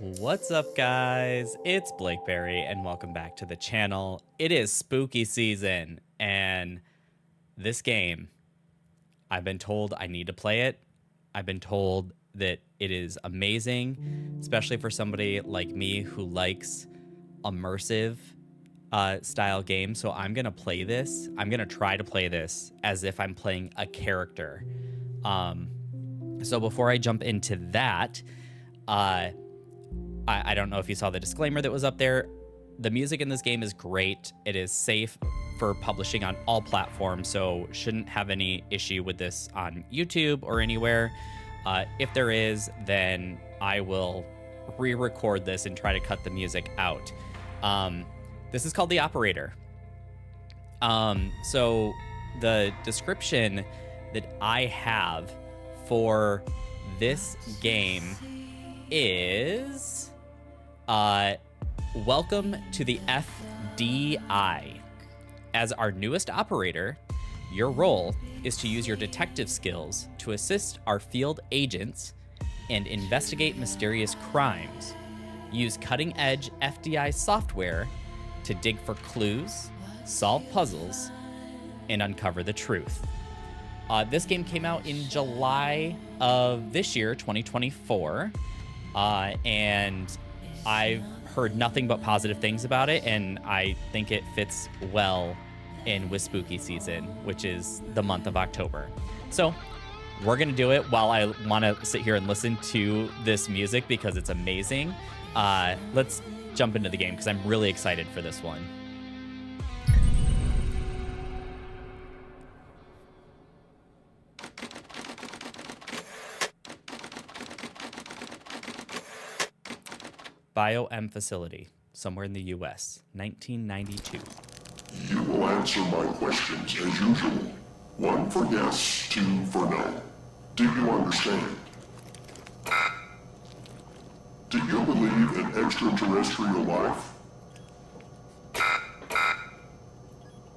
What's up, guys? It's Blakeberry, and welcome back to the channel. It is spooky season, and this game, I've been told I need to play it. I've been told that it is amazing, especially for somebody like me who likes immersive style games. So I'm gonna play this. I'm gonna try to play this as if I'm playing a character. So before I jump into that, I don't know if you saw the disclaimer that was up there. The music in this game is great. It is safe for publishing on all platforms, so shouldn't have any issue with this on YouTube or anywhere. If there is, then I will re-record this and try to cut the music out. This is called The Operator. So the description that I have for this game is welcome to the FDI. As our newest operator, your role is to use your detective skills to assist our field agents and investigate mysterious crimes. Use cutting-edge FDI software to dig for clues, solve puzzles, and uncover the truth. This game came out in July of this year, 2024, and I've heard nothing but positive things about it, and I think it fits well in with spooky season, which is the month of October. So we're gonna do it while I want to sit here and listen to this music because it's amazing. Let's jump into the game because I'm really excited for this one. BioM facility, somewhere in the US, 1992. You will answer my questions as usual. 1 for yes, 2 for no. Do you understand? Do you believe in extraterrestrial life?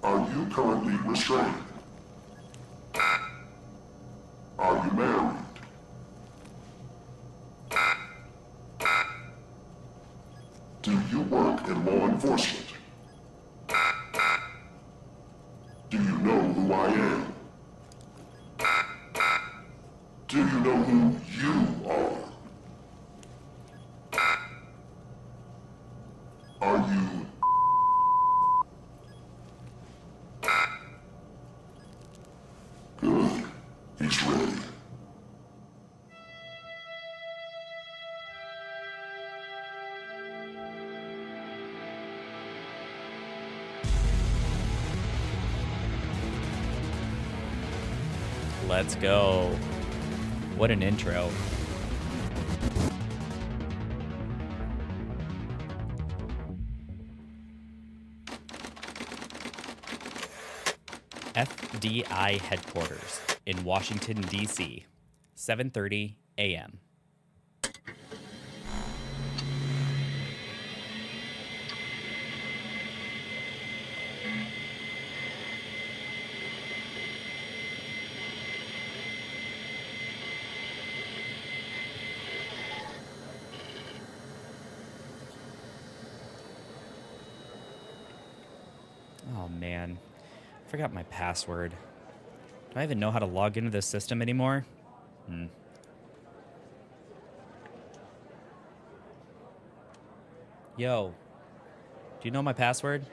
Are you currently restrained? Are you married? Do you work in law enforcement? Do you know who I am? Do you know who you are? Are you... Good. He's ready. Let's go. What an intro. FDI headquarters in Washington, D.C., 7:30 a.m. Oh, man. I forgot my password. Do I even know how to log into this system anymore? Yo. Do you know my password?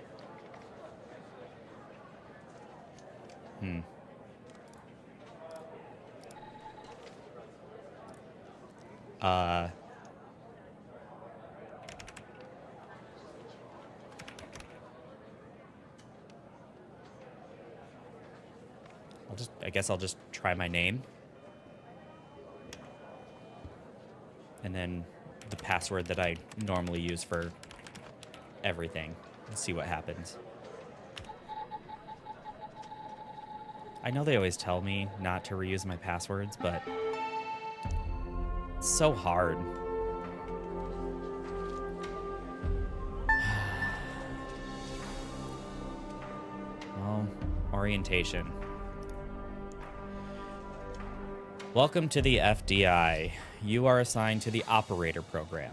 I guess I'll just try my name. And then the password that I normally use for everything. Let's see what happens. I know they always tell me not to reuse my passwords, but it's so hard. Well, orientation. Welcome to the FDI. You are assigned to the operator program.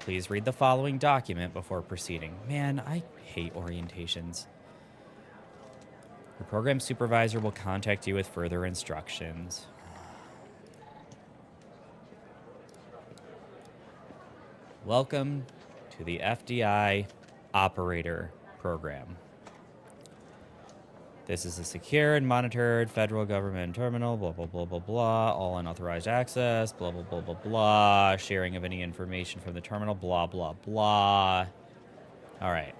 Please read the following document before proceeding. Man, I hate orientations. Your program supervisor will contact you with further instructions. Welcome to the FDI Operator Program. This is a secure and monitored federal government terminal, blah, blah, blah, blah, blah, all unauthorized access, blah, blah, blah, blah, blah, sharing of any information from the terminal, blah, blah, blah. All right.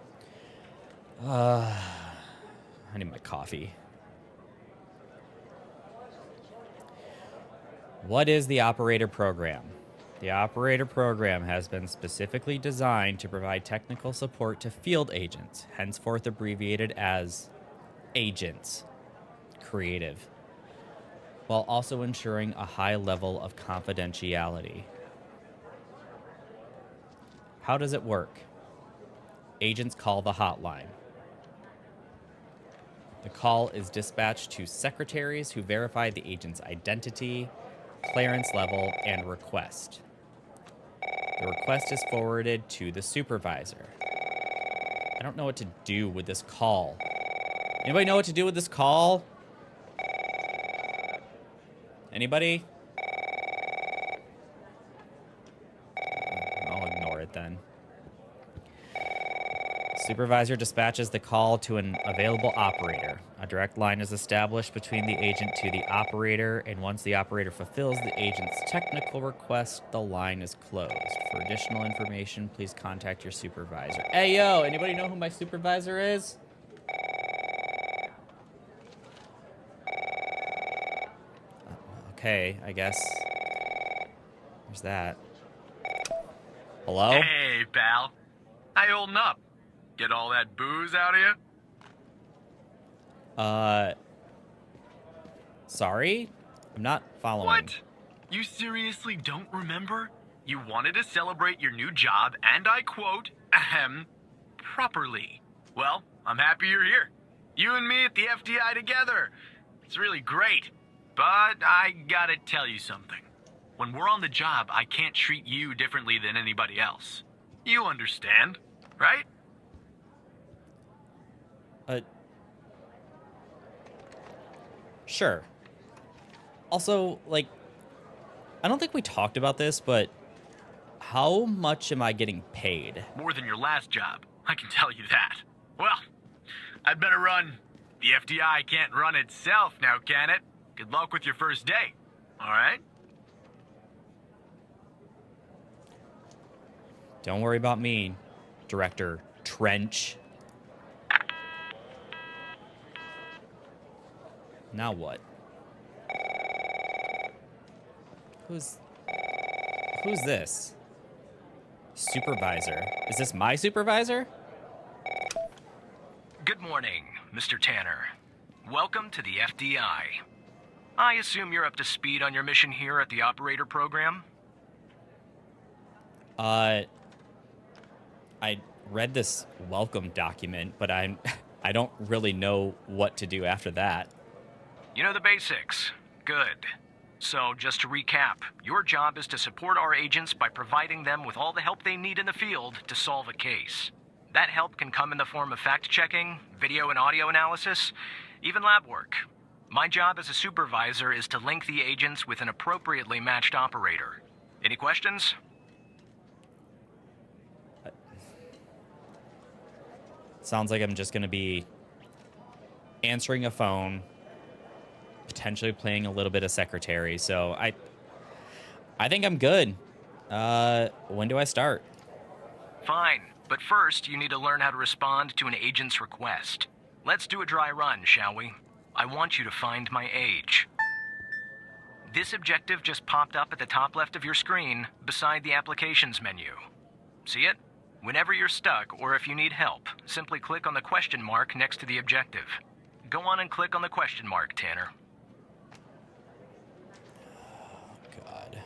I need my coffee. What is the Operator Program? The Operator Program has been specifically designed to provide technical support to field agents, henceforth abbreviated as agents, creative, while also ensuring a high level of confidentiality. How does it work? Agents call the hotline. The call is dispatched to secretaries who verify the agent's identity, clearance level, and request. The request is forwarded to the supervisor. I don't know what to do with this call. Anybody know what to do with this call? Anybody? I'll ignore it then. Supervisor dispatches the call to an available operator. A direct line is established between the agent to the operator, and once the operator fulfills the agent's technical request, the line is closed. For additional information, please contact your supervisor. Hey, yo, anybody know who my supervisor is? Okay, I guess. There's that. Hello? Hey, pal. How you holding up? Get all that booze out of you? Sorry? I'm not following. What? You seriously don't remember? You wanted to celebrate your new job, and I quote, properly. Well, I'm happy you're here. You and me at the FDI together. It's really great. But I gotta tell you something. When we're on the job, I can't treat you differently than anybody else. You understand, right? Sure. Also, like, I don't think we talked about this, but how much am I getting paid? More than your last job, I can tell you that. Well, I'd better run. The FDI can't run itself now, can it? Good luck with your first day, all right? Don't worry about me, Director Trench. Now what? Who's this? Supervisor. Is this my supervisor? Good morning, Mr. Tanner. Welcome to the FDI. I assume you're up to speed on your mission here at the Operator Program? I read this welcome document, but I don't really know what to do after that. You know the basics. Good. So, just to recap, your job is to support our agents by providing them with all the help they need in the field to solve a case. That help can come in the form of fact-checking, video and audio analysis, even lab work. My job as a supervisor is to link the agents with an appropriately matched operator. Any questions? Sounds like I'm just going to be answering a phone, potentially playing a little bit of secretary. So I think I'm good. When do I start? Fine, but first you need to learn how to respond to an agent's request. Let's do a dry run, shall we? I want you to find my age. This objective just popped up at the top left of your screen, beside the applications menu. See it? Whenever you're stuck, or if you need help, simply click on the question mark next to the objective. Go on and click on the question mark, Tanner. God.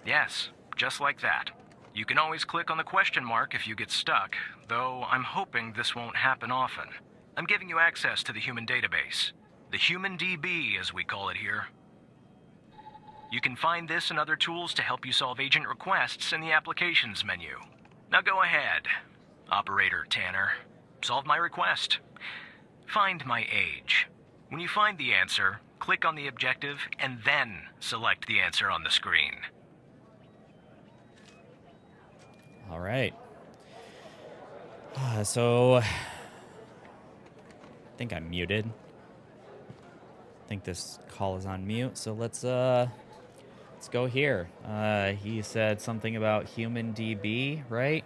Yes, just like that. You can always click on the question mark if you get stuck, though I'm hoping this won't happen often. I'm giving you access to the human database. The human DB, as we call it here. You can find this and other tools to help you solve agent requests in the Applications menu. Now go ahead, Operator Tanner. Solve my request. Find my age. When you find the answer, click on the objective and then select the answer on the screen. All right. So, I think I'm muted. I think this call is on mute. So let's go here. He said something about human DB, right?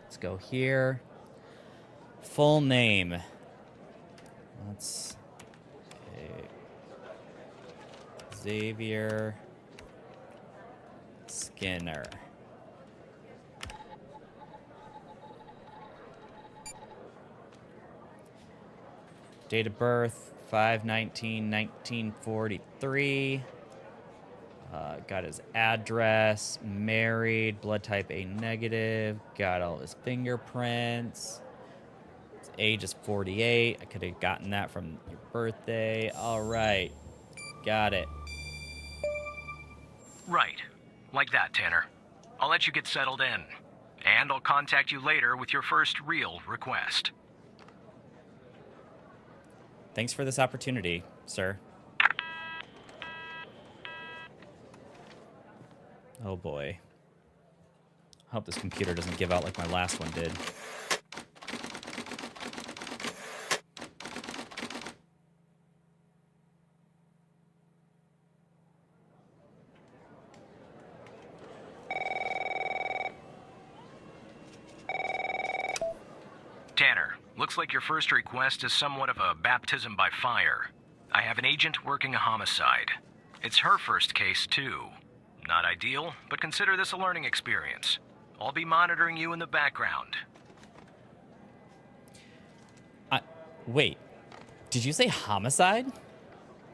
Let's go here. Full name. Let's Xavier Skinner. Date of birth, 5/19/1943. Got his address, married, blood type A negative, got all his fingerprints. His age is 48. I could have gotten that from your birthday. All right, got it. Right. Like that, Tanner. I'll let you get settled in. And I'll contact you later with your first real request. Thanks for this opportunity, sir. Oh boy. I hope this computer doesn't give out like my last one did. Tanner, looks like your first request is somewhat of a baptism by fire. I have an agent working a homicide. It's her first case, too. Not ideal, but consider this a learning experience. I'll be monitoring you in the background. Wait, did you say homicide?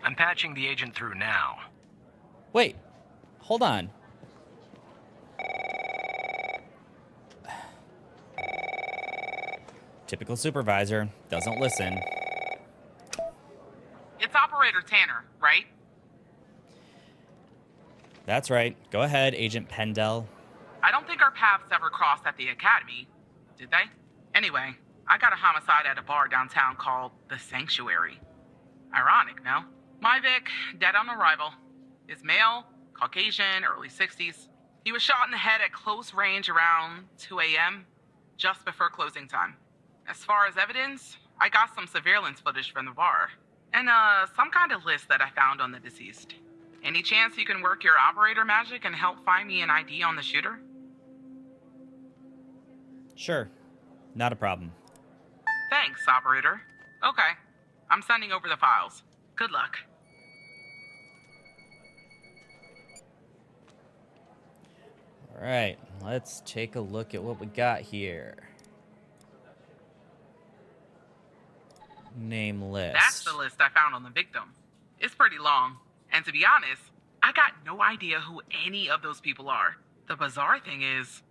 I'm patching the agent through now. Wait, hold on. Typical supervisor, doesn't listen. It's Operator Tanner, right? That's right. Go ahead, Agent Pendel. I don't think our paths ever crossed at the academy, did they? Anyway, I got a homicide at a bar downtown called The Sanctuary. Ironic, no? My Vic, dead on arrival. Is male, Caucasian, early 60s. He was shot in the head at close range around 2 a.m., just before closing time. As far as evidence, I got some surveillance footage from the bar, and some kind of list that I found on the deceased. Any chance you can work your operator magic and help find me an ID on the shooter? Sure. Not a problem. Thanks, operator. Okay. I'm sending over the files. Good luck. All right, let's take a look at what we got here. Name list. That's the list I found on the victim. It's pretty long. And to be honest, I got no idea who any of those people are. The bizarre thing is,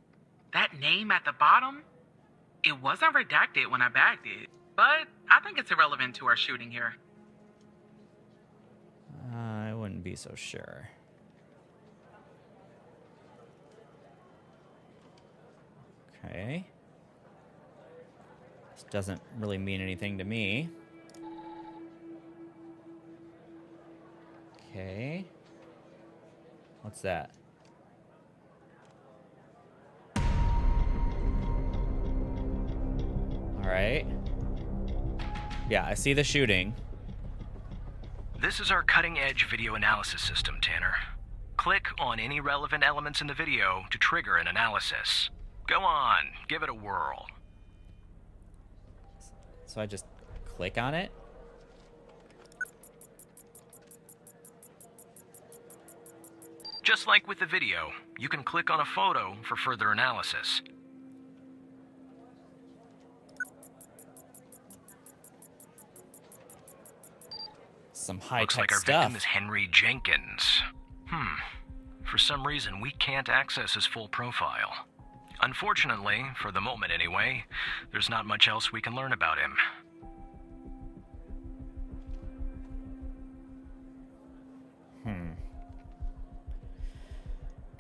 that name at the bottom, it wasn't redacted when I bagged it. But I think it's irrelevant to our shooting here. I wouldn't be so sure. Okay. This doesn't really mean anything to me. Okay. What's that? All right. Yeah, I see the shooting. This is our cutting-edge video analysis system, Tanner. Click on any relevant elements in the video to trigger an analysis. Go on, give it a whirl. So I just click on it? Just like with the video, you can click on a photo for further analysis. Some high-tech Looks like our stuff. victim is Henry Jenkins. For some reason, we can't access his full profile. Unfortunately, for the moment anyway, there's not much else we can learn about him.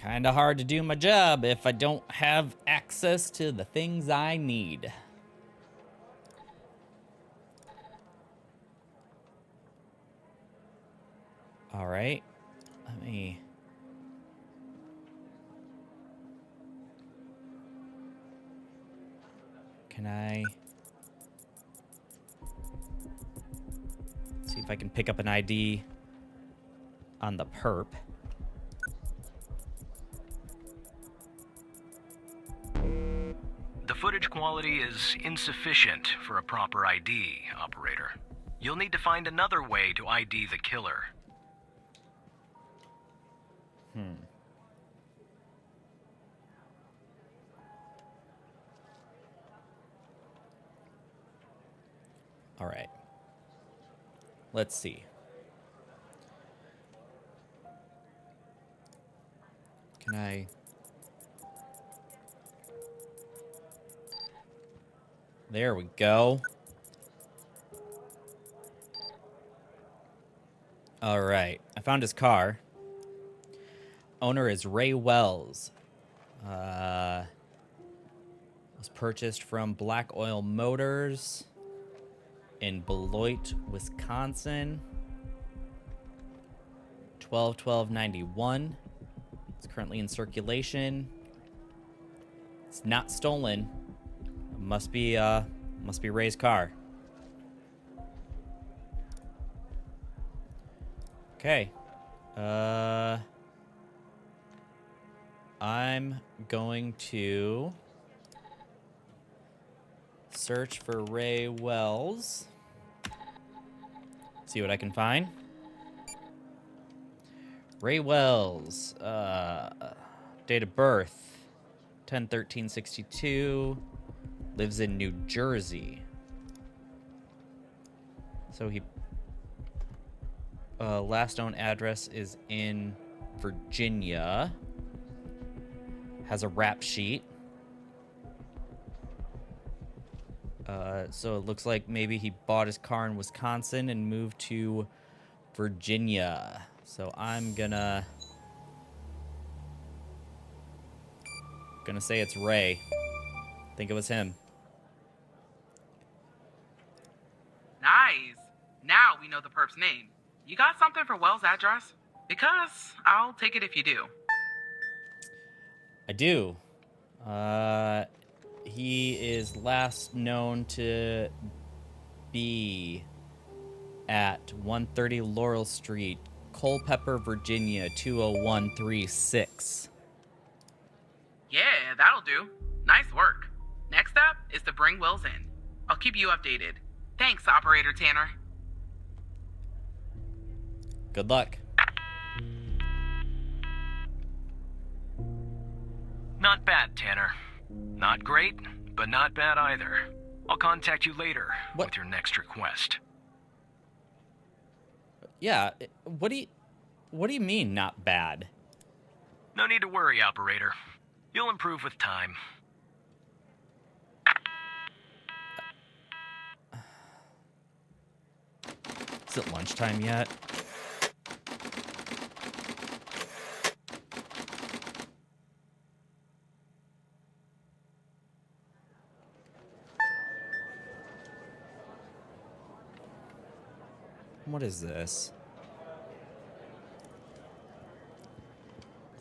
Kinda hard to do my job if I don't have access to the things I need. All right, let me... Can I... see if I can pick up an ID on the perp. The footage quality is insufficient for a proper ID, operator. You'll need to find another way to ID the killer. All right. Let's see. Can I... There we go. All right. I found his car. Owner is Ray Wells. Was purchased from Black Oil Motors in Beloit, Wisconsin. 12/12/91. It's currently in circulation. It's not stolen. Must be Ray's car. Okay. I'm going to search for Ray Wells. See what I can find. Ray Wells, date of birth, 10/13/62, lives in New Jersey. So he, last known address is in Virginia. Has a rap sheet. So it looks like maybe he bought his car in Wisconsin and moved to Virginia. So I'm gonna say it's Ray. Think it was him. Nice. Now we know the perp's name. You got something for Wells' address? Because I'll take it if you do. I do. He is last known to be at 130 Laurel Street, Culpeper, Virginia, 20136. Yeah, that'll do. Nice work. Next up is to bring Wells in. I'll keep you updated. Thanks, Operator Tanner. Good luck. Not bad, Tanner. Not great, but not bad either. I'll contact you later with your next request. Yeah, what do you mean not bad? No need to worry, operator. You'll improve with time. Is it lunchtime yet? What is this?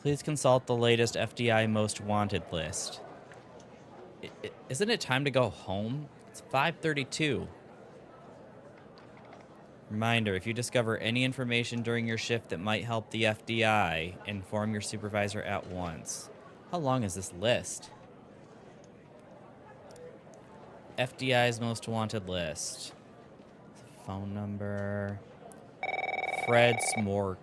Please consult the latest FDI Most Wanted list. Isn't it time to go home? It's 5:32. Reminder, if you discover any information during your shift that might help the FDI, inform your supervisor at once. How long is this list? FDI's Most Wanted list. Phone number. Fred Smore.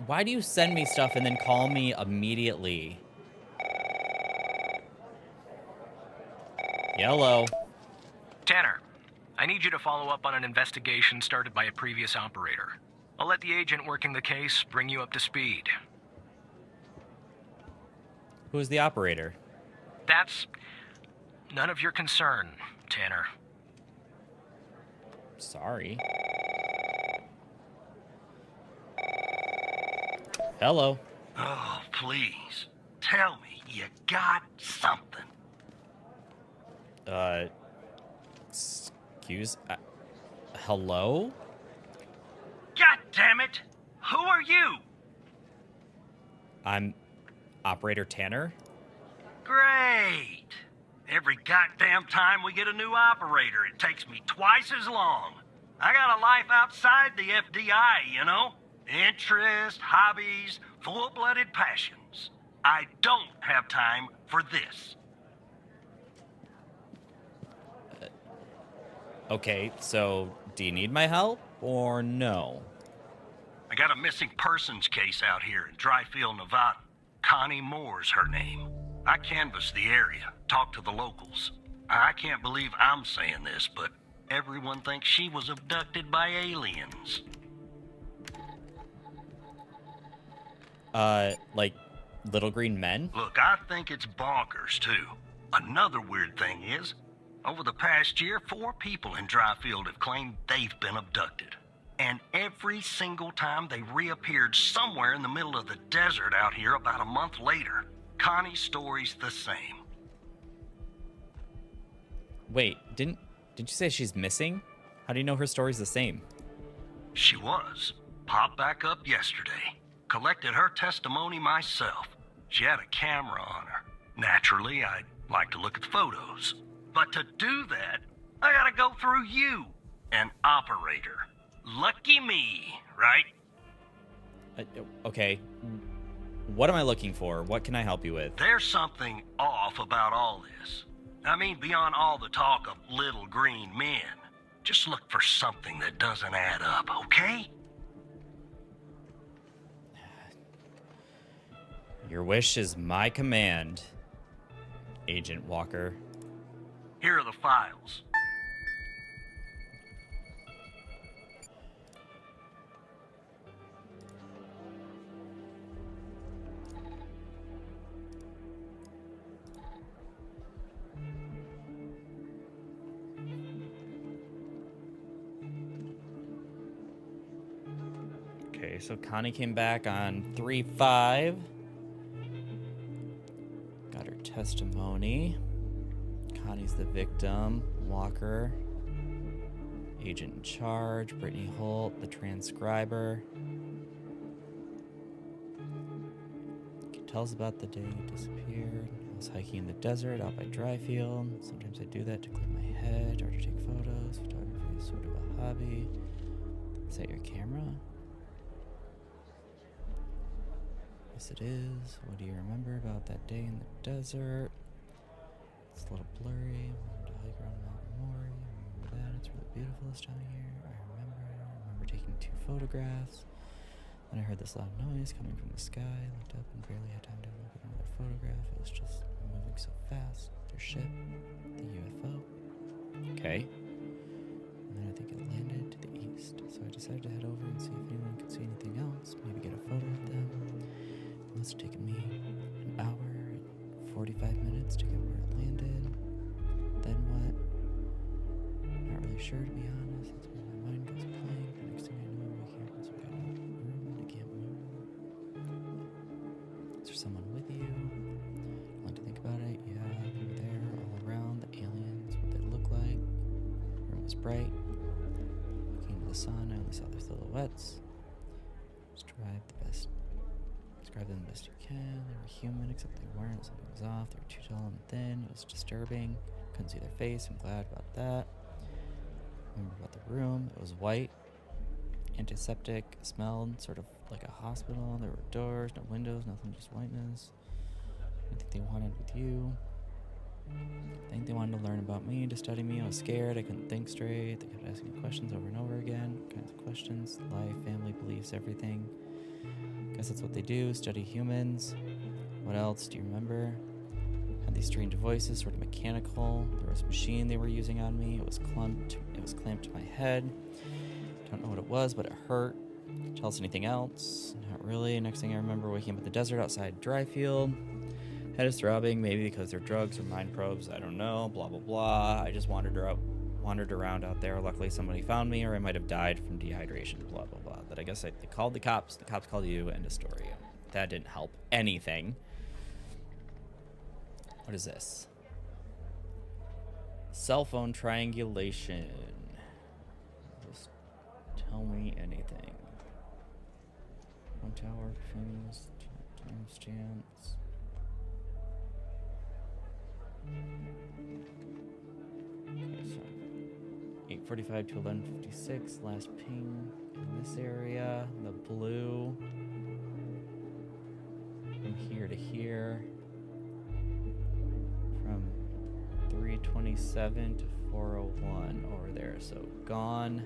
Why do you send me stuff and then call me immediately? Yellow. Tanner, I need you to follow up on an investigation started by a previous operator. I'll let the agent working the case bring you up to speed. Who is the operator? That's none of your concern, Tanner. Sorry. Hello. Oh, please. Tell me you got something. Hello? God damn it! Who are you? I'm Operator Tanner. Great. Every goddamn time we get a new operator, it takes me twice as long. I got a life outside the FDI, you know? Interests, hobbies, full-blooded passions. I don't have time for this. Okay, so do you need my help or no? I got a missing persons case out here in Dryfield, Nevada. Connie Moore's her name. I canvassed the area, talked to the locals. I can't believe I'm saying this, but everyone thinks she was abducted by aliens. Like little green men? Look, I think it's bonkers, too. Another weird thing is, over the past year, 4 people in Dryfield have claimed they've been abducted. And every single time they reappeared somewhere in the middle of the desert out here about a month later. Connie's story's the same. Wait, didn't you say she's missing? How do you know her story's the same? She was. Popped back up yesterday. Collected her testimony myself. She had a camera on her. Naturally, I'd like to look at the photos. But to do that, I gotta go through you, an operator. Lucky me, right? Okay. What am I looking for? What can I help you with? There's something off about all this. I mean, beyond all the talk of little green men. Just look for something that doesn't add up, okay? Your wish is my command, Agent Walker. Here are the files. Okay, so Connie came back on 3/5. Got her testimony. Connie's the victim. Walker. Agent in charge. Brittany Holt, the transcriber. Tell us about the day he disappeared. I was hiking in the desert out by Dryfield. Sometimes I do that to clear my head or to take photos. Photography is sort of a hobby. Is that your camera? Yes, it is. What do you remember about that day in the desert? It's a little blurry. I wanted to hike around Mount Mori. I remember that. It's really beautiful this time of year. I remember taking 2 photographs. Then I heard this loud noise coming from the sky. I looked up and barely had time to look at another photograph. It was just moving so fast. Their ship, the UFO. Okay. And then I think it landed to the east. So I decided to head over and see if anyone could see anything else. Maybe get a photo of them. It must have taken me an hour and 45 minutes to get where it landed. Then what? Not really sure, to be honest. That's where my mind goes blank. The next thing I know, I'm waking up in some kind of room and I can't move. Is there someone with you? I like to think about it. Yeah, they were there all around. The aliens, what they look like. The room was bright. Looking into the sun, I only saw their silhouettes. Describe them the best you can. They were human, except they weren't. Something was off. They were too tall and thin. It was disturbing. Couldn't see their face. I'm glad about that. Remember about the room. It was white. Antiseptic. Smelled sort of like a hospital. There were doors, no windows, nothing, just whiteness. Anything they wanted with you. I think they wanted to learn about me, to study me. I was scared. I couldn't think straight. They kept asking me questions over and over again. All kinds of questions. Life, family, beliefs, everything. Guess that's what they do, study humans. What else do you remember? Had these strange voices, sort of mechanical. There was a machine they were using on me. It was clamped to my head. Don't know what it was, but it hurt. Tell us anything else? Not really. Next thing I remember, waking up in the desert outside Dryfield. Head is throbbing, maybe because they're drugs or mind probes. I don't know. Blah blah blah. I just wandered around out there. Luckily, somebody found me, or I might have died from dehydration. Blah blah blah. That I guess they called the cops. The cops called you. End of story. That didn't help anything. What is this? Cell phone triangulation. Just tell me anything. One tower, famous timestamps. Okay, so 8:45 to 11:56. Last ping in this area. The blue. From here to here. From 3:27 to 4:01 over there. So gone.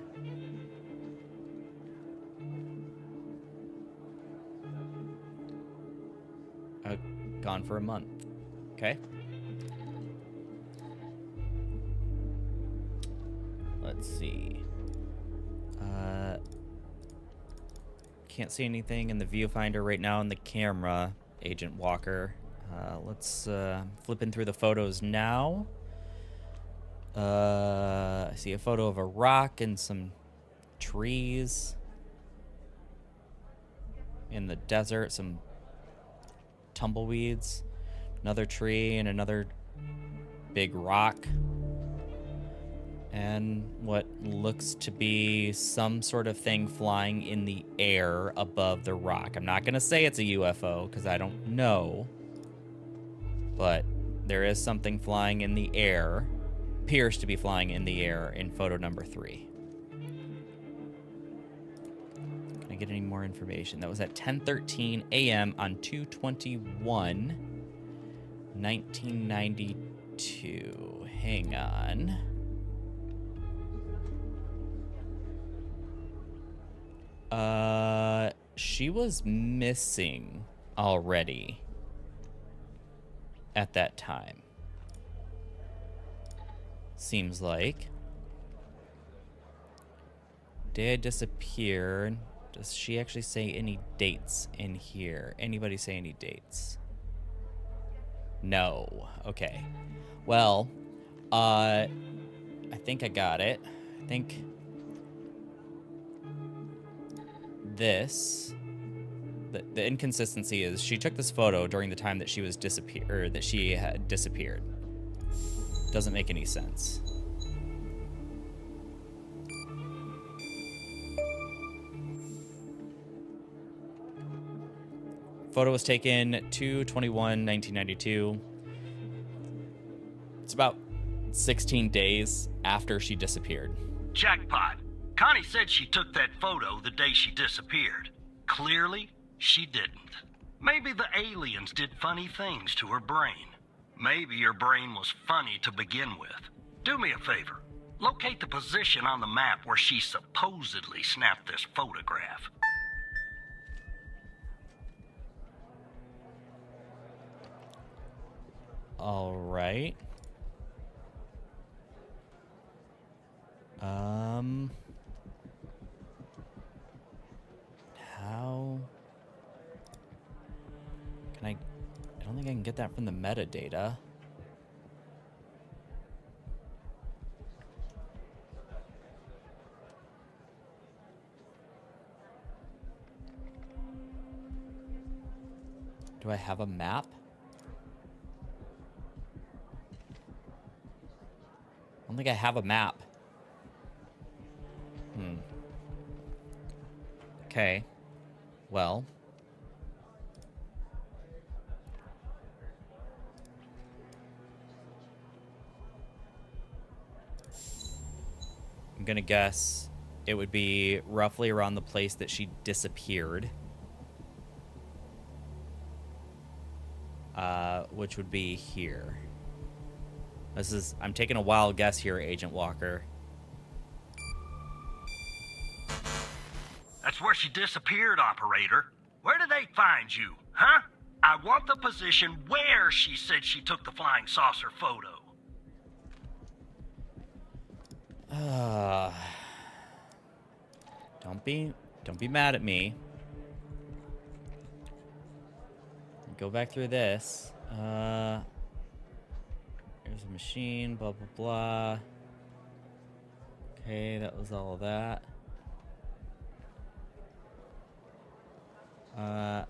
Gone for a month. Okay. Let's see. Can't see anything in the viewfinder right now in the camera, Agent Walker. Let's flipping through the photos now. I see a photo of a rock and some trees in the desert, some tumbleweeds, another tree and another big rock, and what looks to be some sort of thing flying in the air above the rock. I'm not going to say it's a UFO because I don't know, but there is something flying in the air, appears to be flying in the air in photo number 3. Can I get any more information? That was at 10:13 a.m. on 2/21/1992. Hang on. She was missing already at that time. Seems like. Did disappear. Does she actually say any dates in here? Anybody say any dates? No. Okay. Well, I think I got it. I think this, the inconsistency is she took this photo during the time that she was that she had disappeared. Doesn't make any sense. Photo was taken 2/21/1992. It's about 16 days after she disappeared. Jackpot. Connie said she took that photo the day she disappeared. Clearly, she didn't. Maybe the aliens did funny things to her brain. Maybe her brain was funny to begin with. Do me a favor. Locate the position on the map where she supposedly snapped this photograph. All right. How can I don't think I can get that from the metadata. Do I have a map? I don't think I have a map. Okay. Well. I'm gonna guess it would be roughly around the place that she disappeared. Which would be here. I'm taking a wild guess here, Agent Walker. That's where she disappeared, operator. Where did they find you, huh? I want the position where she said she took the flying saucer photo. Don't be mad at me. Go back through this. Here's a machine, blah, blah, blah. Okay, that was all of that. I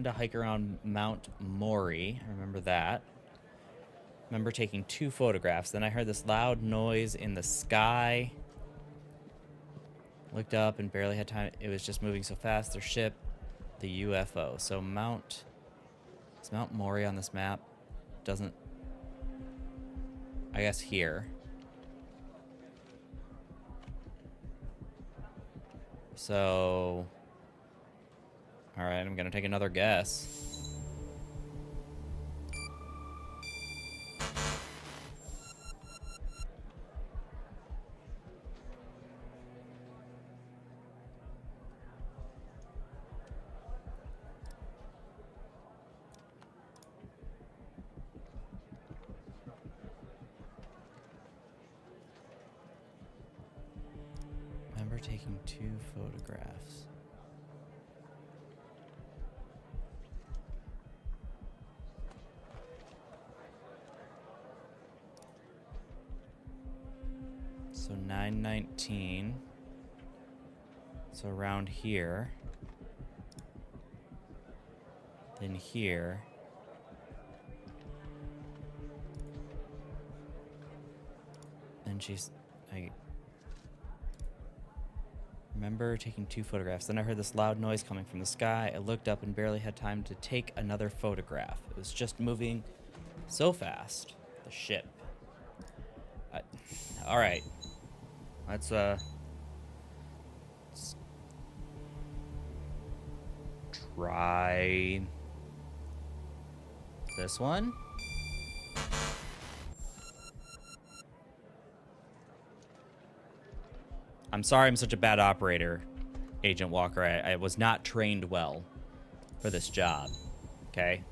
And to hike around Mount Maury. I remember that. Remember taking 2 photographs. Then I heard this loud noise in the sky. Looked up and barely had time. It was just moving so fast. Their ship, the UFO. So is Mount Maury on this map? Doesn't, I guess here. So, all right, I'm gonna take another guess. Remember taking 2 photographs. So 919. So around here. Then here. Then I remember taking 2 photographs. Then I heard this loud noise coming from the sky. I looked up and barely had time to take another photograph. It was just moving so fast. The ship. All right. Let's try this one. I'm sorry I'm such a bad operator, Agent Walker. I was not trained well for this job, okay?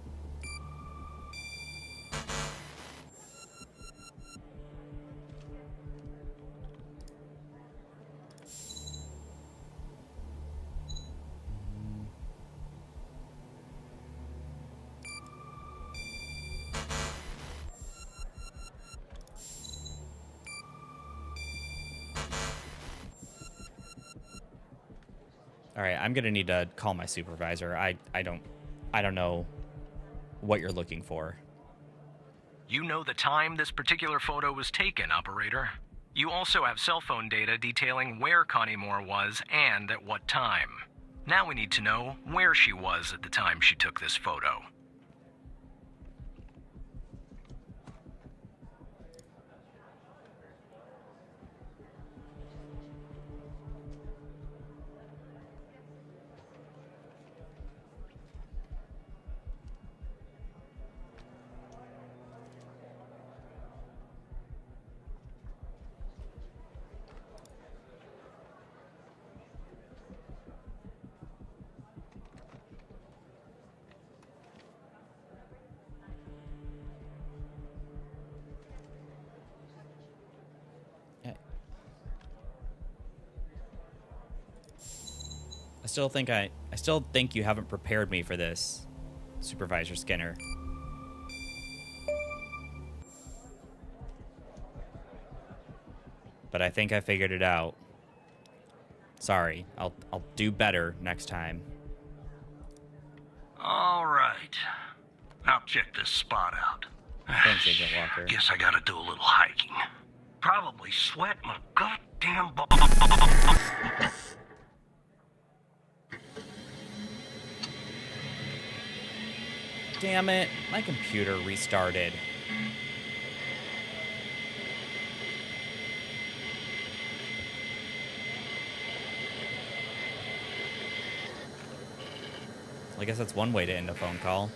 All right, I'm gonna need to call my supervisor. I don't know what you're looking for. You know the time this particular photo was taken, operator. You also have cell phone data detailing where Connie Moore was and at what time. Now we need to know where she was at the time she took this photo. I still think you haven't prepared me for this, Supervisor Skinner. But I think I figured it out. Sorry, I'll do better next time. All right. I'll check this spot out. Thanks, Agent Walker. Guess I gotta do a little hiking. Probably sweat my goddamn balls. Damn it, my computer restarted. I guess that's one way to end a phone call.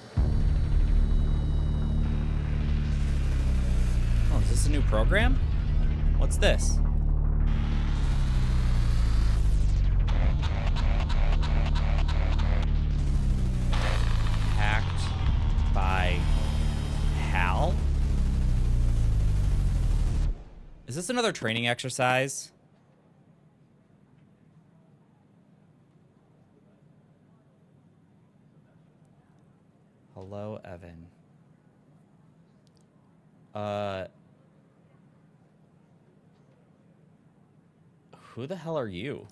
Oh, is this a new program? What's this? Hacked by Hal? Is this another training exercise? Hello, Evan. Who the hell are you?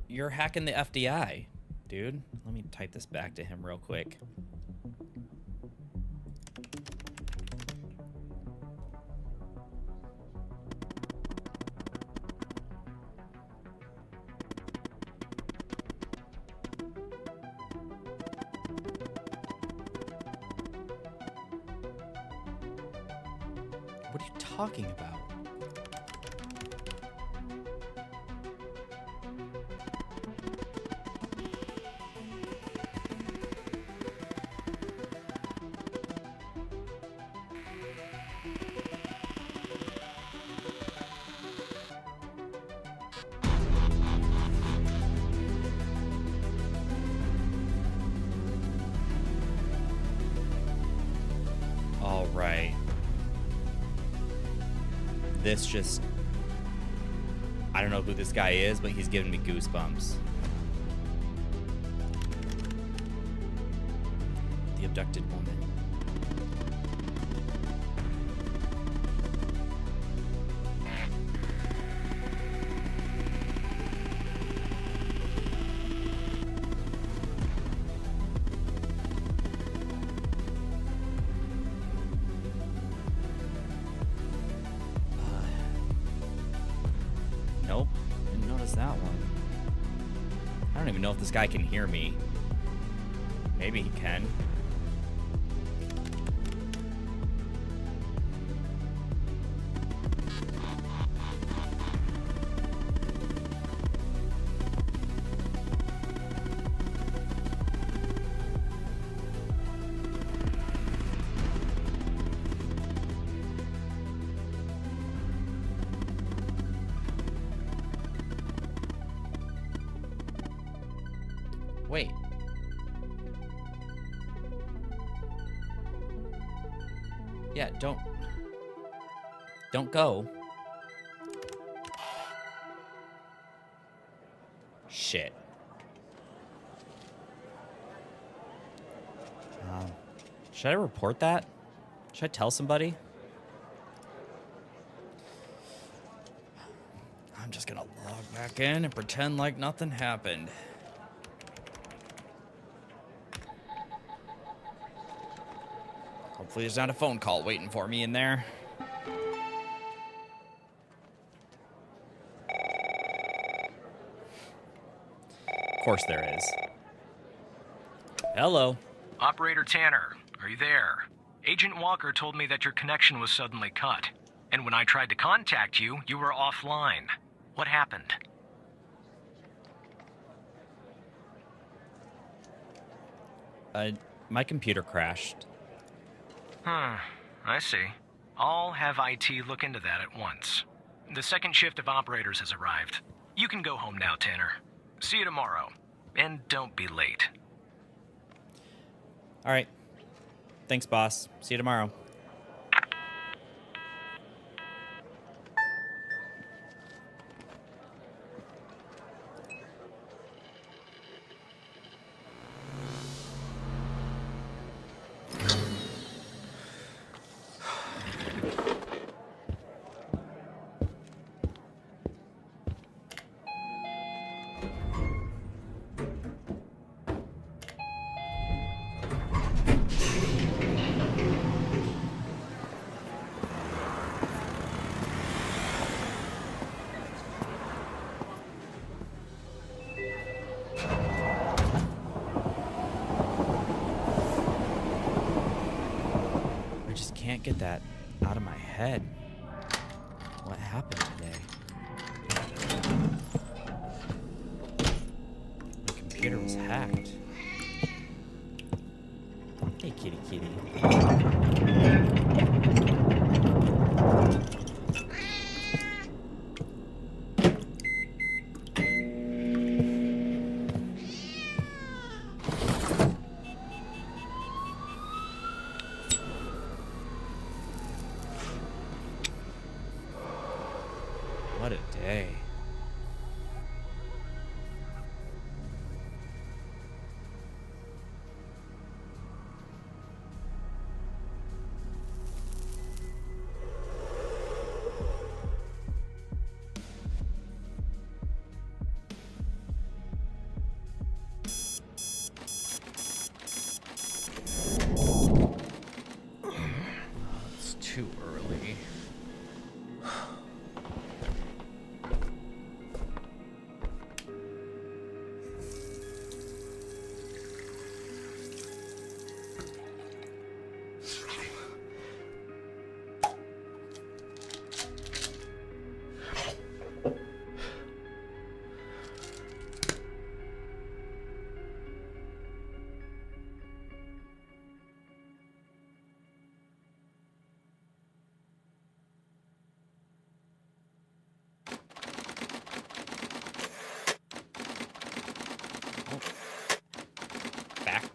You're hacking the FDI, dude. Let me type this back to him real quick. What are you talking about? All right. This just... I don't know who this guy is, but he's giving me goosebumps. The abducted woman. Nope, didn't notice that one. I don't even know if this guy can hear me. Maybe he can. Wait. Yeah, don't go. Shit. Should I report that? Should I tell somebody? I'm just gonna log back in and pretend like nothing happened. Hopefully there's not a phone call waiting for me in there. Of course there is. Hello. Operator Tanner, are you there? Agent Walker told me that your connection was suddenly cut. And when I tried to contact you, you were offline. What happened? My computer crashed. I see. I'll have IT look into that at once. The second shift of operators has arrived. You can go home now, Tanner. See you tomorrow. And don't be late. All right. Thanks, boss. See you tomorrow. Can't get that out of my head. What happened today? My computer was hacked. Hey, kitty kitty. What a day.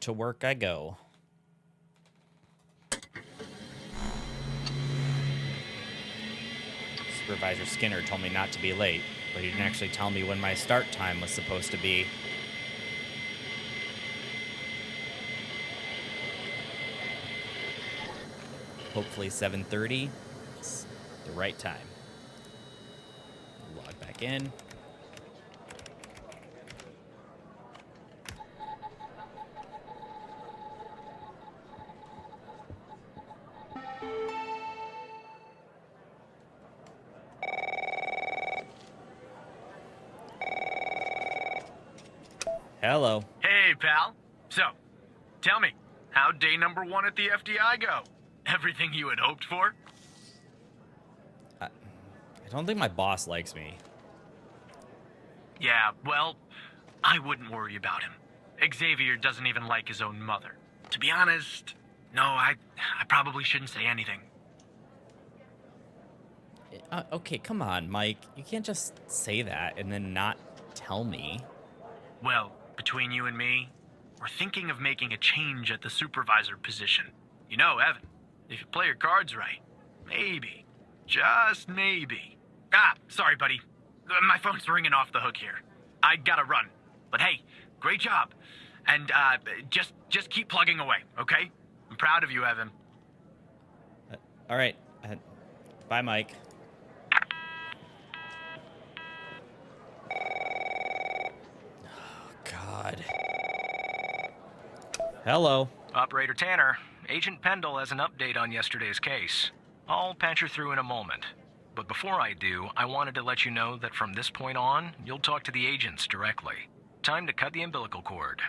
to work I go. Supervisor Skinner told me not to be late, but he didn't actually tell me when my start time was supposed to be. Hopefully 7:30 is the right time. Log back in. Hello. Hey, pal. So, tell me, how'd day number 1 at the FDI go? Everything you had hoped for? I don't think my boss likes me. Yeah, well, I wouldn't worry about him. Xavier doesn't even like his own mother. To be honest, no, I probably shouldn't say anything. Okay, come on, Mike. You can't just say that and then not tell me. Well, between you and me, we're thinking of making a change at the supervisor position. You know, Evan, if you play your cards right, maybe, just maybe. Ah, sorry, buddy. My phone's ringing off the hook here. I gotta run. But hey, great job. And just keep plugging away, okay? I'm proud of you, Evan. All right. Bye, Mike. God. Hello. Operator Tanner, Agent Pendle has an update on yesterday's case. I'll patch her through in a moment. But before I do, I wanted to let you know that from this point on, you'll talk to the agents directly. Time to cut the umbilical cord.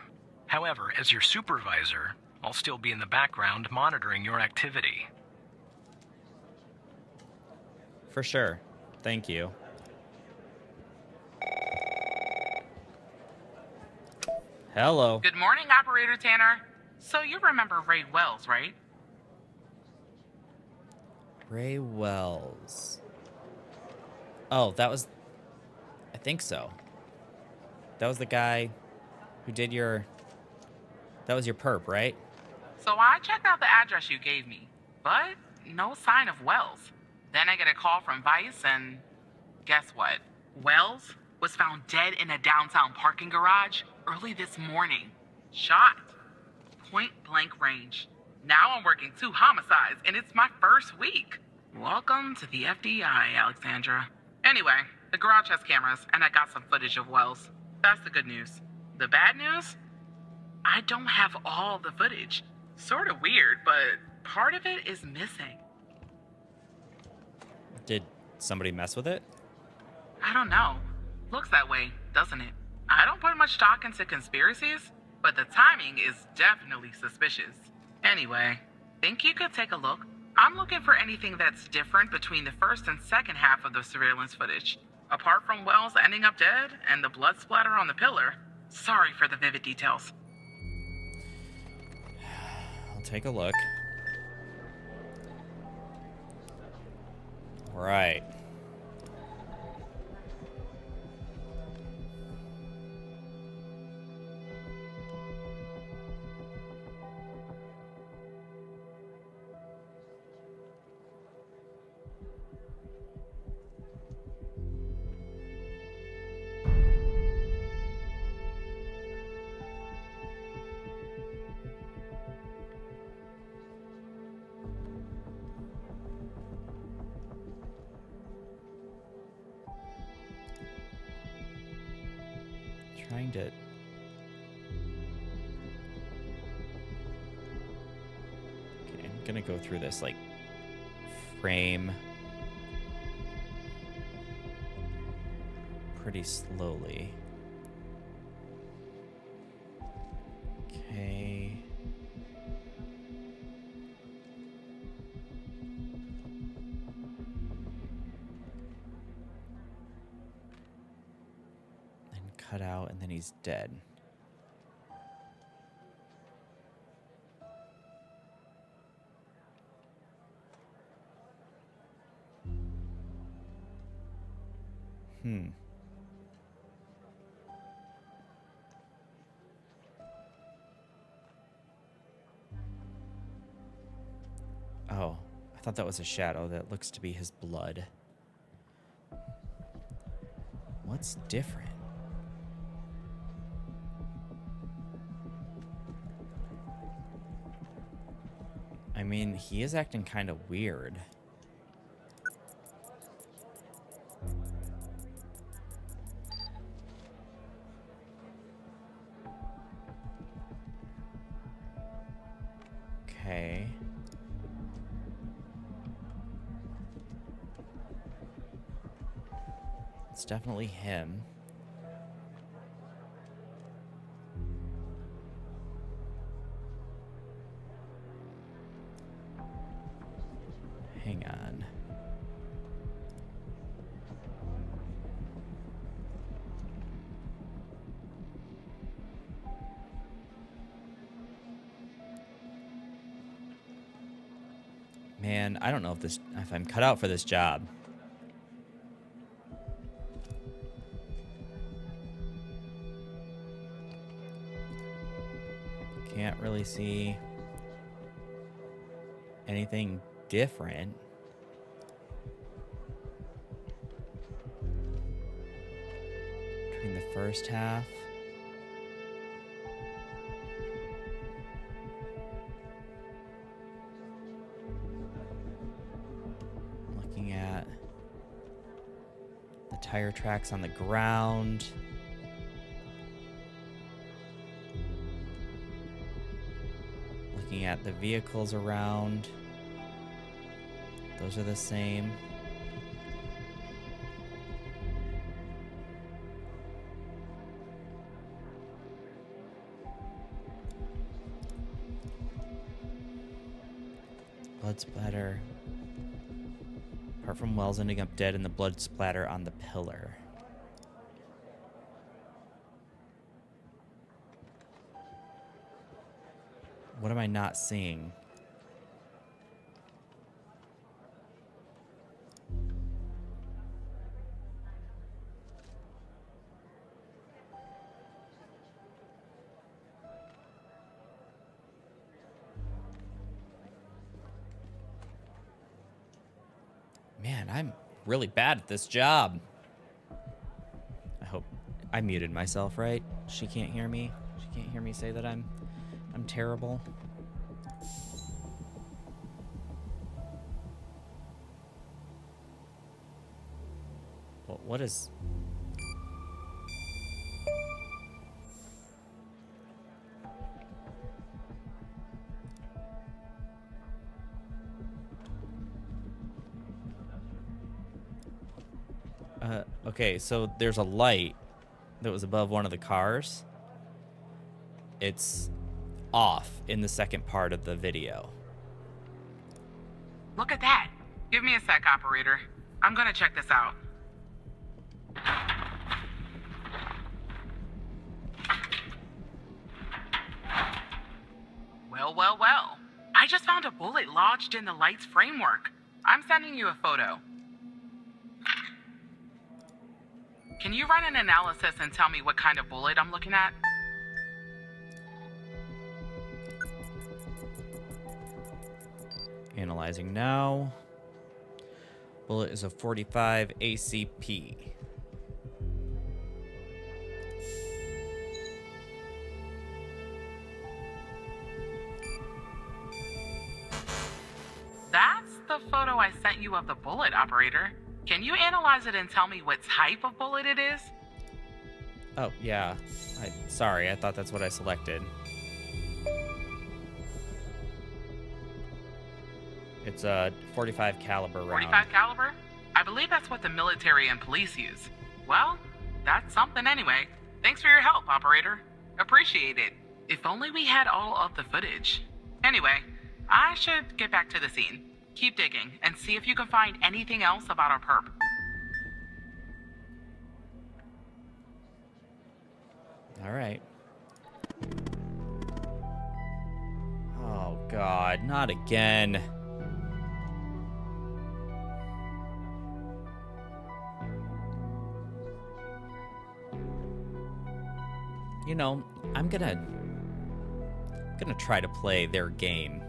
However, as your supervisor, I'll still be in the background monitoring your activity. For sure. Thank you. Hello. Good morning, Operator Tanner. So you remember Ray Wells, right? Ray Wells. Oh, that was... I think so. That was the guy who did your... That was your perp, right? So I checked out the address you gave me, but no sign of Wells. Then I get a call from Vice, and guess what? Wells was found dead in a downtown parking garage early this morning. Shot. Point blank range. Now I'm working 2 homicides, and it's my first week. Welcome to the FDI, Alexandra. Anyway, the garage has cameras, and I got some footage of Wells. That's the good news. The bad news? I don't have all the footage. Sort of weird, but part of it is missing. Did somebody mess with it? I don't know. Looks that way, doesn't it? I don't put much stock into conspiracies, but the timing is definitely suspicious. Anyway, think you could take a look? I'm looking for anything that's different between the first and second half of the surveillance footage. Apart from Wells ending up dead and the blood splatter on the pillar. Sorry for the vivid details. I'll take a look. Right. Trying to... Okay, I'm gonna go through this, like, frame pretty slowly. Okay. Cut out, and then he's dead. thought that was a shadow. That looks to be his blood. What's different? I mean, he is acting kind of weird. Okay. It's definitely him. Hang on. Man, I don't know if I'm cut out for this job. Can't really see anything different. Between the first half. Looking at the tire tracks on the ground. Looking at the vehicles around. Those are the same. Blood splatter. Apart from Wells ending up dead and the blood splatter on the pillar. What am I not seeing? Man, I'm really bad at this job. I hope I muted myself, right? She can't hear me. She can't hear me say that I'm terrible. Well, what is... Okay, so there's a light that was above one of the cars. It's off in the second part of the video. Look at that. Give me a sec, operator. I'm gonna check this out. Well. I just found a bullet lodged in the light's framework. I'm sending you a photo. Can you run an analysis and tell me what kind of bullet I'm looking at? Analyzing now. Bullet is a 45 ACP. That's the photo I sent you of the bullet, operator. Can you analyze it and tell me what type of bullet it is? Oh, yeah. Sorry, I thought that's what I selected. It's a 45 caliber round. 45 caliber? I believe that's what the military and police use. Well, that's something anyway. Thanks for your help, operator. Appreciate it. If only we had all of the footage. Anyway, I should get back to the scene. Keep digging and see if you can find anything else about our perp. All right. Oh, God, not again. You know, I'm gonna try to play their game.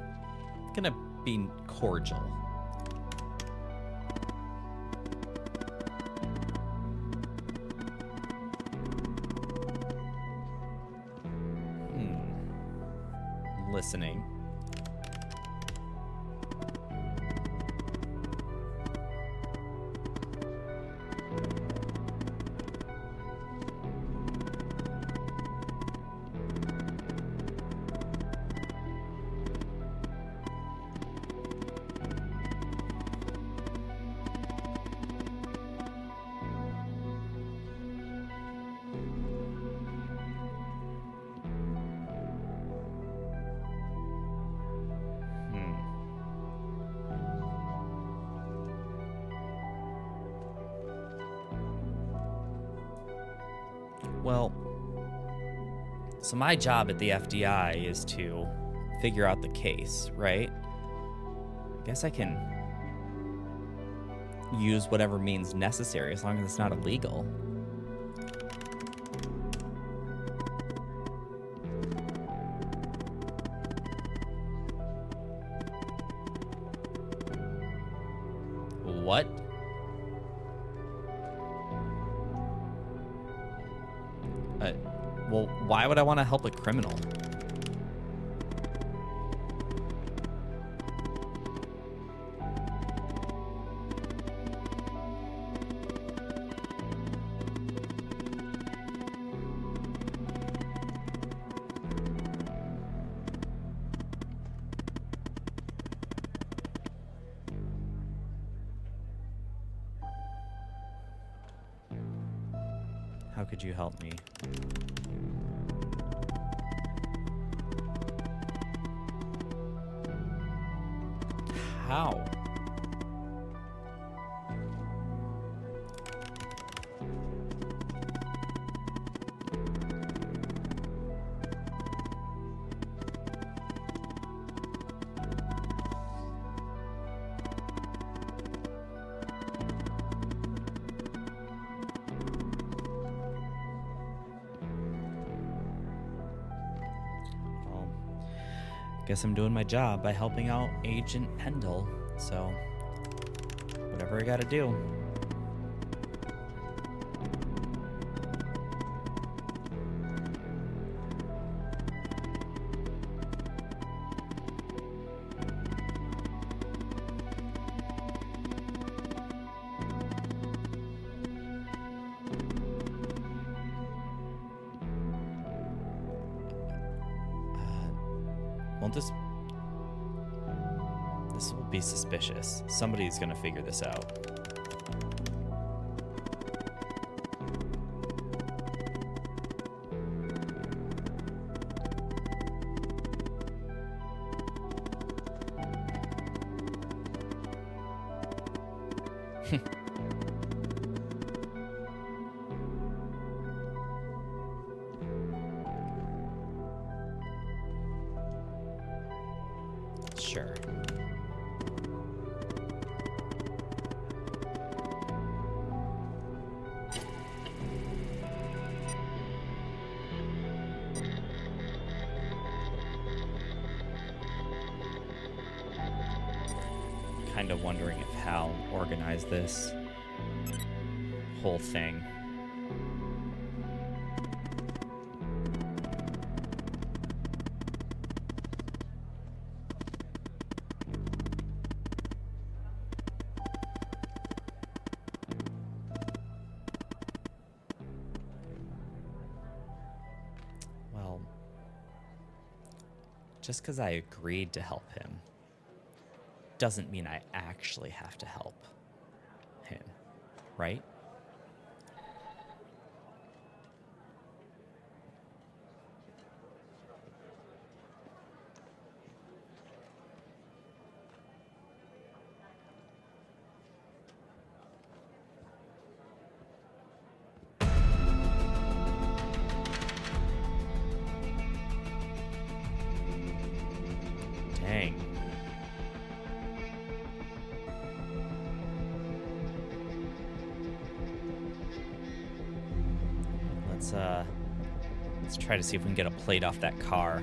I'm gonna be cordial. listening. Well, so my job at the FDI is to figure out the case, right? I guess I can use whatever means necessary as long as it's not illegal. What? Well, why would I want to help a criminal? How could you help me? How? Guess I'm doing my job by helping out Agent Pendle, so whatever I gotta do. Won't this will be suspicious. Somebody's gonna figure this out. Sure. Kind of wondering if Hal organized this whole thing. Well, just because I agreed to help him doesn't mean I actually have to help him, right? Dang. Let's try to see if we can get a plate off that car.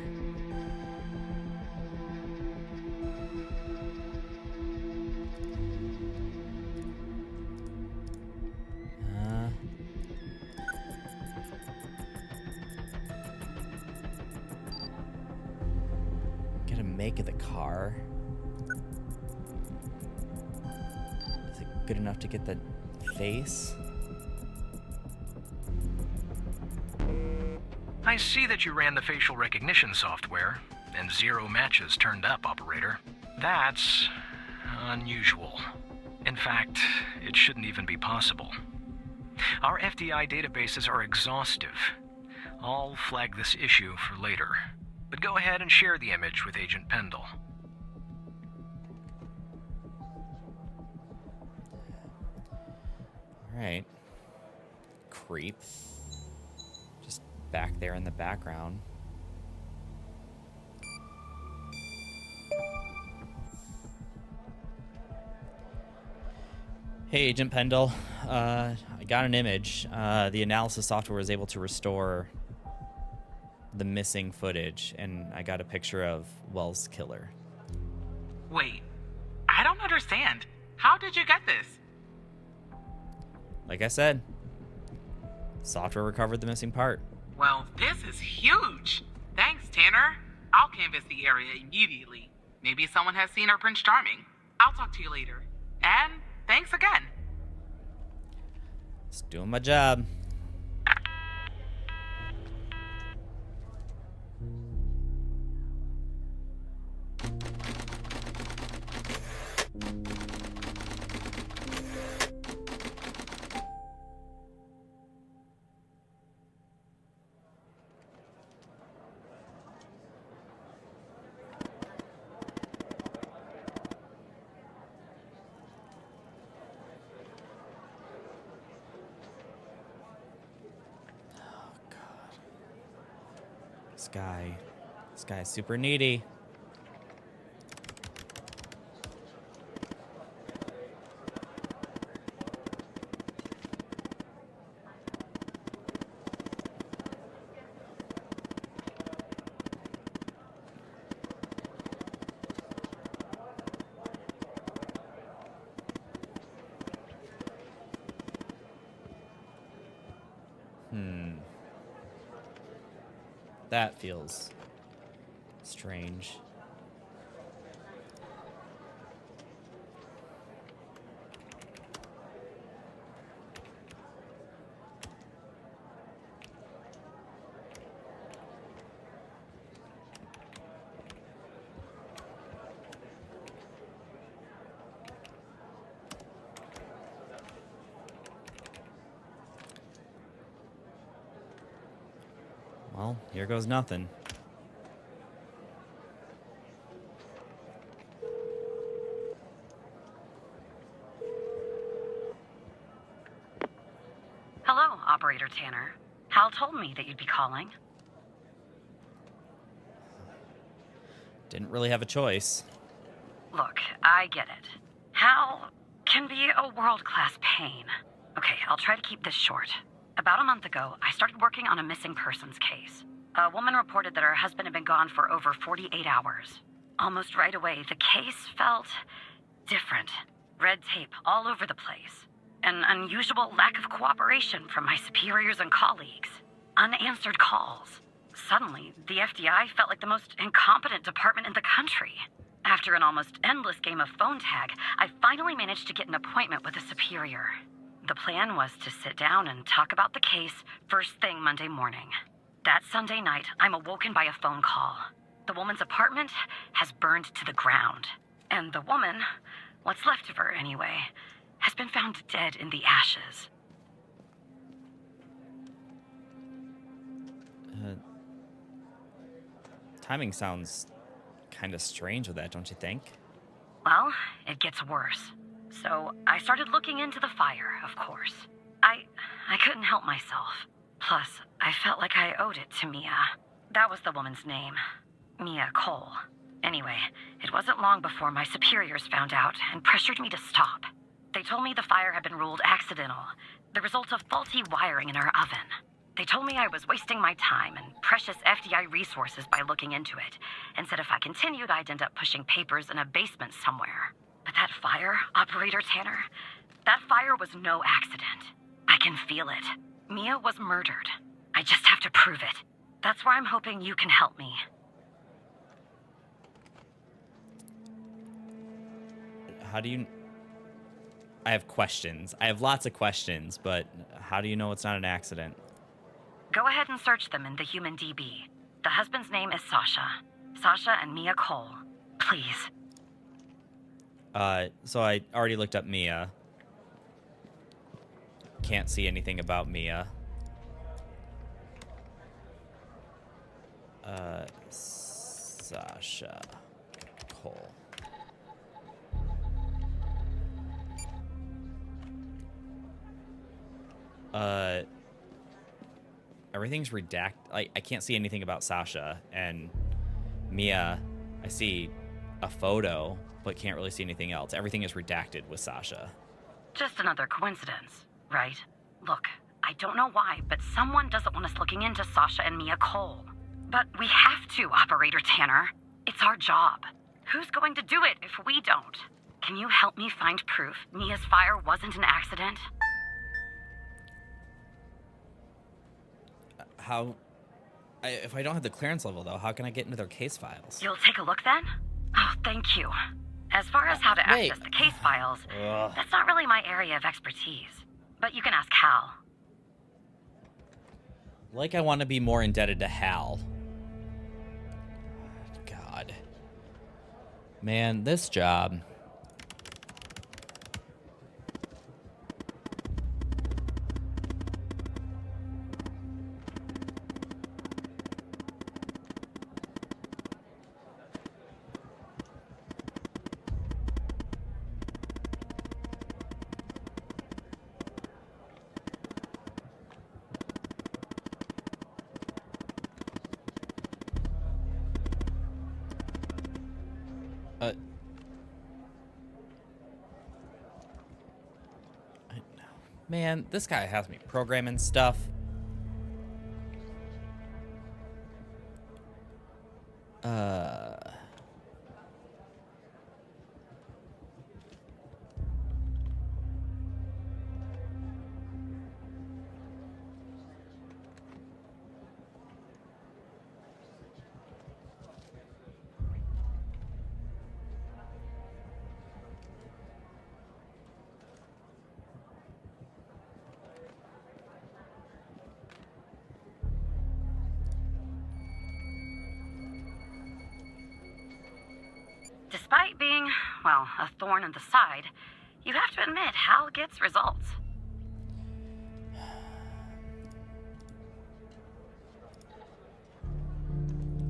make of the car. Is it good enough to get the face? I see that you ran the facial recognition software, and 0 matches turned up, operator. That's unusual. In fact, it shouldn't even be possible. Our FDI databases are exhaustive. I'll flag this issue for later, but go ahead and share the image with Agent Pendle. Alright. Creep. Just back there in the background. Hey, Agent Pendle. I got an image. The analysis software was able to restore the missing footage, and I got a picture of Wells' killer. Wait, I don't understand. How did you get this? Like I said, software recovered the missing part. Well, this is huge. Thanks, Tanner. I'll canvass the area immediately. Maybe someone has seen our Prince Charming. I'll talk to you later. And thanks again. Just doing my job. This guy is super needy. That feels strange. Well, here goes nothing. Hello, Operator Tanner. Hal told me that you'd be calling. Didn't really have a choice. Look, I get it. Hal can be a world-class pain. Okay, I'll try to keep this short. About a month ago, I started working on a missing persons case. A woman reported that her husband had been gone for over 48 hours. Almost right away, the case felt different. Red tape all over the place. An unusual lack of cooperation from my superiors and colleagues. Unanswered calls. Suddenly, the FDI felt like the most incompetent department in the country. After an almost endless game of phone tag, I finally managed to get an appointment with a superior. The plan was to sit down and talk about the case first thing Monday morning. That Sunday night, I'm awoken by a phone call. The woman's apartment has burned to the ground. And the woman, what's left of her anyway, has been found dead in the ashes. Timing sounds kind of strange with that, don't you think? Well, it gets worse. So I started looking into the fire, of course. I couldn't help myself. Plus, I felt like I owed it to Mia. That was the woman's name. Mia Cole. Anyway, it wasn't long before my superiors found out and pressured me to stop. They told me the fire had been ruled accidental, the result of faulty wiring in her oven. They told me I was wasting my time and precious FDI resources by looking into it, and said if I continued, I'd end up pushing papers in a basement somewhere. But that fire, Operator Tanner, that fire was no accident. I can feel it. Mia was murdered. I just have to prove it. That's where I'm hoping you can help me. How do you... I have questions. I have lots of questions, but how do you know it's not an accident? Go ahead and search them in the human DB. The husband's name is Sasha. Sasha and Mia Cole. Please. So I already looked up Mia. Can't see anything about Mia. Sasha Cole. Everything's redacted. Like, I can't see anything about Sasha. And Mia, I see a photo, but can't really see anything else. Everything is redacted with Sasha. Just another coincidence, right? Look, I don't know why, but someone doesn't want us looking into Sasha and Mia Cole. But we have to, Operator Tanner. It's our job. Who's going to do it if we don't? Can you help me find proof Mia's fire wasn't an accident? How... if I don't have the clearance level, though, how can I get into their case files? You'll take a look then? Oh, thank you. As far as how to access the case files, that's not really my area of expertise. But you can ask Hal. Like I want to be more indebted to Hal. God. Man, this job... Man, this guy has me programming stuff. Despite being, well, a thorn in the side, you have to admit Hal gets results.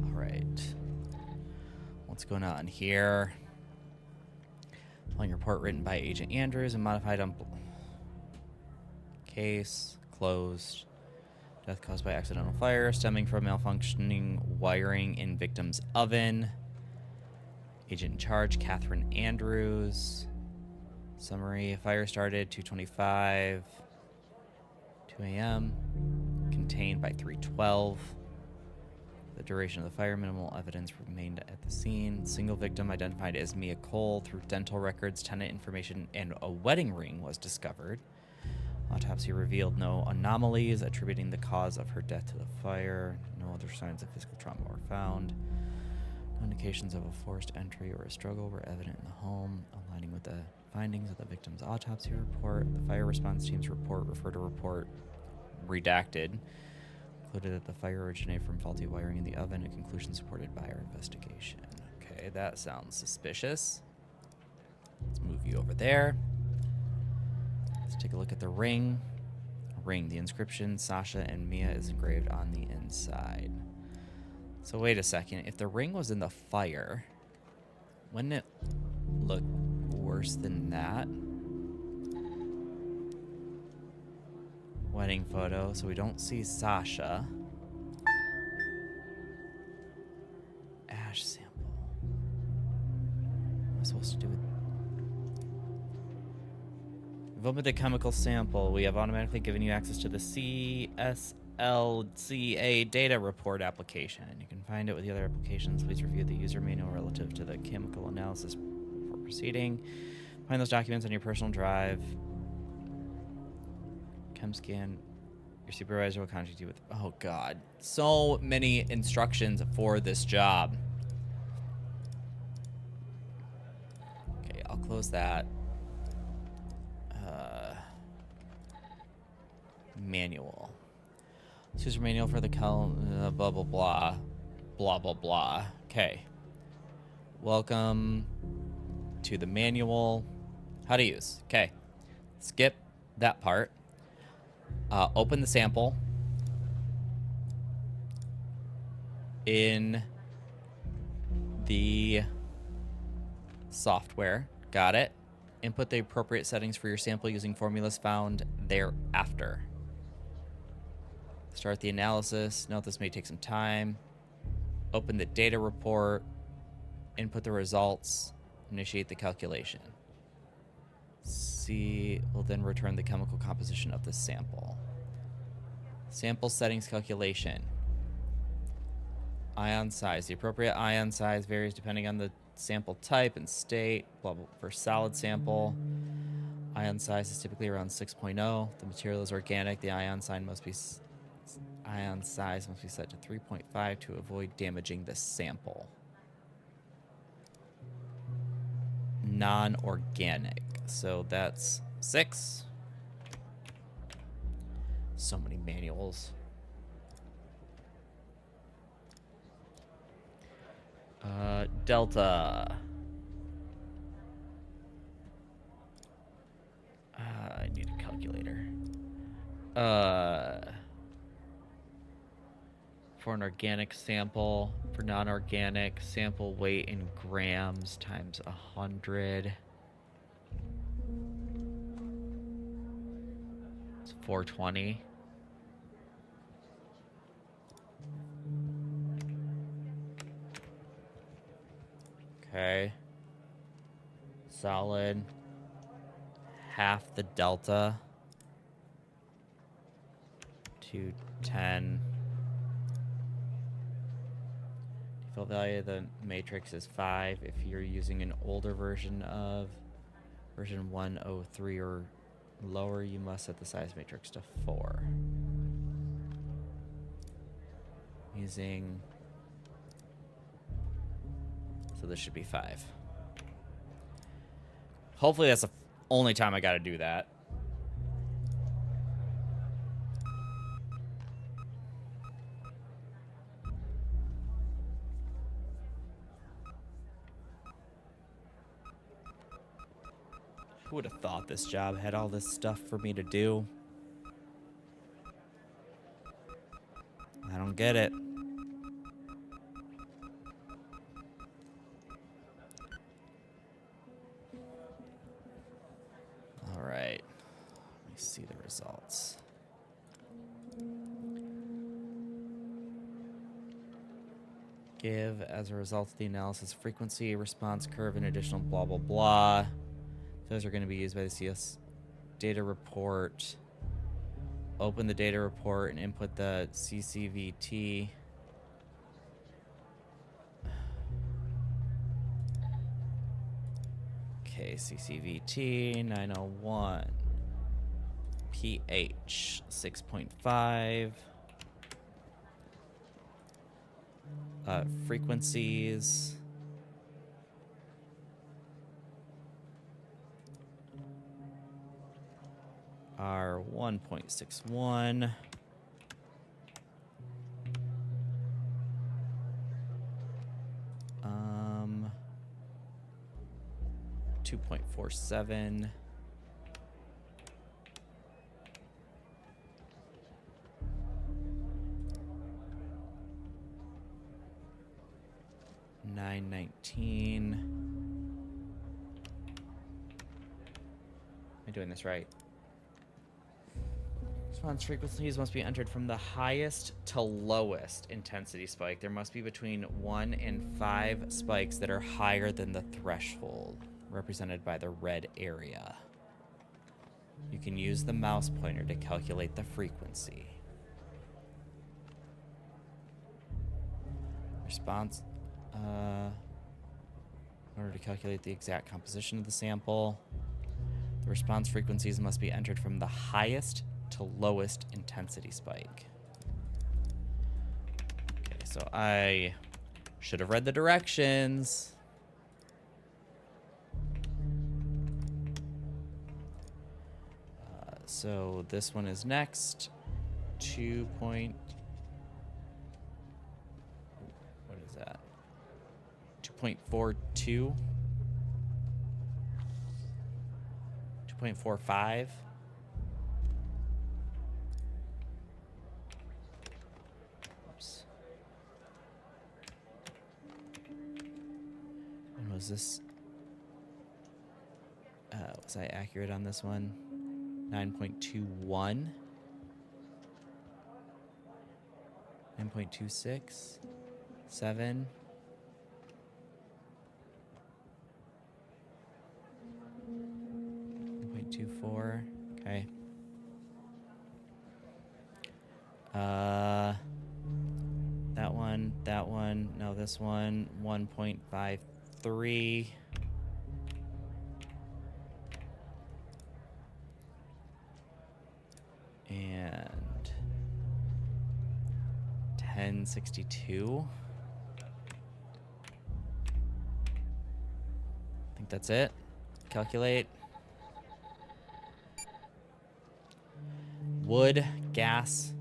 All right. What's going on here? Following report written by Agent Andrews and modified on... Case closed. Death caused by accidental fire stemming from malfunctioning wiring in victim's oven. Agent in charge, Catherine Andrews. Summary, fire started 2:25, 2 a.m. Contained by 3:12. The duration of the fire, minimal evidence remained at the scene. Single victim identified as Mia Cole through dental records, tenant information, and a wedding ring was discovered. Autopsy revealed no anomalies attributing the cause of her death to the fire. No other signs of physical trauma were found. No indications of a forced entry or a struggle were evident in the home, aligning with the findings of the victim's autopsy report. The fire response team's report, referred to report redacted, concluded that the fire originated from faulty wiring in the oven, a conclusion supported by our investigation. Okay, that sounds suspicious. Let's move you over there. Let's take a look at the ring. Ring, the inscription, Sasha and Mia, is engraved on the inside. So wait a second, if the ring was in the fire, wouldn't it look worse than that? Wedding photo, so we don't see Sasha. Ash sample. What am I supposed to do with... We've opened the chemical sample. We have automatically given you access to the CSLCA data report application. You can find it with the other applications. Please review the user manual relative to the chemical analysis before proceeding. Find those documents on your personal drive. ChemScan. Your supervisor will contact you with... Oh, God. So many instructions for this job. Okay, I'll close that. Manual. Let's use your manual for the blah, blah, blah. Blah, blah, blah. Okay. Welcome to the manual. How to use. Okay. Skip that part. Open the sample. In the software. Got it. Input the appropriate settings for your sample using formulas found thereafter. Start the analysis. Note this may take some time. Open the data report. Input the results. Initiate the calculation. C will then return the chemical composition of the sample. Sample settings calculation. Ion size. The appropriate ion size varies depending on the sample type and state. Blah, blah. For solid sample, ion size is typically around 6.0. The material is organic. The ion size must be set to 3.5 to avoid damaging the sample. Non-organic. So that's 6. So many manuals. Delta. I need a calculator. For an organic sample, for non-organic, sample weight in grams times 100. It's 420. Okay. Solid. Half the delta. 210. Default value of the matrix is 5. If you're using an older version of version 103 or lower, you must set the size matrix to 4. Using... So this should be 5. Hopefully that's the only time I gotta do that. Who would have thought this job had all this stuff for me to do? I don't get it. All right. Let me see the results. Give, as a result of the analysis, frequency, response curve, and additional blah, blah, blah. Those are going to be used by the CS data report. Open the data report and input the CCVT. Okay, CCVT 901. pH 6.5. Frequencies. Are 1.61. 2.47. $9.19. Am I doing this right? Response frequencies must be entered from the highest to lowest intensity spike. There must be between 1 and 5 spikes that are higher than the threshold, represented by the red area. You can use the mouse pointer to calculate the frequency. Response, in order to calculate the exact composition of the sample, the response frequencies must be entered from the highest to lowest intensity spike. Okay, so I should have read the directions. So this one is next. 2 point... What is that? 2.42? 2.45? Oops. And was this... was I accurate on this one? 9.21? 9.26? 7? 9.24? Okay. That one, no, this one, 1.53. And 1062. I think that's it. Calculate. Wood, gas,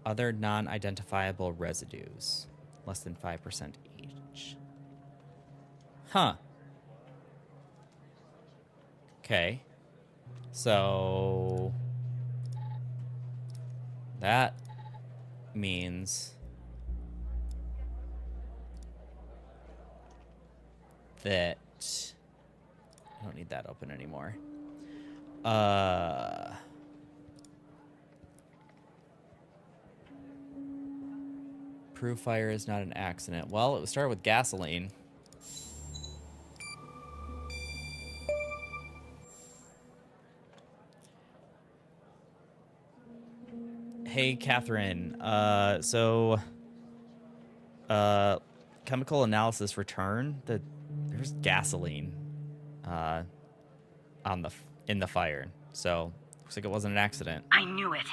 other non-identifiable residues. Less than 5% each. Huh. Okay. So... that means that I don't need that open anymore. Proof fire is not an accident. Well, it started with gasoline. Hey, Catherine. Chemical analysis return that there's gasoline in the fire. So looks like it wasn't an accident. I knew it.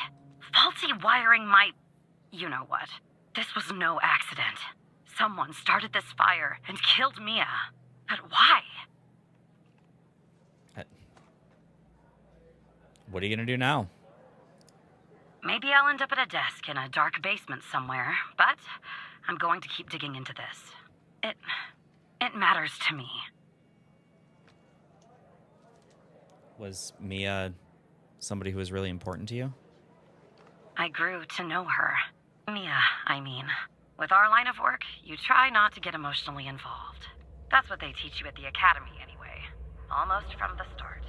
Faulty wiring my... you know what. This was no accident. Someone started this fire and killed Mia. But why? What are you gonna do now? Maybe I'll end up at a desk in a dark basement somewhere, but I'm going to keep digging into this. It matters to me. Was Mia somebody who was really important to you? I grew to know her. Mia, I mean. With our line of work, you try not to get emotionally involved. That's what they teach you at the academy anyway. Almost from the start.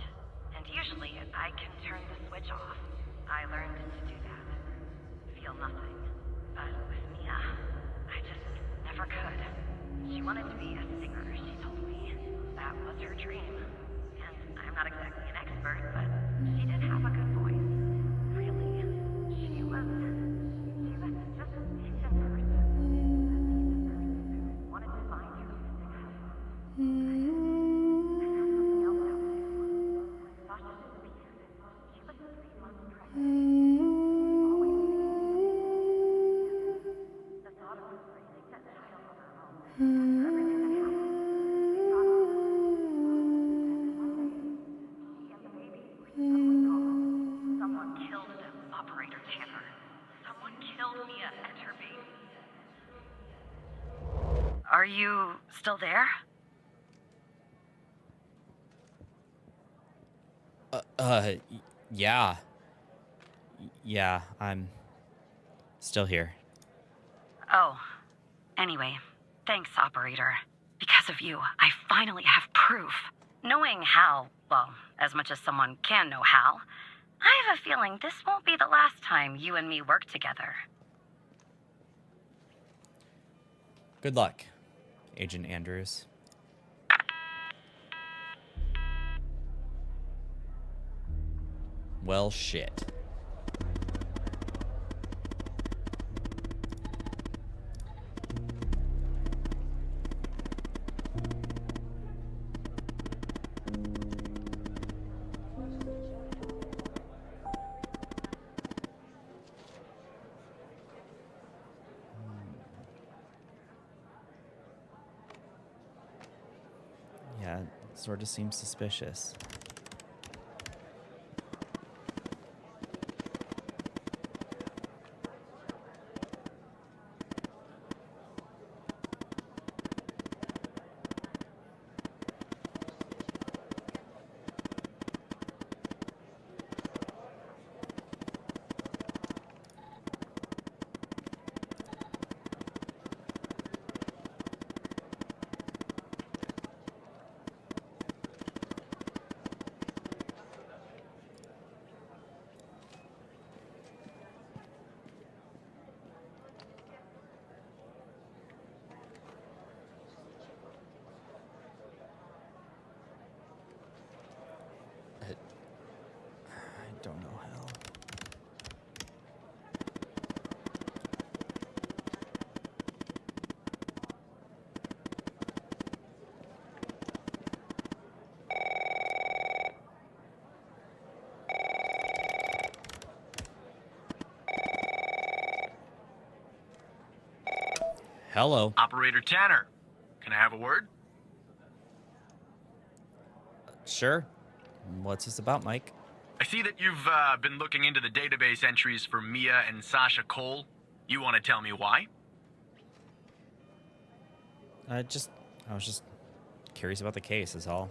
And usually, I can turn the switch off. I learned to do that. Feel nothing. But with Mia, I just never could. She wanted to be a singer, she told me. That was her dream. And I'm not exactly an expert, but she did have a good voice. Really. She was just a decent person. Wanted to find her music house. I found something else out there. Thought she was a pianist. She was 3 months pregnant. The thought of her raising that child on her own, after everything that happened, they thought it was and one day, she and the baby were suddenly gone. Someone killed them, Operator Tanner. Someone killed Mia and her baby. Are you still there? Yeah. Yeah, I'm still here. Oh, anyway, thanks, Operator. Because of you, I finally have proof. Knowing Hal, well, as much as someone can know Hal, I have a feeling this won't be the last time you and me work together. Good luck, Agent Andrews. Well, shit. Yeah, sort of seems suspicious. Hello. Operator Tanner, can I have a word? Sure. What's this about, Mike? I see that you've been looking into the database entries for Mia and Sasha Cole. You want to tell me why? I was just curious about the case, is all.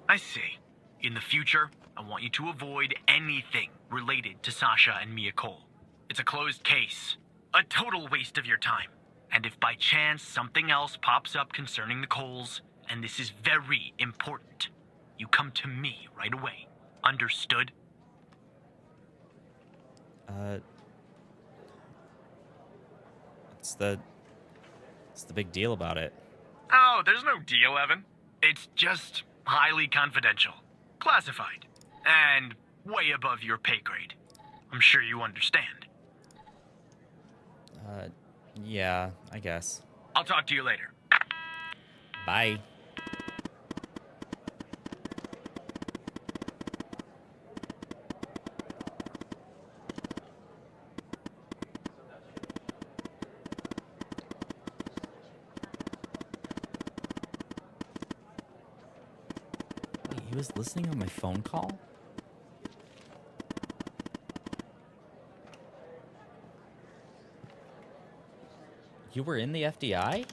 I see. In the future, I want you to avoid anything related to Sasha and Mia Cole. It's a closed case. A total waste of your time. And if by chance something else pops up concerning the Coles, and this is very important, you come to me right away. Understood? What's the big deal about it? Oh, there's no deal, Evan. It's just highly confidential, classified, and way above your pay grade. I'm sure you understand. Yeah, I guess. I'll talk to you later. Bye. Wait, he was listening on my phone call? You were in the FDI?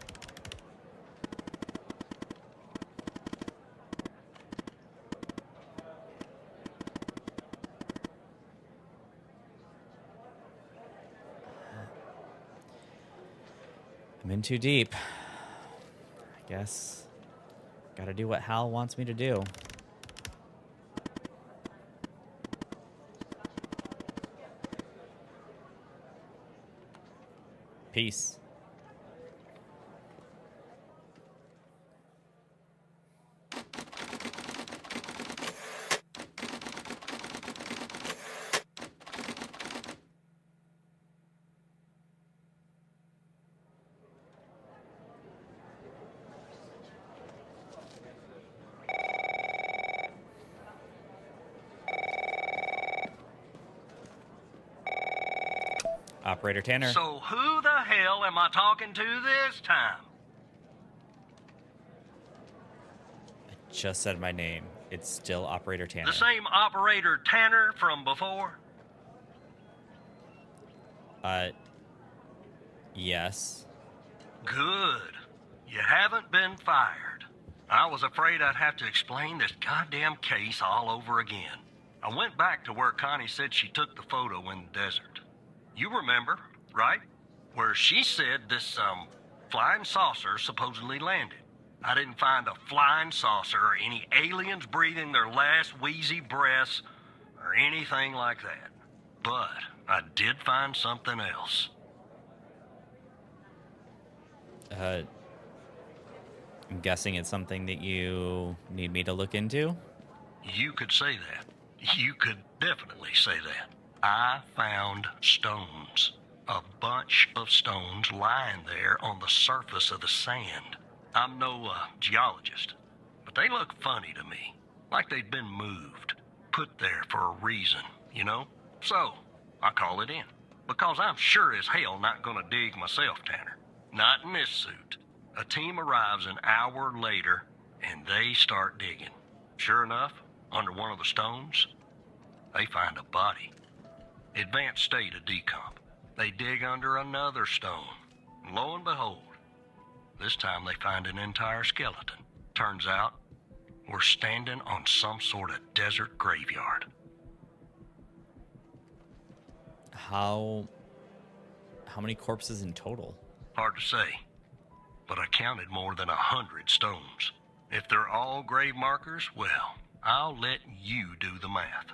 I'm in too deep. I guess gotta do what Hal wants me to do. Peace. Operator Tanner. So who the hell am I talking to this time? I just said my name. It's still Operator Tanner. The same Operator Tanner from before? Yes. Good. You haven't been fired. I was afraid I'd have to explain this goddamn case all over again. I went back to where Connie said she took the photo in the desert. You remember, right? Where she said this, flying saucer supposedly landed. I didn't find a flying saucer or any aliens breathing their last wheezy breaths or anything like that. But I did find something else. I'm guessing it's something that you need me to look into? You could say that. You could definitely say that. I found stones. A bunch of stones lying there on the surface of the sand. I'm no geologist, but they look funny to me. Like they'd been moved. Put there for a reason, you know? So, I call it in. Because I'm sure as hell not gonna dig myself, Tanner. Not in this suit. A team arrives an hour later, and they start digging. Sure enough, under one of the stones, they find a body. Advanced state of decomp. They dig under another stone. And lo and behold, this time they find an entire skeleton. Turns out, we're standing on some sort of desert graveyard. How many corpses in total? Hard to say, but I counted more than 100 stones. If they're all grave markers, well, I'll let you do the math.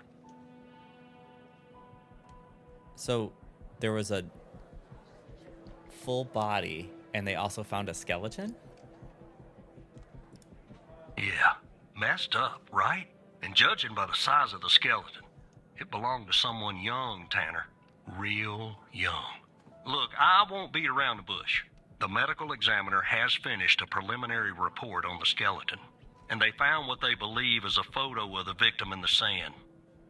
So, there was a full body, and they also found a skeleton? Yeah, messed up, right? And judging by the size of the skeleton, it belonged to someone young, Tanner. Real young. Look, I won't beat around the bush. The medical examiner has finished a preliminary report on the skeleton, and they found what they believe is a photo of the victim in the sand,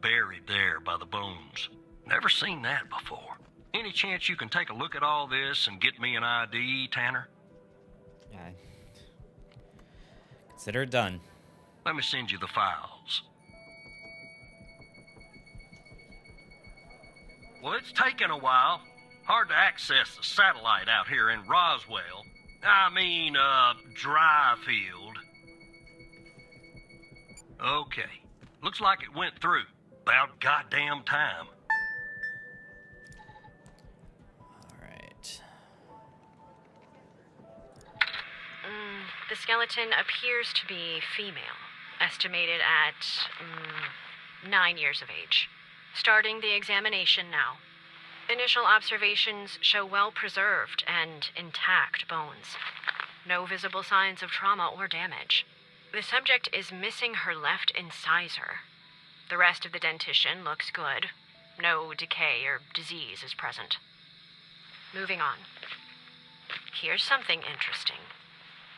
buried there by the bones. Never seen that before. Any chance you can take a look at all this and get me an ID, Tanner? Yeah. Consider it done. Let me send you the files. Well, it's taken a while. Hard to access the satellite out here in Roswell. Dryfield. Okay. Looks like it went through. About goddamn time. Alright. The skeleton appears to be female, estimated at 9 years of age. Starting the examination now. Initial observations show well-preserved and intact bones. No visible signs of trauma or damage. The subject is missing her left incisor. The rest of the dentition looks good. No decay or disease is present. Moving on. Here's something interesting.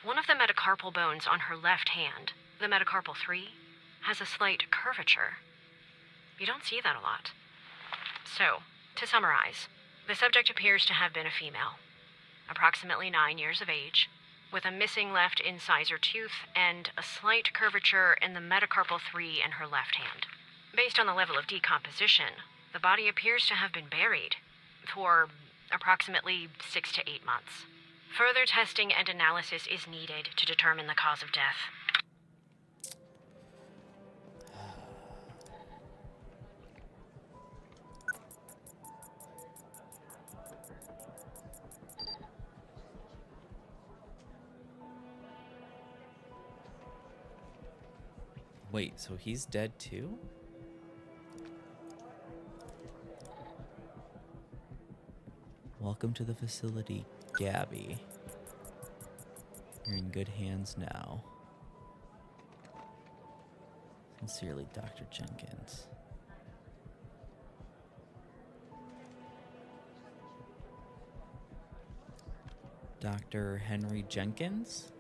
One of the metacarpal bones on her left hand, the metacarpal 3, has a slight curvature. You don't see that a lot. So, to summarize, the subject appears to have been a female, approximately 9 years of age, with a missing left incisor tooth and a slight curvature in the metacarpal 3 in her left hand. Based on the level of decomposition, the body appears to have been buried for approximately 6 to 8 months. Further testing and analysis is needed to determine the cause of death. Wait, so he's dead too? Welcome to the facility, Gabby. You're in good hands now. Sincerely, Dr. Jenkins. Dr. Henry Jenkins?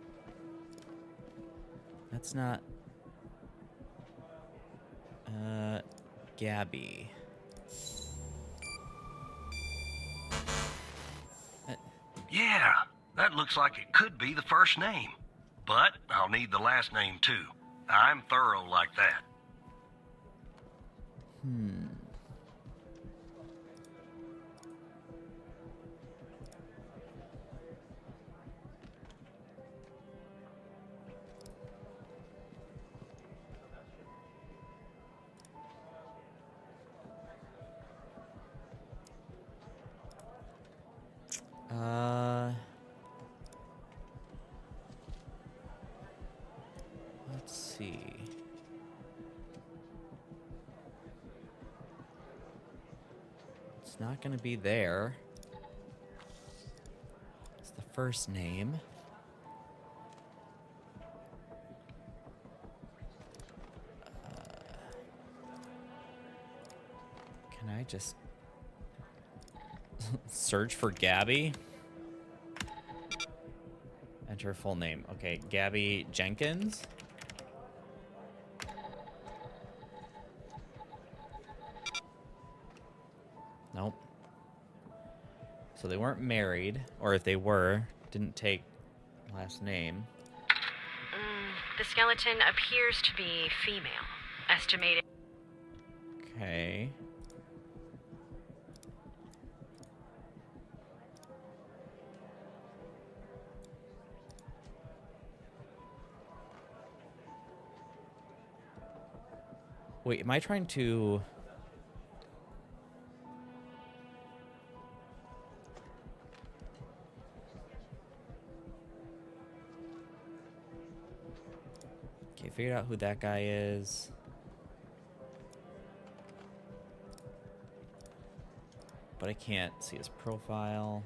That's not... Gabby. Yeah, that looks like it could be the first name. But I'll need the last name too. I'm thorough like that. Let's see. It's not gonna be there. It's the first name. Can I just search for Gabby? Enter full name. Okay, Gabby Jenkins. Nope. So they weren't married, or if they were, didn't take last name. The skeleton appears to be female, estimated. Okay. Wait, am I trying to... Okay, figured out who that guy is. But I can't see his profile.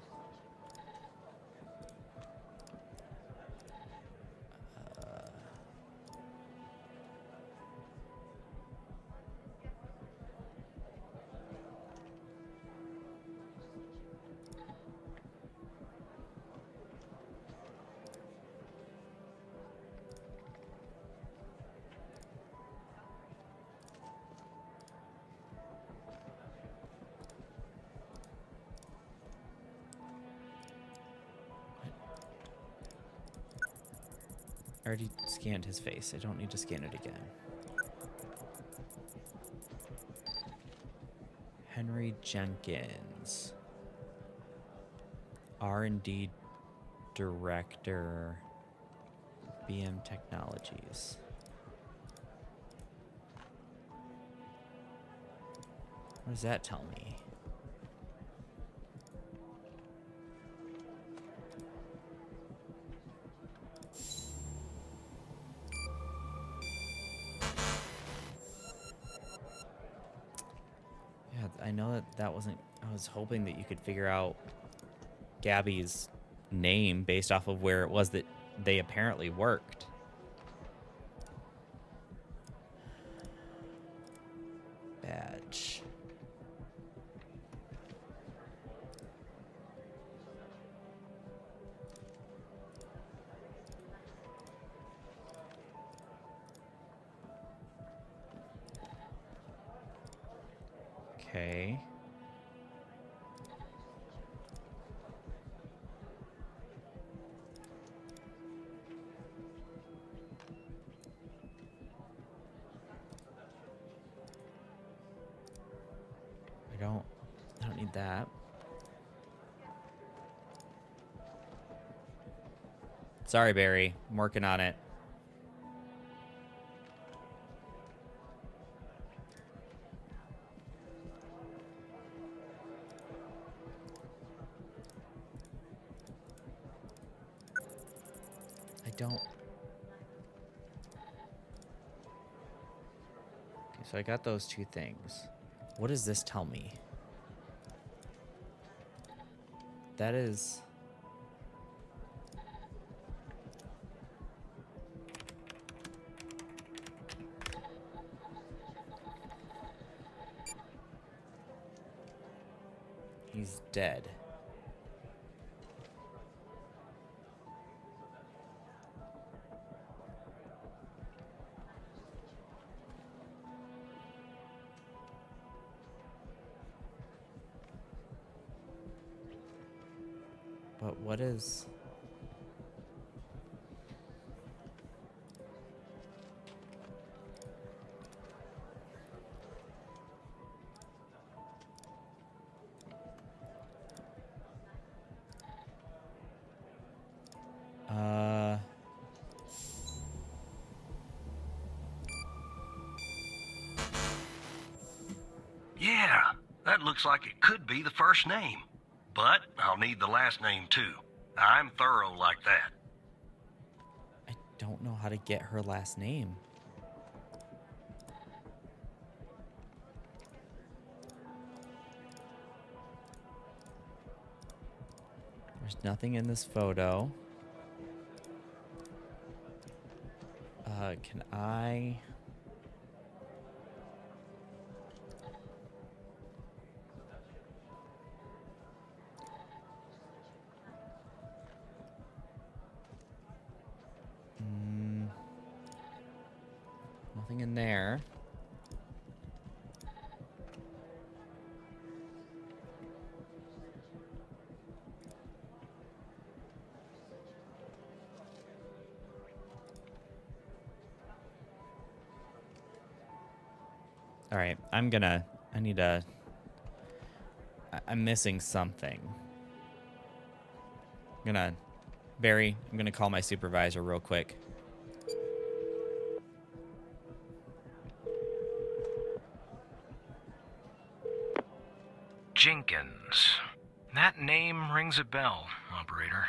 I already scanned his face. I don't need to scan it again. Henry Jenkins. R&D Director, BM Technologies. What does that tell me? Yeah, I know that wasn't... I was hoping that you could figure out Gabby's name based off of where it was that they apparently worked. Badge. Okay. I don't need that. Sorry, Barry. I'm working on it. I don't... Okay, so I got those two things. What does this tell me? That is... He's dead. But what is... Yeah, that looks like it could be the first name. But I'll need the last name too. I'm thorough like that. I don't know how to get her last name. There's nothing in this photo. Can I... Nothing in there. All right, I'm missing something. Barry, I'm gonna call my supervisor real quick. Jenkins. That name rings a bell, operator.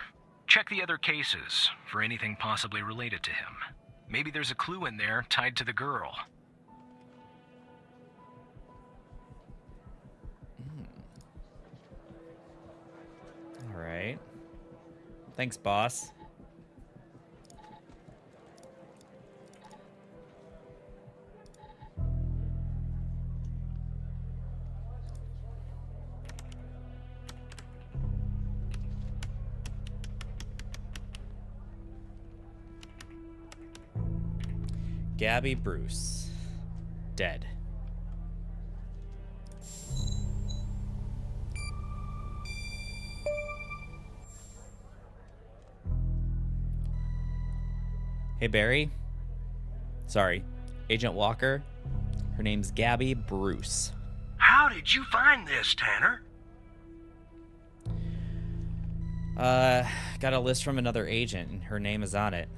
Check the other cases for anything possibly related to him. Maybe there's a clue in there tied to the girl. All right. Thanks, boss. Gabby Bruce. Dead. Hey, Barry. Sorry, Agent Walker. Her name's Gabby Bruce. How did you find this, Tanner? Got a list from another agent, and her name is on it.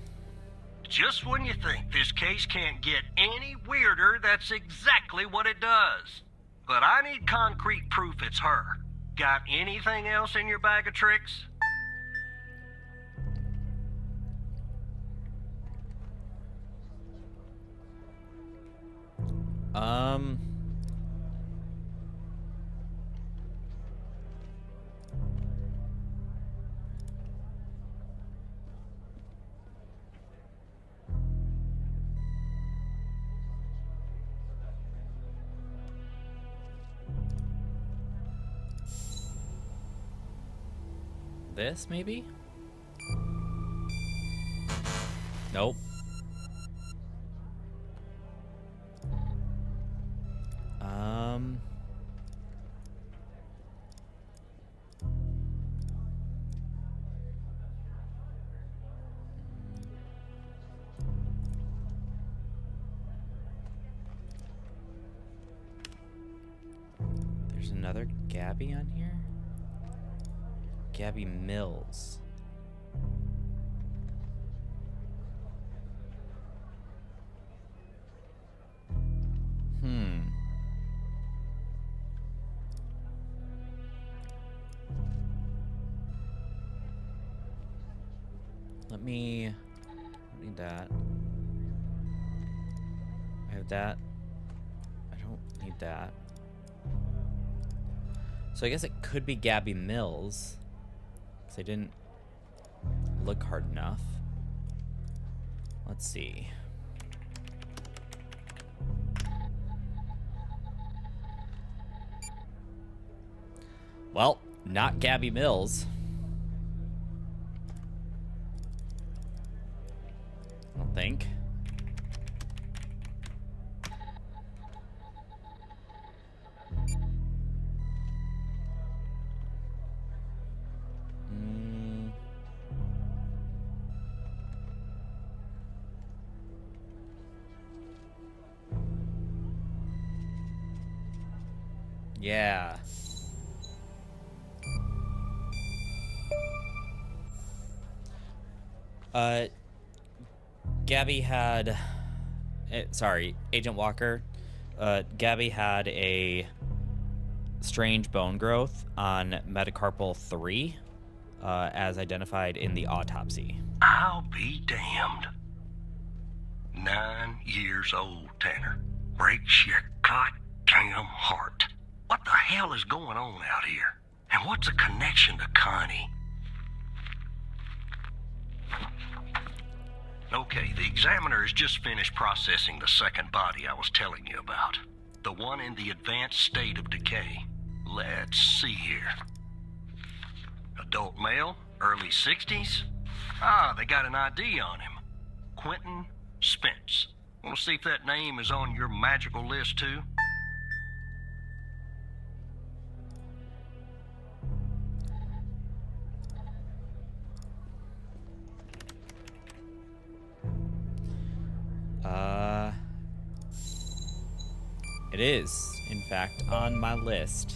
Just when you think this case can't get any weirder, that's exactly what it does. But I need concrete proof it's her. Got anything else in your bag of tricks? This, maybe? Nope. There's another Gabby on here? Gabby Mills. I need that. I have that. I don't need that. So I guess it could be Gabby Mills. Because I didn't look hard enough. Let's see. Well, not Gabby Mills. I don't think. Yeah. Gabby had... sorry, Agent Walker. Gabby had a strange bone growth on metacarpal 3, as identified in the autopsy. I'll be damned. 9 years old, Tanner. Breaks your goddamn heart. What the hell is going on out here? And what's the connection to Connie? Okay, the examiner has just finished processing the second body I was telling you about. The one in the advanced state of decay. Let's see here. Adult male, early 60s. Ah, they got an ID on him. Quentin Spence. Want to see if that name is on your magical list too? It is, in fact, on my list,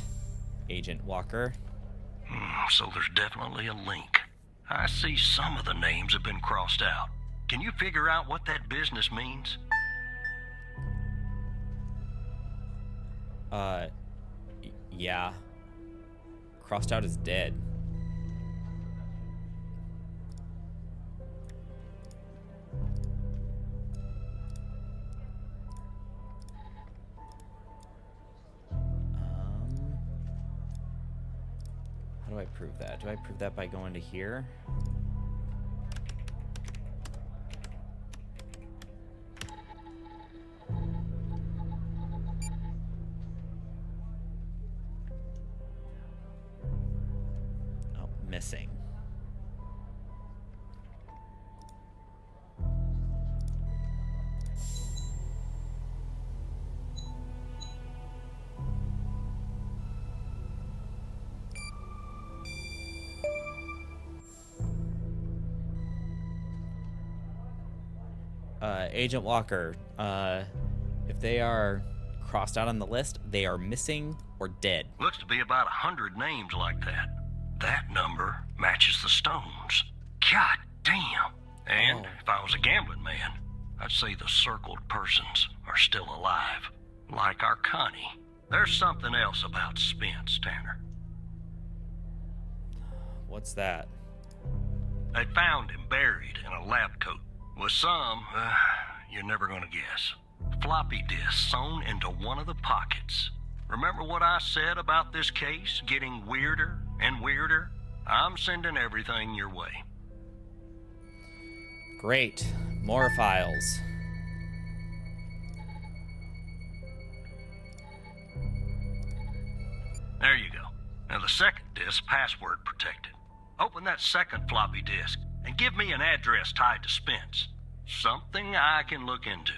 Agent Walker. So there's definitely a link. I see some of the names have been crossed out. Can you figure out what that business means? Yeah. Crossed out is dead. How do I prove that? Do I prove that by going to here? Oh, missing. Agent Walker, if they are crossed out on the list, they are missing or dead. Looks to be about 100 names like that. That number matches the stones. God damn. And if I was a gambling man, I'd say the circled persons are still alive. Like our Connie. There's something else about Spence, Tanner. What's that? They found him buried in a lab coat with some, you're never gonna guess, floppy disk sewn into one of the pockets. Remember what I said about this case getting weirder and weirder? I'm sending everything your way. Great. More files. There you go. Now the second disk, password protected. Open that second floppy disk and give me an address tied to Spence. Something I can look into.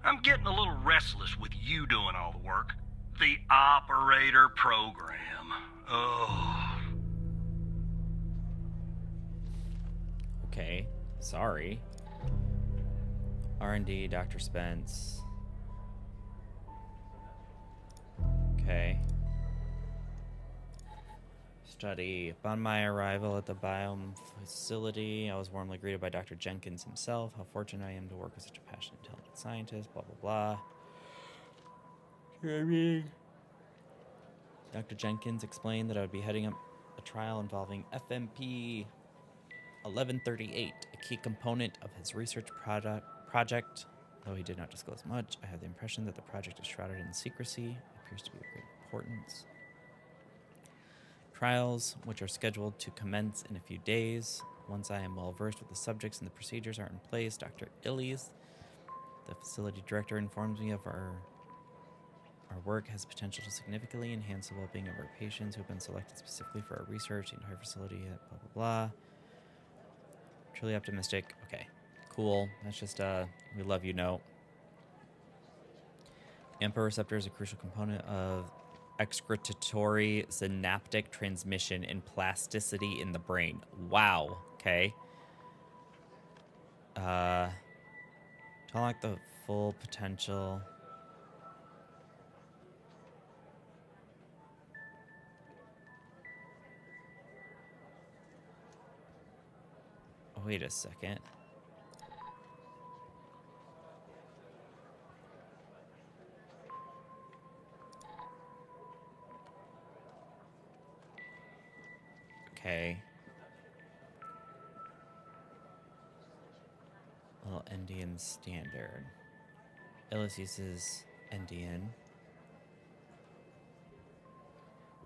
I'm getting a little restless with you doing all the work. The operator program. Oh. Okay. Sorry. R&D, Dr. Spence. Okay. Study. Upon my arrival at the biome facility, I was warmly greeted by Dr. Jenkins himself. How fortunate I am to work with such a passionate, intelligent scientist, blah, blah, blah. Dr. Jenkins explained that I would be heading up a trial involving FMP 1138, a key component of his research project. Though he did not disclose much, I have the impression that the project is shrouded in secrecy. It appears to be of great importance. Trials, which are scheduled to commence in a few days. Once I am well versed with the subjects and the procedures are in place, Dr. Illies, the facility director, informs me of our work has potential to significantly enhance the well-being of our patients who have been selected specifically for our research. The entire facility, blah, blah, blah. Truly optimistic. Okay, cool. That's just we love you note. AMPA receptor is a crucial component of excretatory synaptic transmission and plasticity in the brain. Wow. Okay. To unlock the full potential. Oh, wait a second. Okay. Little Endian standard. Illis uses Endian.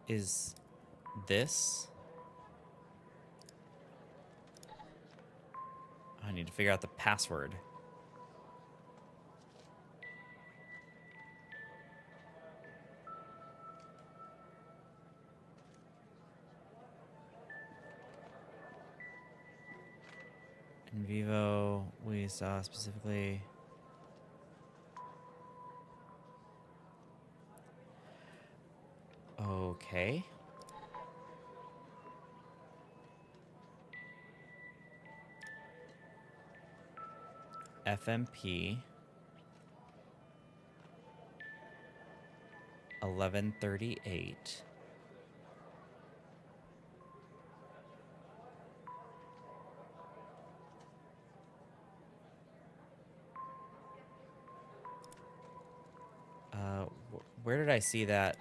Is this? I need to figure out the password. In vivo, we saw specifically okay. FMP 1138. Where did I see that?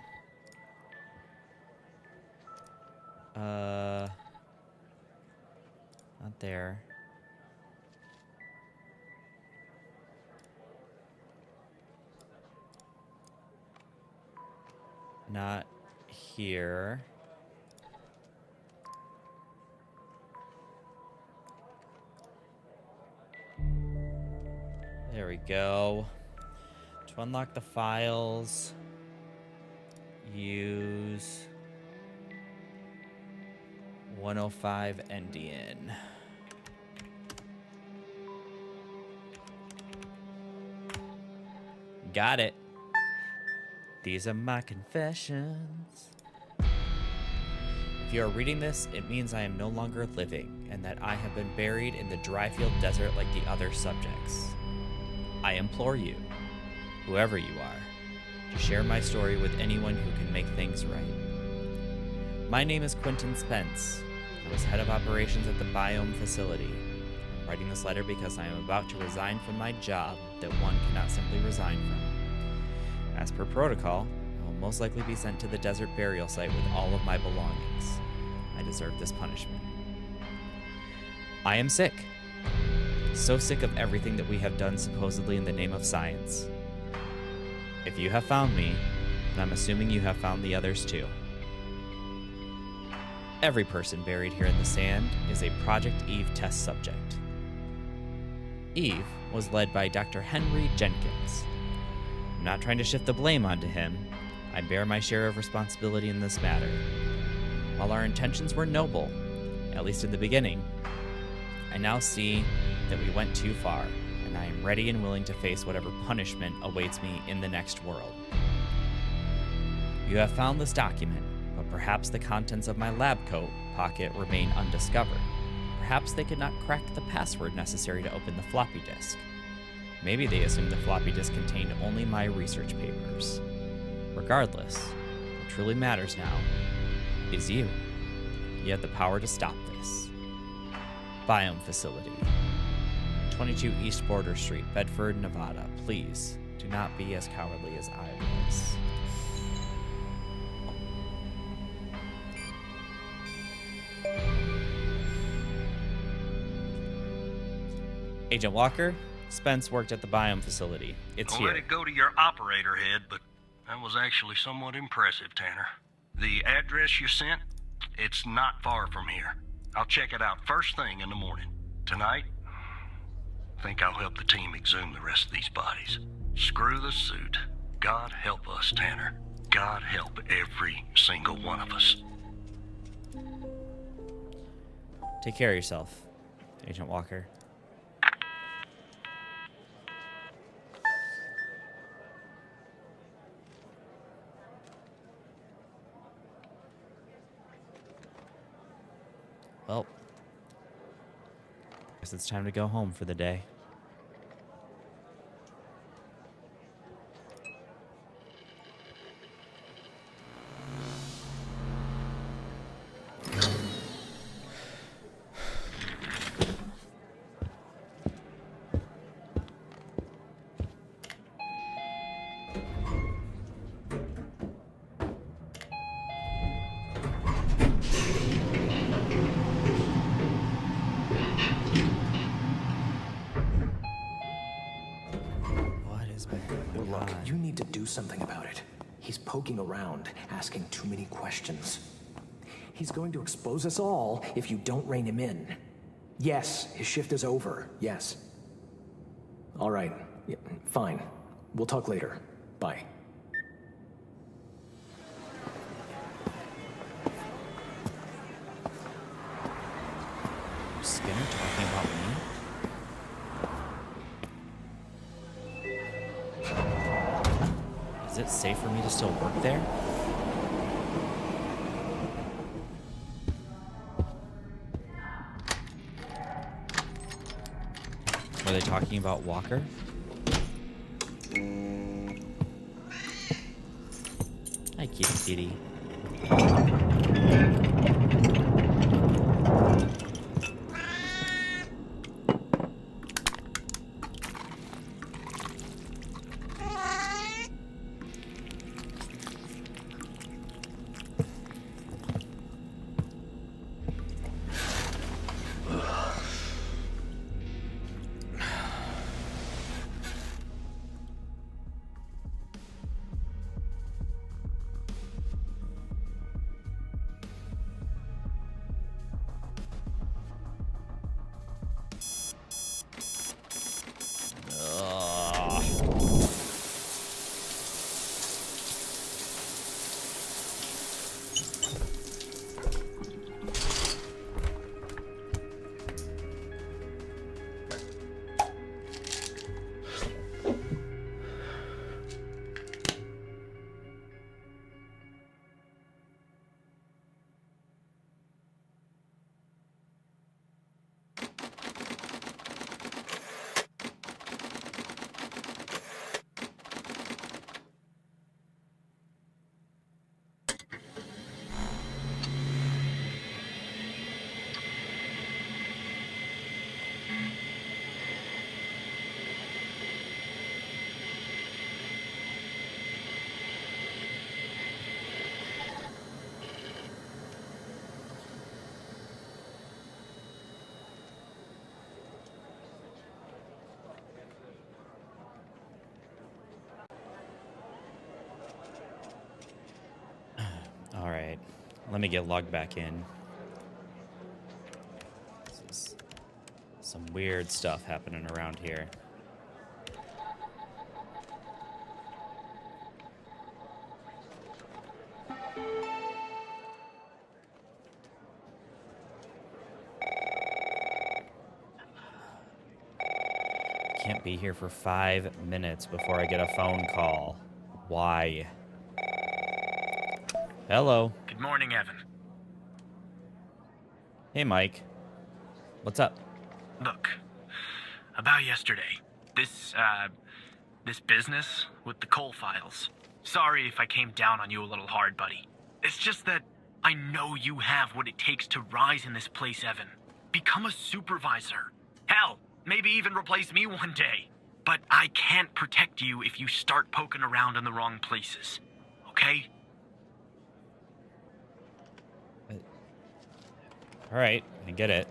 Not there. Not here. There we go. To unlock the files, use 105 Endian. Got it. These are my confessions. If you are reading this, it means I am no longer living, and that I have been buried in the Dryfield Desert like the other subjects. I implore you, whoever you are, to share my story with anyone who can make things right. My name is Quentin Spence. I was head of operations at the Biome facility. I'm writing this letter because I am about to resign from my job that one cannot simply resign from. As per protocol, I will most likely be sent to the desert burial site with all of my belongings. I deserve this punishment. I am sick. So sick of everything that we have done supposedly in the name of science. If you have found me, then I'm assuming you have found the others too. Every person buried here in the sand is a Project Eve test subject. Eve was led by Dr. Henry Jenkins. I'm not trying to shift the blame onto him. I bear my share of responsibility in this matter. While our intentions were noble, at least in the beginning, I now see that we went too far, and I am ready and willing to face whatever punishment awaits me in the next world. You have found this document, but perhaps the contents of my lab coat pocket remain undiscovered. Perhaps they could not crack the password necessary to open the floppy disk. Maybe they assumed the floppy disk contained only my research papers. Regardless, what truly matters now is you. You have the power to stop this. Biome Facility, 22 East Border Street, Bedford, Nevada. Please do not be as cowardly as I was. Agent Walker, Spence worked at the Biome Facility. It's I'll here. let it go to your operator head, but that was actually somewhat impressive, Tanner. The address you sent, it's not far from here. I'll check it out first thing in the morning. Tonight, I think I'll help the team exhume the rest of these bodies. Screw the suit. God help us, Tanner. God help every single one of us. Take care of yourself, Agent Walker. Well, guess it's time to go home for the day. Look, you need to do something about it. He's poking around, asking too many questions. He's going to expose us all if you don't rein him in. Yes, his shift is over. Yes. All right. Yeah, fine. We'll talk later. Bye. Skinner talking about me? Is it safe for me to still work there? Were they talking about Walker? Hi, kitty. Let me get logged back in. This is some weird stuff happening around here. Can't be here for 5 minutes before I get a phone call. Why? Hello. Good morning, Evan. Hey, Mike. What's up? Look, about yesterday, this business with the coal files. Sorry if I came down on you a little hard, buddy. It's just that I know you have what it takes to rise in this place, Evan. Become a supervisor. Hell, maybe even replace me one day. But I can't protect you if you start poking around in the wrong places. Okay? All right, I get it.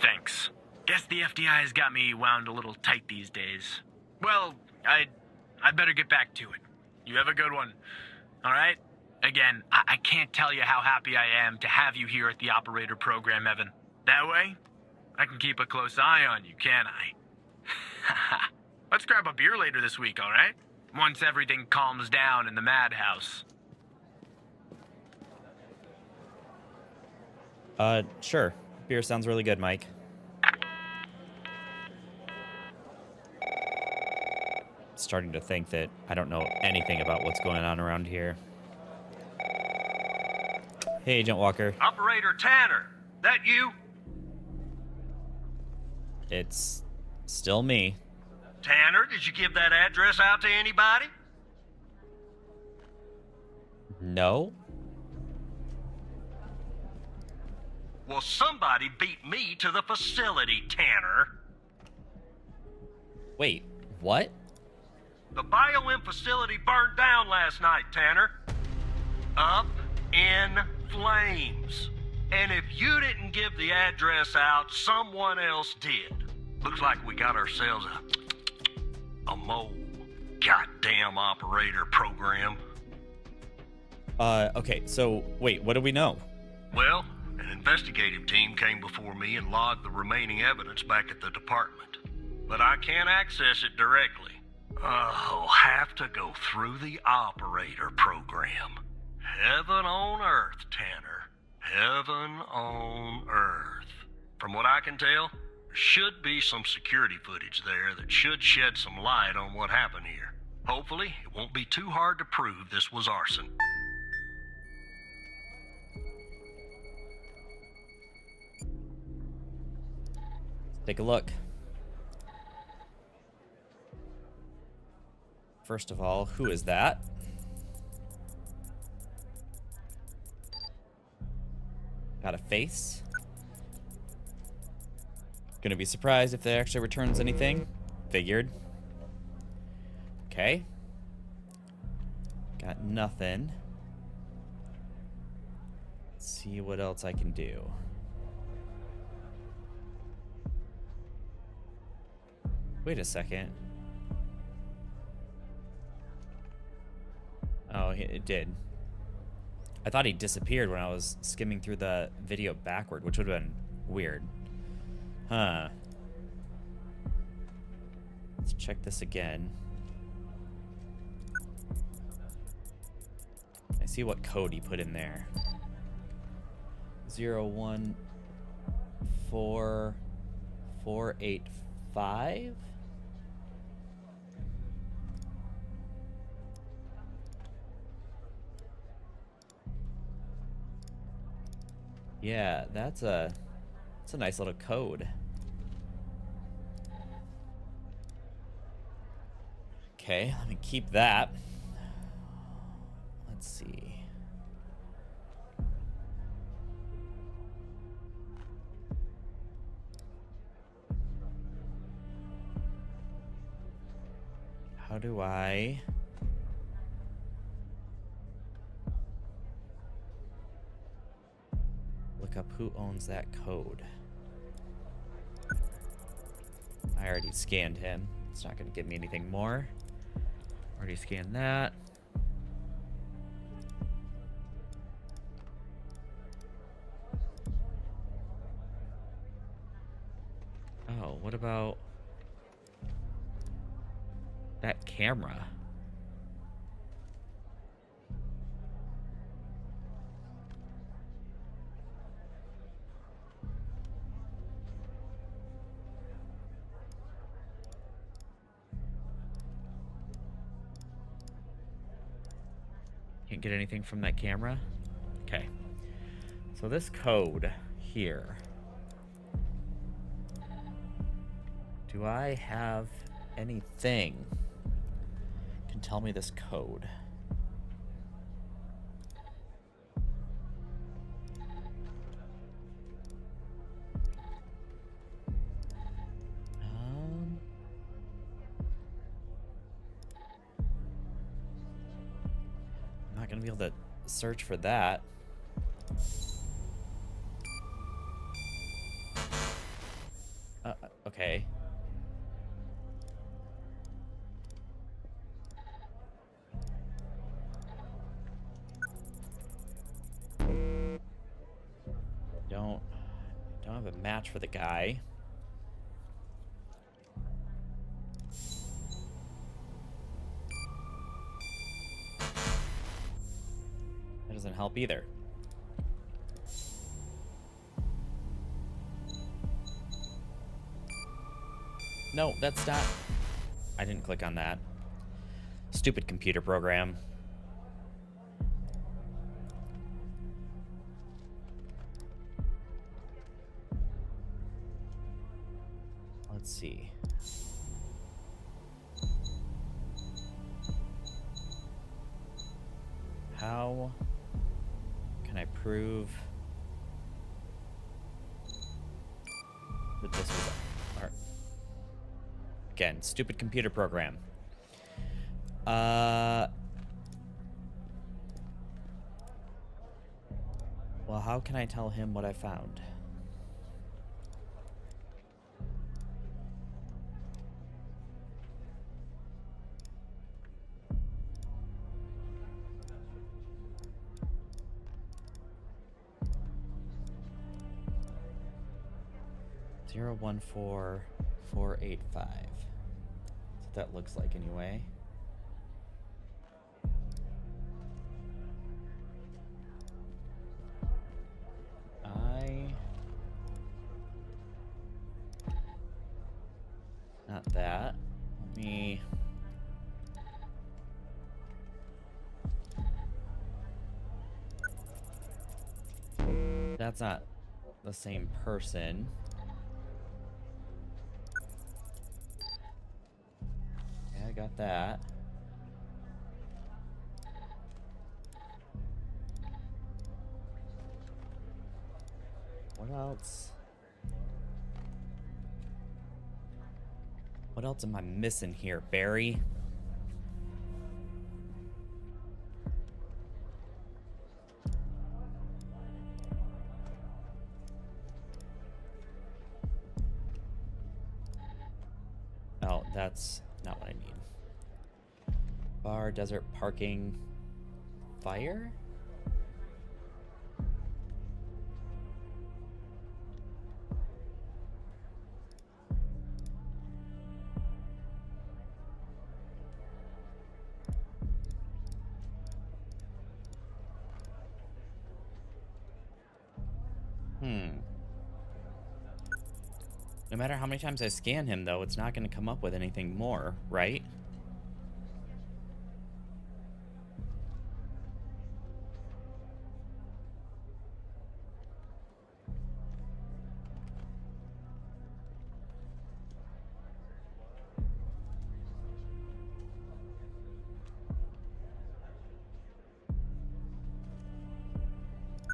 Thanks. Guess the FDI's got me wound a little tight these days. Well, I'd better get back to it. You have a good one. All right? Again, I can't tell you how happy I am to have you here at the operator program, Evan. That way, I can keep a close eye on you, can't I? Let's grab a beer later this week, all right? Once everything calms down in the madhouse. Sure. Beer sounds really good, Mike. Starting to think that I don't know anything about what's going on around here. Hey, Agent Walker. Operator Tanner, that you? It's still me. Tanner, did you give that address out to anybody? No? Well, somebody beat me to the facility, Tanner. Wait, what? The BioM facility burned down last night, Tanner. Up in flames. And if you didn't give the address out, someone else did. Looks like we got ourselves a mole. Goddamn operator program. Okay, so, wait, what do we know? Well, an investigative team came before me and logged the remaining evidence back at the department. But I can't access it directly. I'll have to go through the operator program. Heaven on earth, Tanner. Heaven on earth. From what I can tell, there should be some security footage there that should shed some light on what happened here. Hopefully, it won't be too hard to prove this was arson. Take a look. First of all, who is that? Got a face. Gonna be surprised if that actually returns anything. Figured. Okay. Got nothing. Let's see what else I can do. Wait a second. Oh, it did. I thought he disappeared when I was skimming through the video backward, which would have been weird. Huh. Let's check this again. I see what code he put in there. 014485? Yeah, that's a nice little code. Okay, let me keep that. Let's see. How do I... look up who owns that code? I already scanned him. It's not going to give me anything more. Already scanned that. what about that camera? Can't get anything from that camera? Okay. So this code here. Do I have anything can tell me this code? I'm not gonna be able to search for that. Okay. Don't have a match for the guy. That doesn't help either. No, that's not. I didn't click on that. Stupid computer program. Let's see. How can I prove that this was art? Again, stupid computer program. Well, how can I tell him what I found? Zero 14485. That's what that looks like anyway. Not that. Let me. That's not the same person. Yeah, I got that. What else? What else am I missing here, Barry? Oh, that's not what I need. Bar, desert, parking, fire? No matter how many times I scan him, though, it's not going to come up with anything more, right?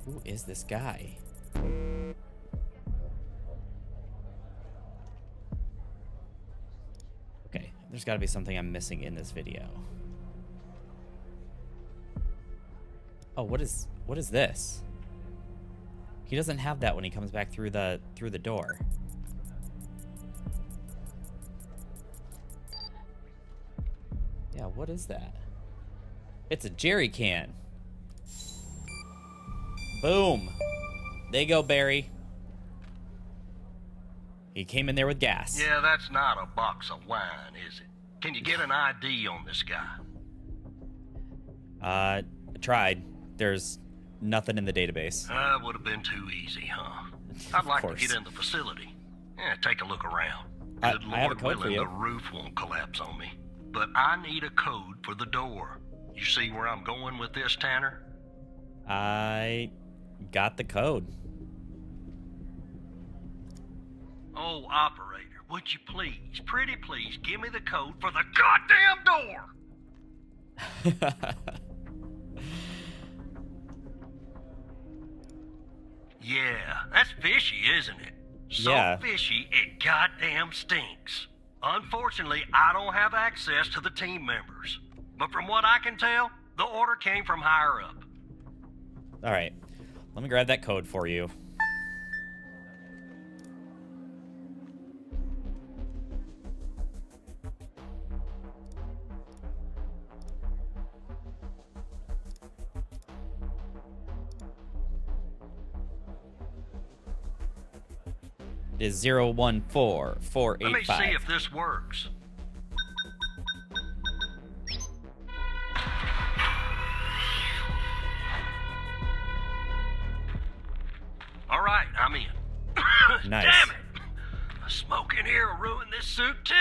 Who is this guy? Okay, there's got to be something I'm missing in this video. Oh, what is this? He doesn't have that when he comes back through the door. Yeah, what is that? It's a jerry can. Boom. There you go, Barry. He came in there with gas. Yeah, that's not a box of wine, is it? Can you get an ID on this guy? I tried. There's nothing in the database. Would have been too easy, huh? I'd like to get in the facility. Yeah, take a look around. Good I have a Lord code for willing, you. the roof won't collapse on me. But I need a code for the door. You see where I'm going with this, Tanner? I got the code. Oh, operator, would you please, pretty please, give me the code for the goddamn door? Yeah, that's fishy, isn't it? So Yeah. fishy, it goddamn stinks. Unfortunately, I don't have access to the team members. But from what I can tell, the order came from higher up. All right. Let me grab that code for you. It is 014485. Let me see if this works. All right, I'm in. Nice. Damn it! The smoke in here will ruin this suit too.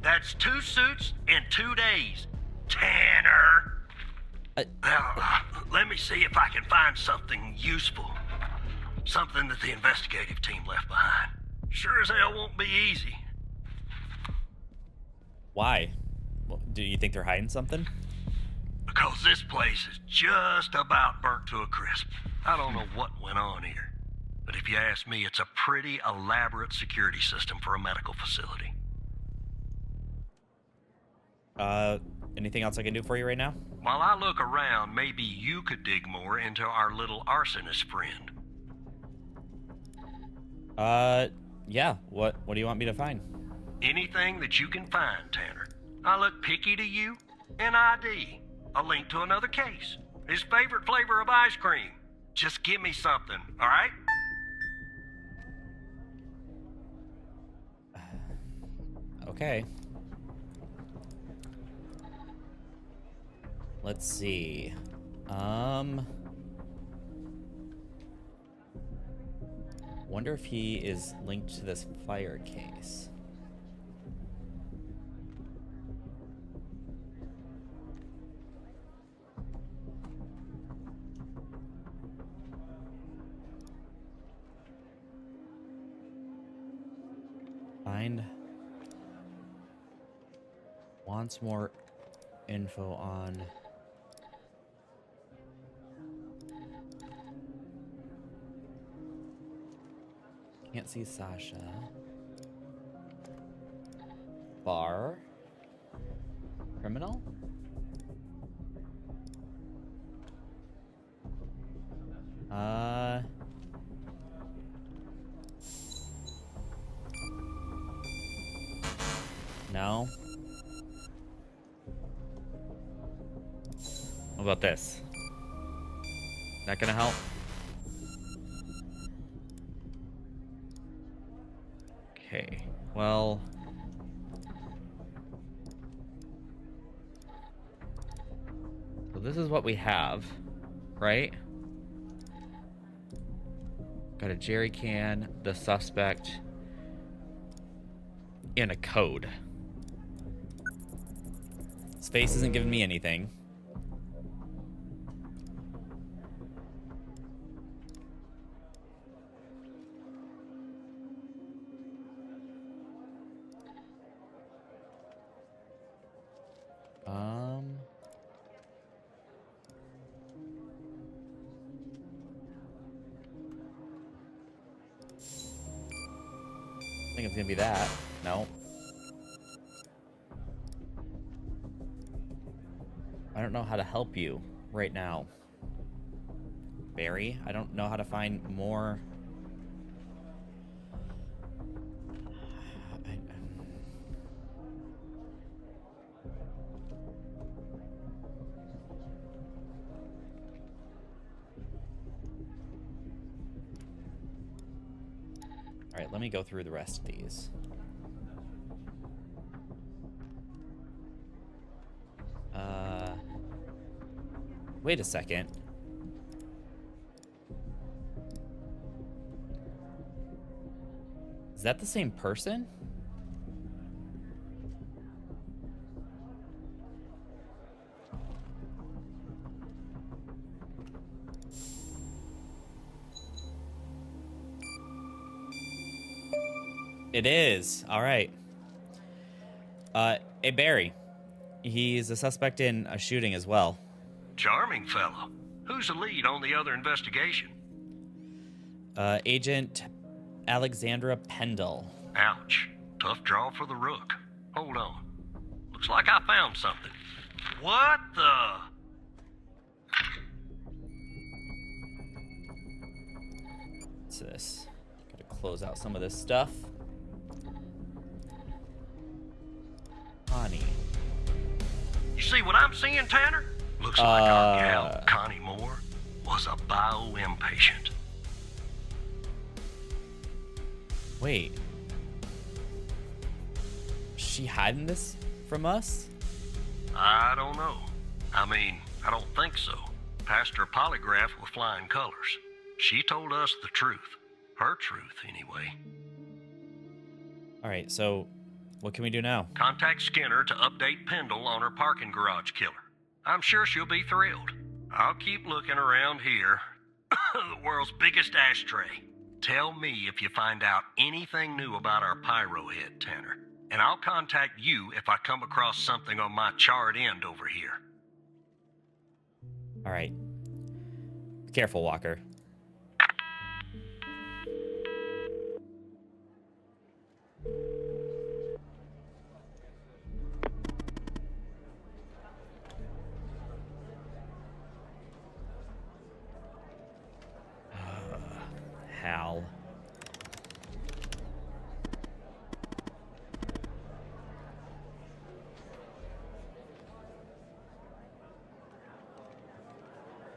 That's 2 suits in 2 days. Tanner! Let me see if I can find something useful. Something that the investigative team left behind. Sure as hell won't be easy. Why? Well, do you think they're hiding something? Because this place is just about burnt to a crisp. I don't know what went on here. But if you ask me, it's a pretty elaborate security system for a medical facility. Anything else I can do for you right now? While I look around, maybe you could dig more into our little arsonist friend. Yeah. What do you want me to find? Anything that you can find, Tanner. I look picky to you. An ID. A link to another case. His favorite flavor of ice cream. Just give me something, all right? Okay. Let's see. Wonder if he is linked to this fire case. Find. Wants more info on. Can't see Sasha. Bar. Criminal? No. What about this? That gonna help? Okay, well... So this is what we have, right? Got a jerry can, the suspect, and a code. Space isn't giving me anything. I think it's gonna be that. No. I don't know how to help you right now, Barry. I don't know how to find more. Alright, let me go through the rest of these. Wait a second. Is that the same person? It is. All right. Hey, Barry. He's a suspect in a shooting as well. Charming fellow. Who's the lead on the other investigation? Agent Alexandra Pendle. Ouch. Tough draw for the rook. Hold on. Looks like I found something. What the? What's this? Gotta close out some of this stuff. Connie. You see what I'm seeing, Tanner? Looks like our gal, Connie Moore, was a bio-impatient. Wait. Is she hiding this from us? I don't know. I mean, I don't think so. Passed her polygraph with flying colors. She told us the truth. Her truth, anyway. Alright, so what can we do now? Contact Skinner to update Pendle on her parking garage killer. I'm sure she'll be thrilled. I'll keep looking around here. The world's biggest ashtray. Tell me if you find out anything new about our pyro head, Tanner. And I'll contact you if I come across something on my charred end over here. Alright. Be careful, Walker. Hal.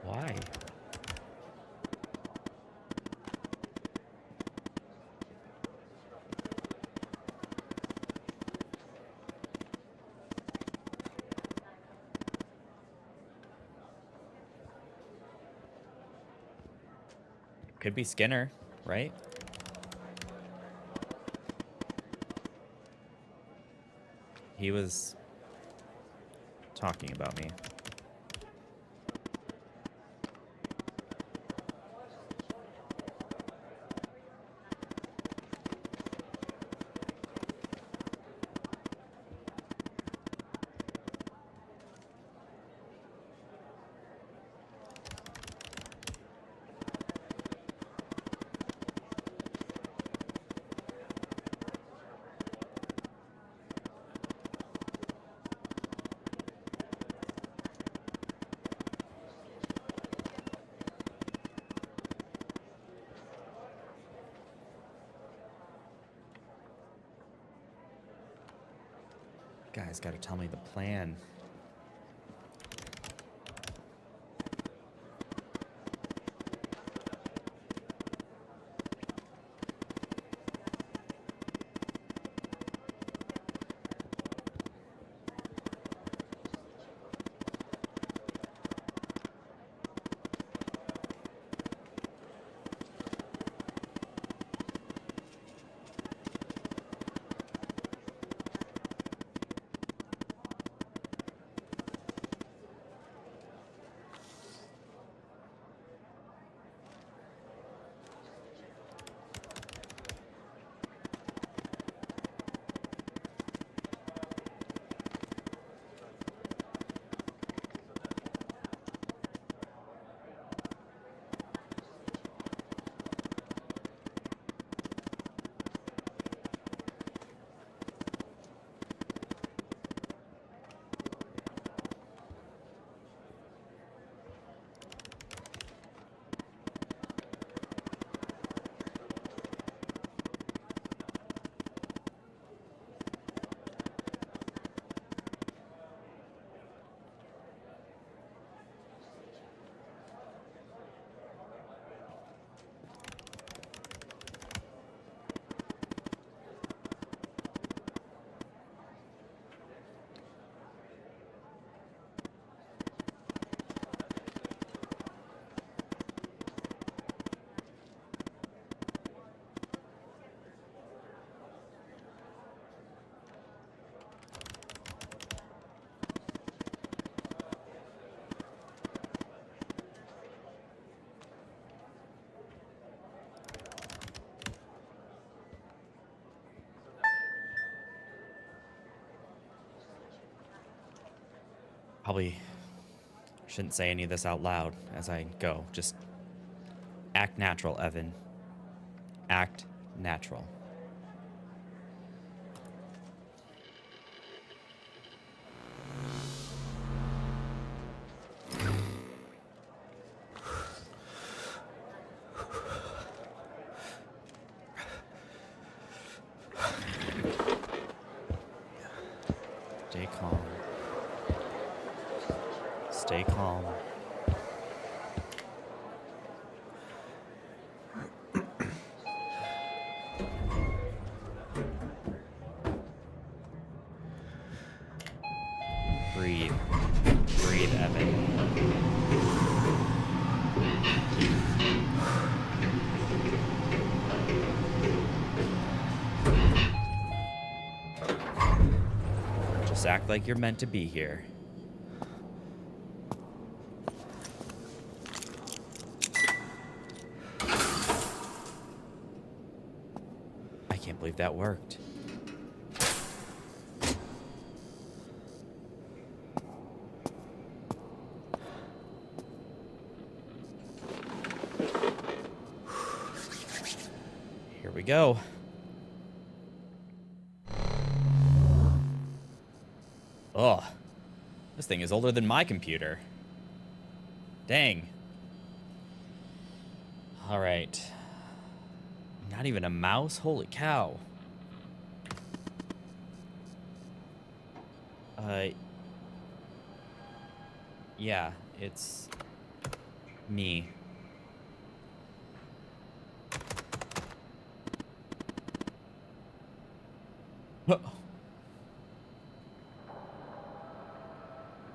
Why? Could be Skinner, right? He was talking about me. Guys, gotta tell me the plan. probably shouldn't say any of this out loud as I go. Just act natural, Evan. Act natural. Stay calm. Stay calm. Breathe. Breathe, Evan. Just act like you're meant to be here. I can't believe that worked. Here we go. Ugh. This thing is older than my computer. Dang. Alright. Not even a mouse? Holy cow. Yeah, it's me.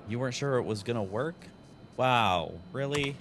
You weren't sure it was gonna work? Wow, really?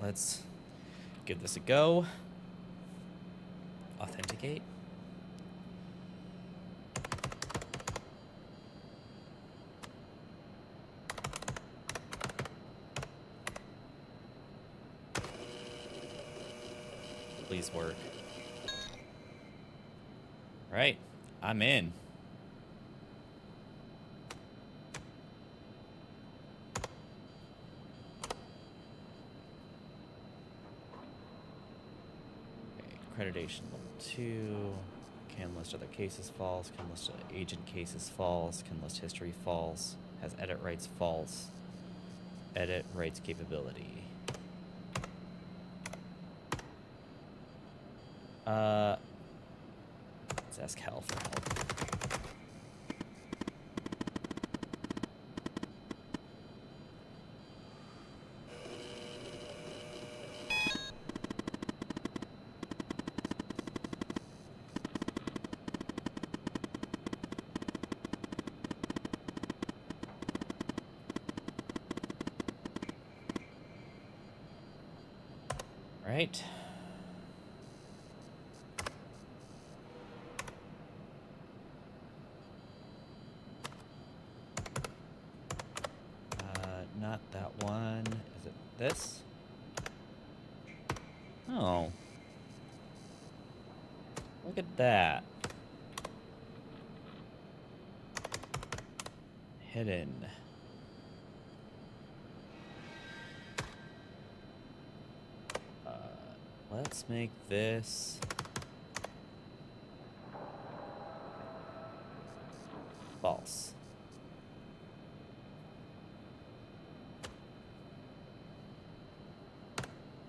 Let's give this a go. Authenticate. Please work. Right, I'm in. Accreditation level 2, can list other cases false, can list agent cases false, can list history false, has edit rights false, edit rights capability. Let's ask Hal for help. Right. Not that one. Is it this? Oh. Look at that. Hidden. Let's make this false.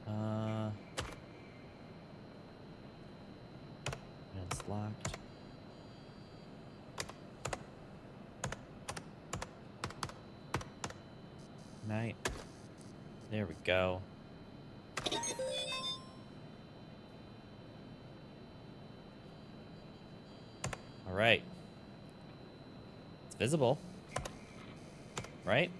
And it's locked. Night. There we go. right. It's visible. Right?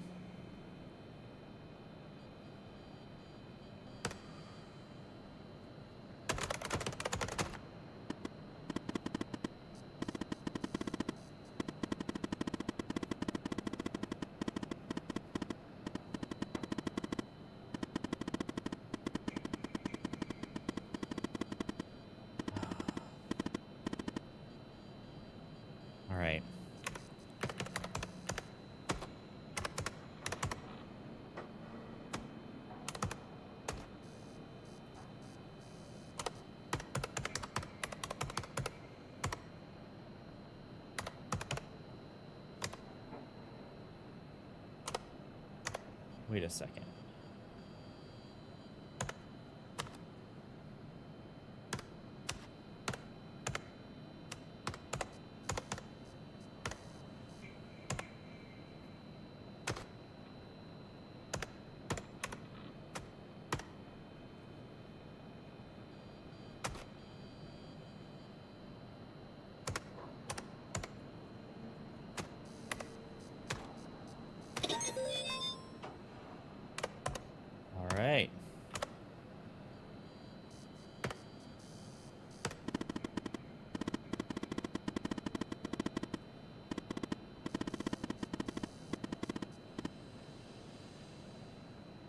All right. Wait a second. All right.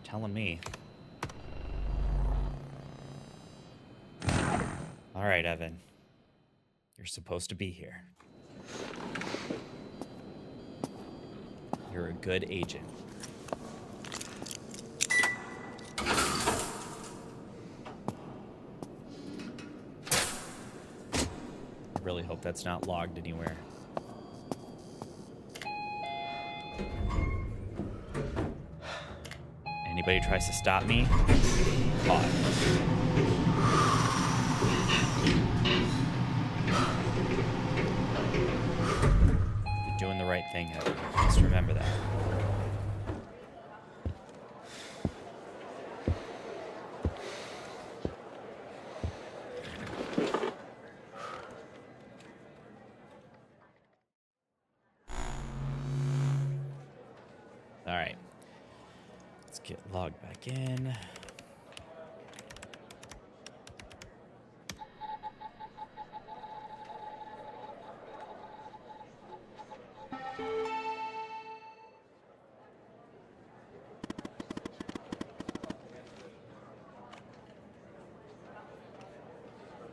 Telling me. All right, Evan. You're supposed to be here. You're a good agent. I really hope that's not logged anywhere. Anybody tries to stop me? Caught. You're doing the right thing, Evan. Just remember that. All right. Let's get logged back in.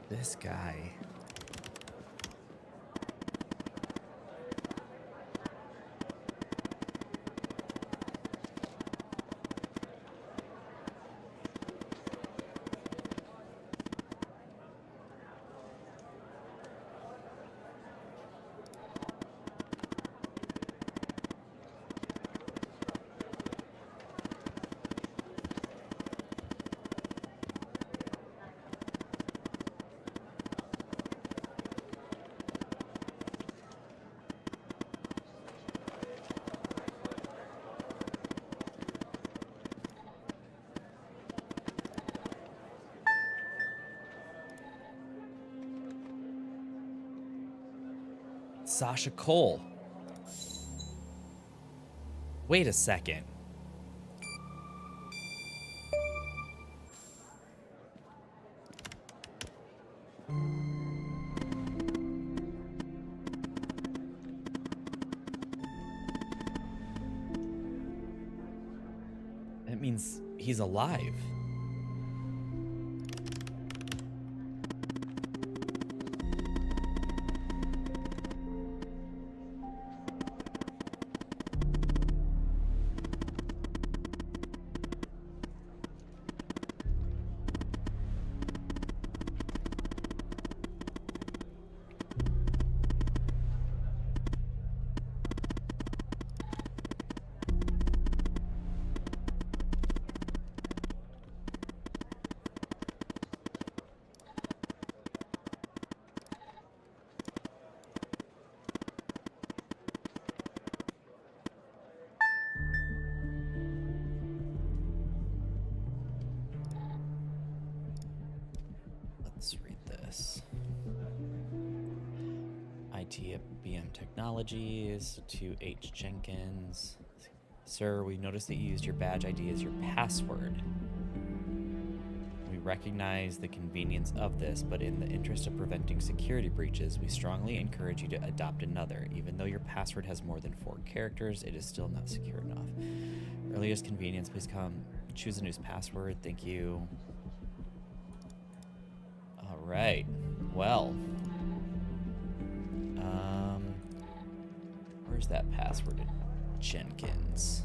This guy. Sasha Cole. Wait a second. That means he's alive. IT at BM Technologies. To H. Jenkins. Sir, we noticed that you used your badge ID as your password. We recognize the convenience of this, but in the interest of preventing security breaches, we strongly encourage you to adopt another. Even though your password has more than 4 characters, it is still not secure enough. Earliest convenience, please come. Choose a new password. Thank you. All right. Well. Where's that password in Jenkins?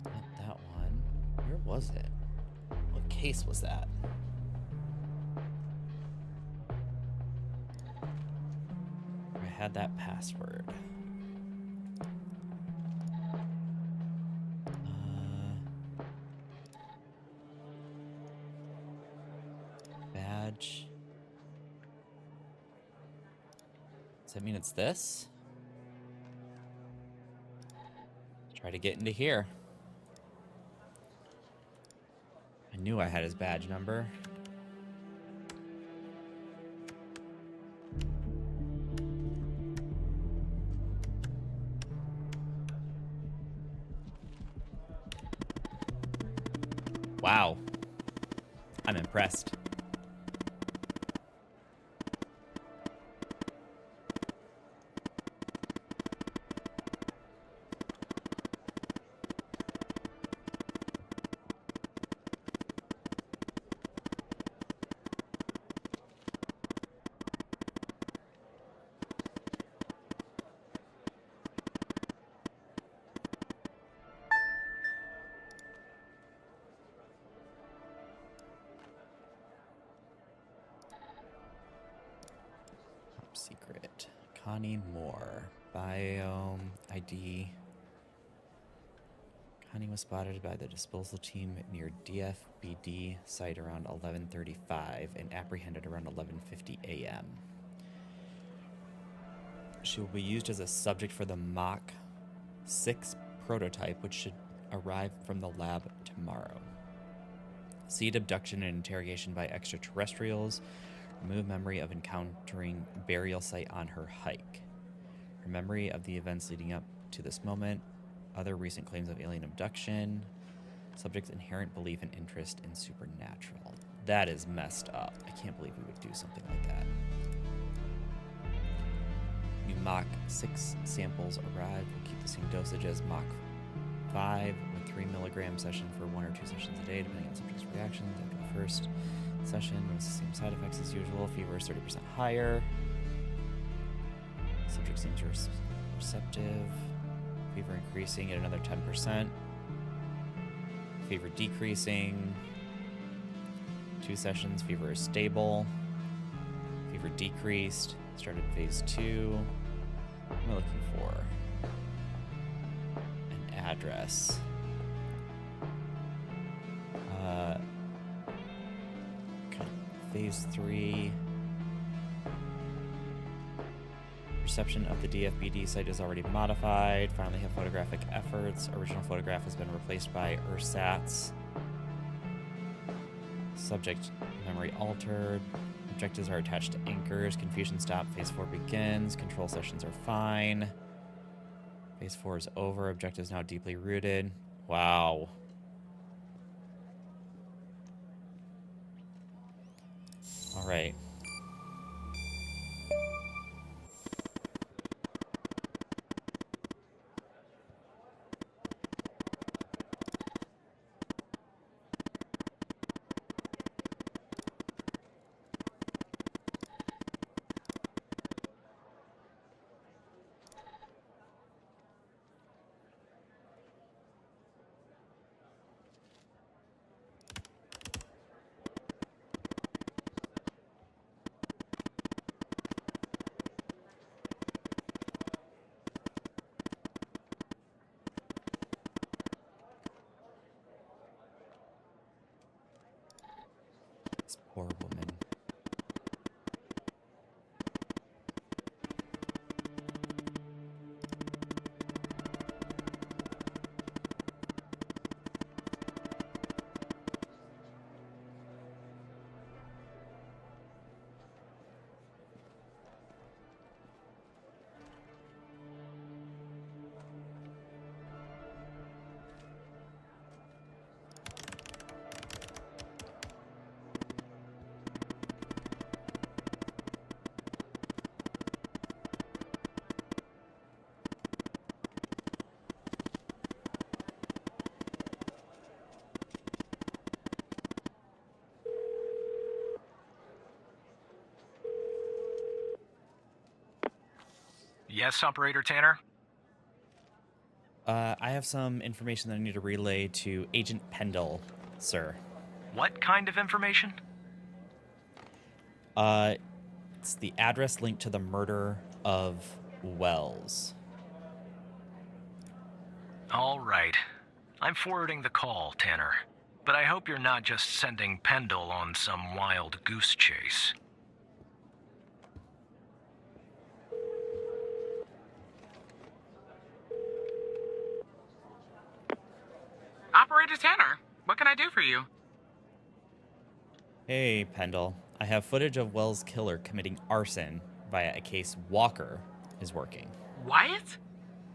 Not that one. Where was it? What case was that? I had that password. Badge. Does that mean it's this? Let's try to get into here. I knew I had his badge number. Wow. I'm impressed. Secret. Connie Moore. Biome ID. Connie was spotted by the disposal team near DFBD site around 11:35 and apprehended around 11:50 a.m. She will be used as a subject for the Mach 6 prototype, which should arrive from the lab tomorrow. Seed abduction and interrogation by extraterrestrials. Remove memory of encountering burial site on her hike. Her memory of the events leading up to this moment. Other recent claims of alien abduction. Subject's inherent belief and interest in supernatural. That is messed up. I can't believe we would do something like that. New Mach 6 samples arrived. We'll keep the same dosage as Mach 5 with 3 milligram session for 1 or 2 sessions a day, depending on subject's reactions. After the first session with the same side effects as usual. Fever is 30% higher. Subject seems receptive. Fever increasing at another 10%. Fever decreasing. 2 sessions. Fever is stable. Fever decreased. Started phase 2. What am I looking for? An address. Phase 3. Reception of the DFBD site is already modified. Finally have photographic efforts. Original photograph has been replaced by ersatz. Subject memory altered. Objectives are attached to anchors. Confusion stop. Phase 4 begins. Control sessions are fine. Phase 4 is over. Objectives now deeply rooted. Wow. All right. Poor woman. Yes, Operator Tanner? I have some information that I need to relay to Agent Pendle, sir. What kind of information? It's the address linked to the murder of Wells. All right. I'm forwarding the call, Tanner. But I hope you're not just sending Pendle on some wild goose chase. Operator Tanner, what can I do for you? Hey, Pendle. I have footage of Wells' killer committing arson via a case Walker is working. What?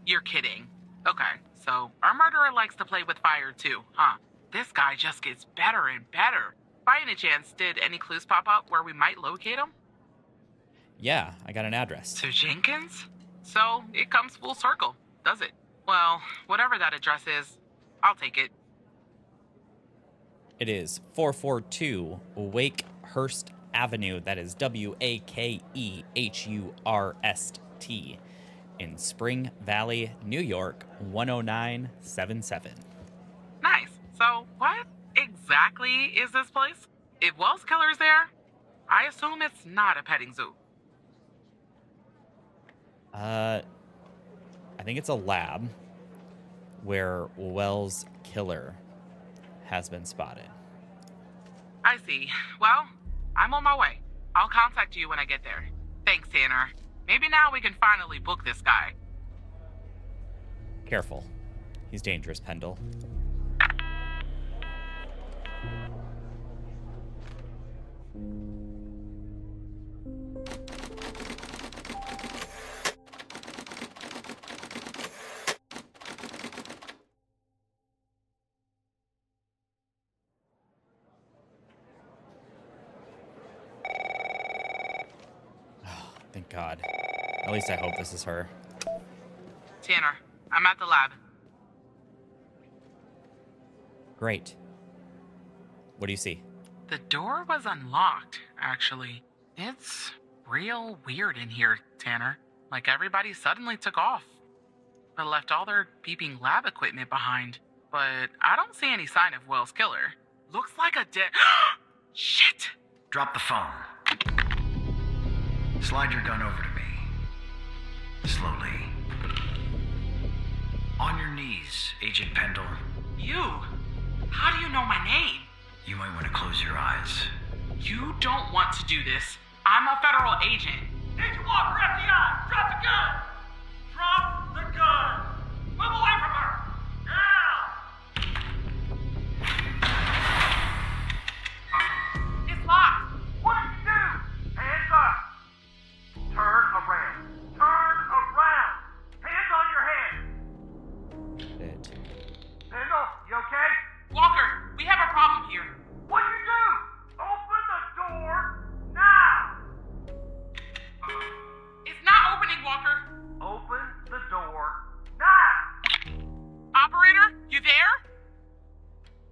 You're kidding. Okay, so our murderer likes to play with fire too, huh? This guy just gets better and better. By any chance, did any clues pop up where we might locate him? Yeah, I got an address. To Jenkins? So it comes full circle, does it? Well, whatever that address is, I'll take it. It is 442 Wakehurst Avenue, that is Wakehurst, in Spring Valley, New York, 10977. Nice. So what exactly is this place? If Wells' killer's there, I assume it's not a petting zoo. I think it's a lab where Wells' killer has been spotted. I see. Well, I'm on my way. I'll contact you when I get there. Thanks, Tanner. Maybe now we can finally book this guy. Careful. He's dangerous, Pendle. Thank God. At least I hope this is her. Tanner, I'm at the lab. Great. What do you see? The door was unlocked, actually. It's real weird in here, Tanner. Like everybody suddenly took off, but left all their beeping lab equipment behind. But I don't see any sign of Wells' killer. Looks like a dead... Shit! Drop the phone. Slide your gun over to me. Slowly. On your knees, Agent Pendle. You? How do you know my name? You might want to close your eyes. You don't want to do this. I'm a federal agent. Agent Walker, FBI! Drop the gun! Drop the gun! Move away from her! Now! It's locked. What did you do? Hands up! Turn around. Turn around! Hands on your head! It. Pendle, you okay? Walker, we have a problem here. What'd you do? Open the door now! It's not opening, Walker. Open the door now! Operator, you there?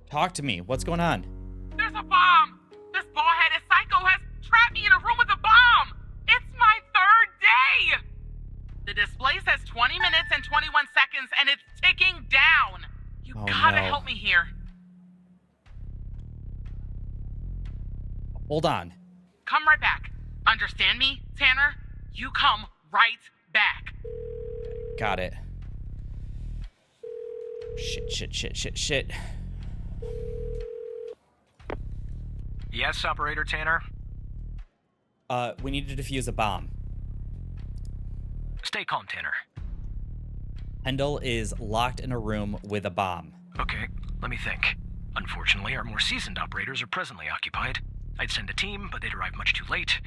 Talk to me. What's going on? There's a bomb. This bald-headed psycho has trapped me in a room with a bomb. It's my third day. The display says 20 minutes and 21 seconds, and it's ticking down. You gotta help me here. Hold on. Come right back. Understand me, Tanner? You come right back. Got it. Shit. Yes, Operator Tanner? We need to defuse a bomb. Stay calm, Tanner. Pendle is locked in a room with a bomb. Okay, let me think. Unfortunately, our more seasoned operators are presently occupied. I'd send a team, but they'd arrive much too late.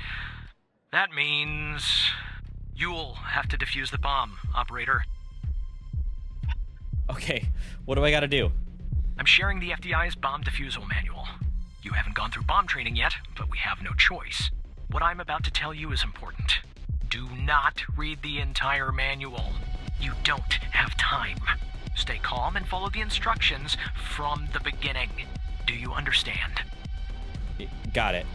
That means you'll have to defuse the bomb, Operator. Okay, what do I gotta do? I'm sharing the FDI's bomb defusal manual. You haven't gone through bomb training yet, but we have no choice. What I'm about to tell you is important. Do not read the entire manual. You don't have time. Stay calm and follow the instructions from the beginning. Do you understand? Got it.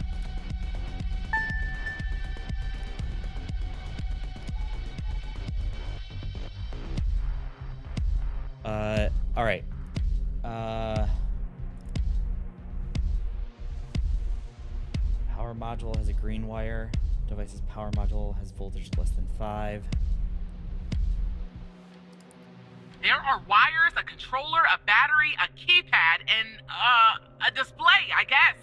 Power module has a green wire. Device's power module has voltage less than 5. There are wires, a controller, a battery, a keypad, and, a display, I guess.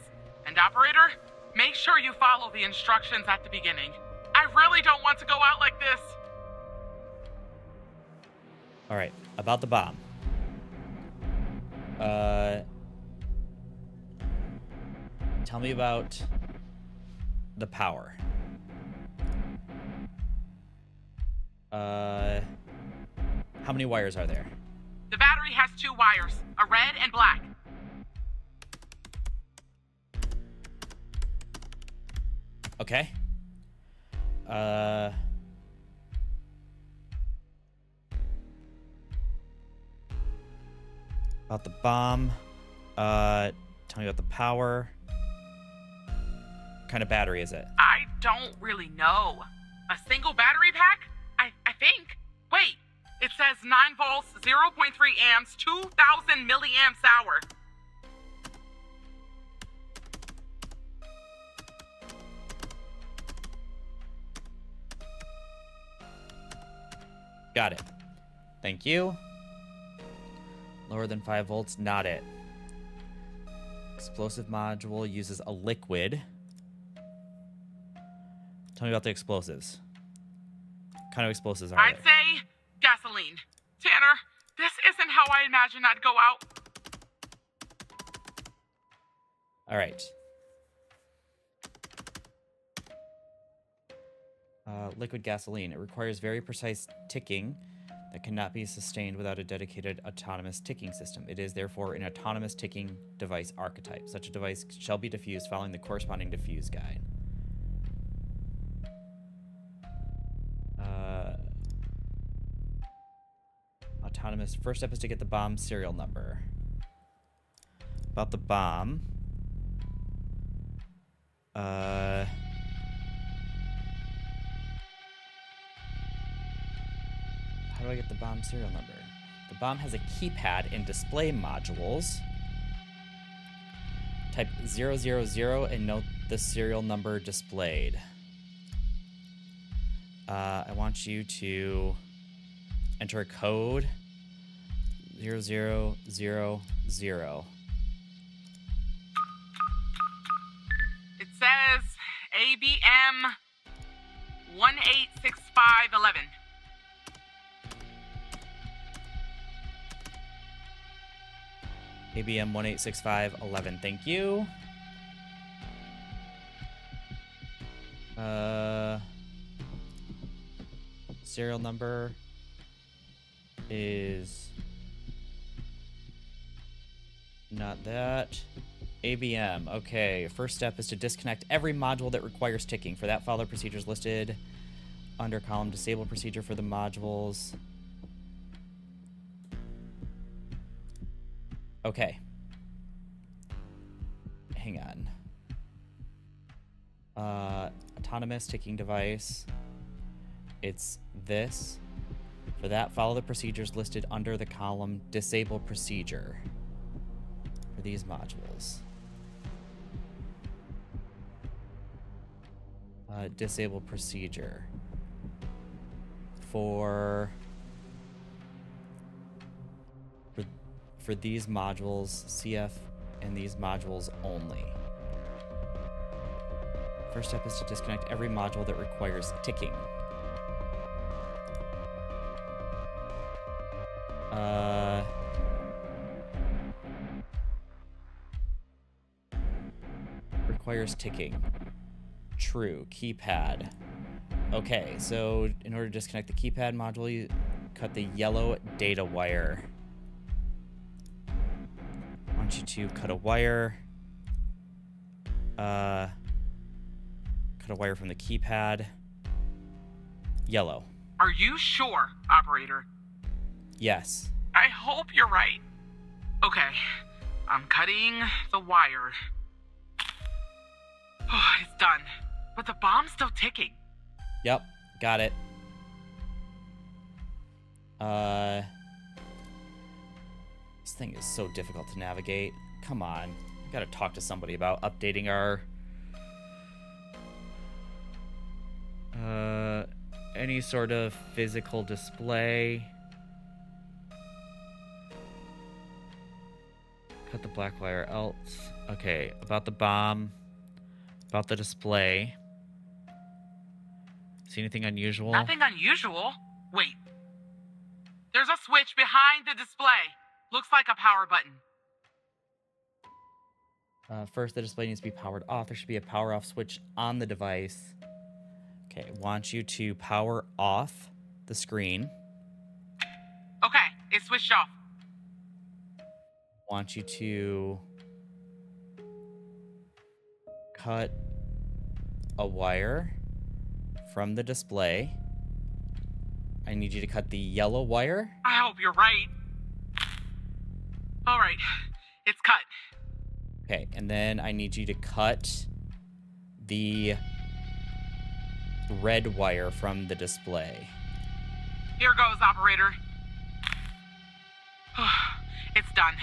And operator, make sure you follow the instructions at the beginning. I really don't want to go out like this. All right, about the bomb. Tell me about the power. How many wires are there? The battery has 2 wires, a red and black. Okay. About the bomb. Tell me about the power. What kind of battery is it? I don't really know. A single battery pack? I think. Wait, it says 9 volts, 0.3 amps, 2,000 milliamps hour. Got it. Thank you. Lower than 5 volts, not it. Explosive module uses a liquid. Tell me about the explosives. What kind of explosives are I'd there? say gasoline. Tanner, this isn't how I imagined I'd go out. All right. Liquid gasoline. It requires very precise ticking that cannot be sustained without a dedicated autonomous ticking system. It is therefore an autonomous ticking device archetype. Such a device shall be diffused following the corresponding diffuse guide. Autonomous. First step is to get the bomb serial number. About the bomb. How do I get the bomb serial number? The bomb has a keypad and display modules. Type 000 and note the serial number displayed. I want you to enter a code 0000. It says ABM 186511. ABM 186511. Thank you. Serial number is not that. ABM. Okay. First step is to disconnect every module that requires ticking. For that, follow the procedures listed under column disable procedure for the modules. Okay. Hang on. Autonomous ticking device. It's this. For that, follow the procedures listed under the column disable procedure for these modules. Disable procedure for these modules, CF and these modules only. First step is to disconnect every module that requires ticking. Requires ticking. True. Keypad. Okay, so in order to disconnect the keypad module, you cut the yellow data wire. I want you to cut a wire. Cut a wire from the keypad. Yellow. Are you sure, operator? Yes. I hope you're right. Okay, I'm cutting the wire. Oh, it's done. But the bomb's still ticking. Yep, got it. This thing is so difficult to navigate. Come on. Gotta talk to somebody about updating our Any sort of physical display. Cut the black wire else. Okay, about the bomb. About the display. See anything unusual? Nothing unusual. Wait. There's a switch behind the display. Looks like a power button. First, the display needs to be powered off. There should be a power off switch on the device. Okay, want you to power off the screen. Okay, it's switched off. Want you to cut a wire from the display. I need you to cut the yellow wire. I hope you're right. All right, it's cut. Okay, and then I need you to cut the red wire from the display. Here goes, operator. It's done.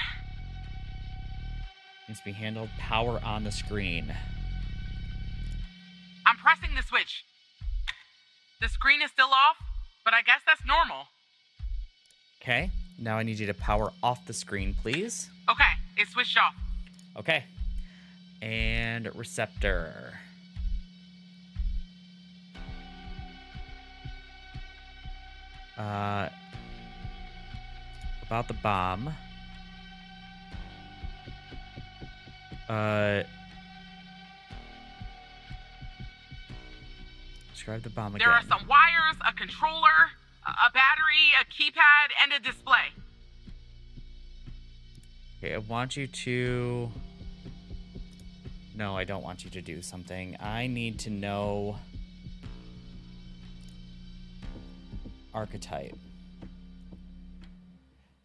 Needs to be handled. Power on the screen. I'm pressing the switch. The screen is still off, but I guess that's normal. Okay, now I need you to power off the screen, please. Okay, it's switched off. Okay. And receptor. About the bomb. Describe the bomb again. There are some wires, a controller, a battery, a keypad, and a display. Okay, I want you to... No, I don't want you to do something. I need to know... Archetype.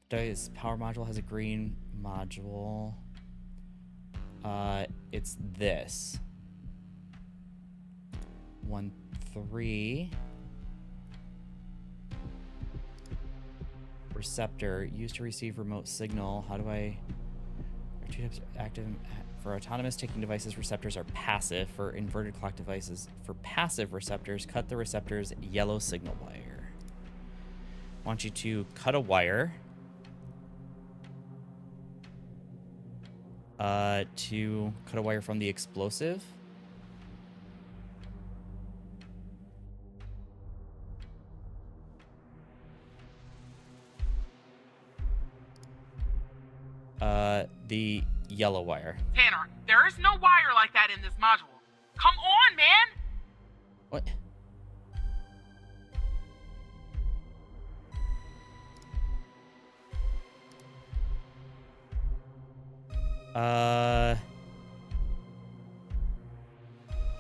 This power module has a green module. It's this. 1-3. Receptor used to receive remote signal. How do I... Are two types active? For autonomous taking devices, receptors are passive. For inverted clock devices, for passive receptors, cut the receptor's yellow signal wire. I want you to cut a wire to cut a wire from the explosive. The yellow wire. Tanner, there is no wire like that in this module. Come on, man! What?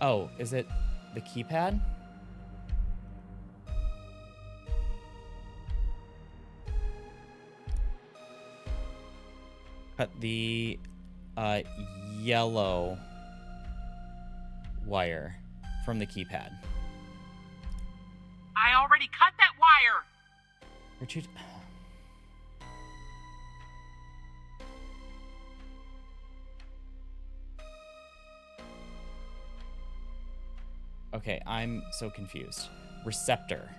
Oh, is it the keypad? Cut the yellow wire from the keypad. I already cut that wire! Richard. Okay, I'm so confused. Receptor.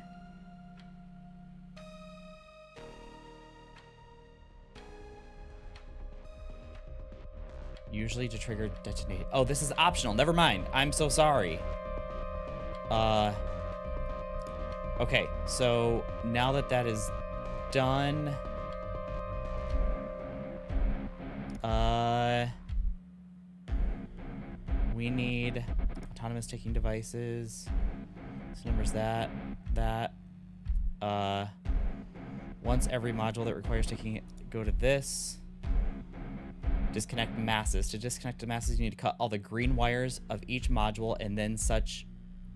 Usually to trigger detonate. Oh, this is optional. Never mind. I'm so sorry. Okay, so now that that is done, we need autonomous taking devices. This number's that. Once every module that requires taking it, go to this. Disconnect masses. To disconnect the masses, you need to cut all the green wires of each module and then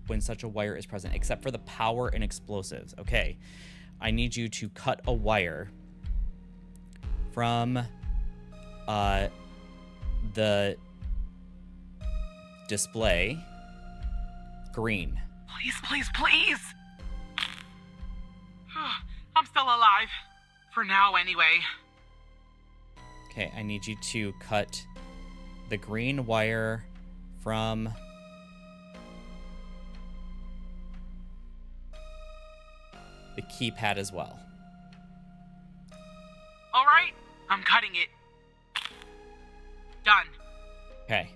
when such a wire is present, except for the power and explosives. Okay. I need you to cut a wire from the display. Green. Please, please, please! I'm still alive. For now, anyway. Okay, I need you to cut the green wire from keypad as well. All right, I'm cutting it. Done. Okay.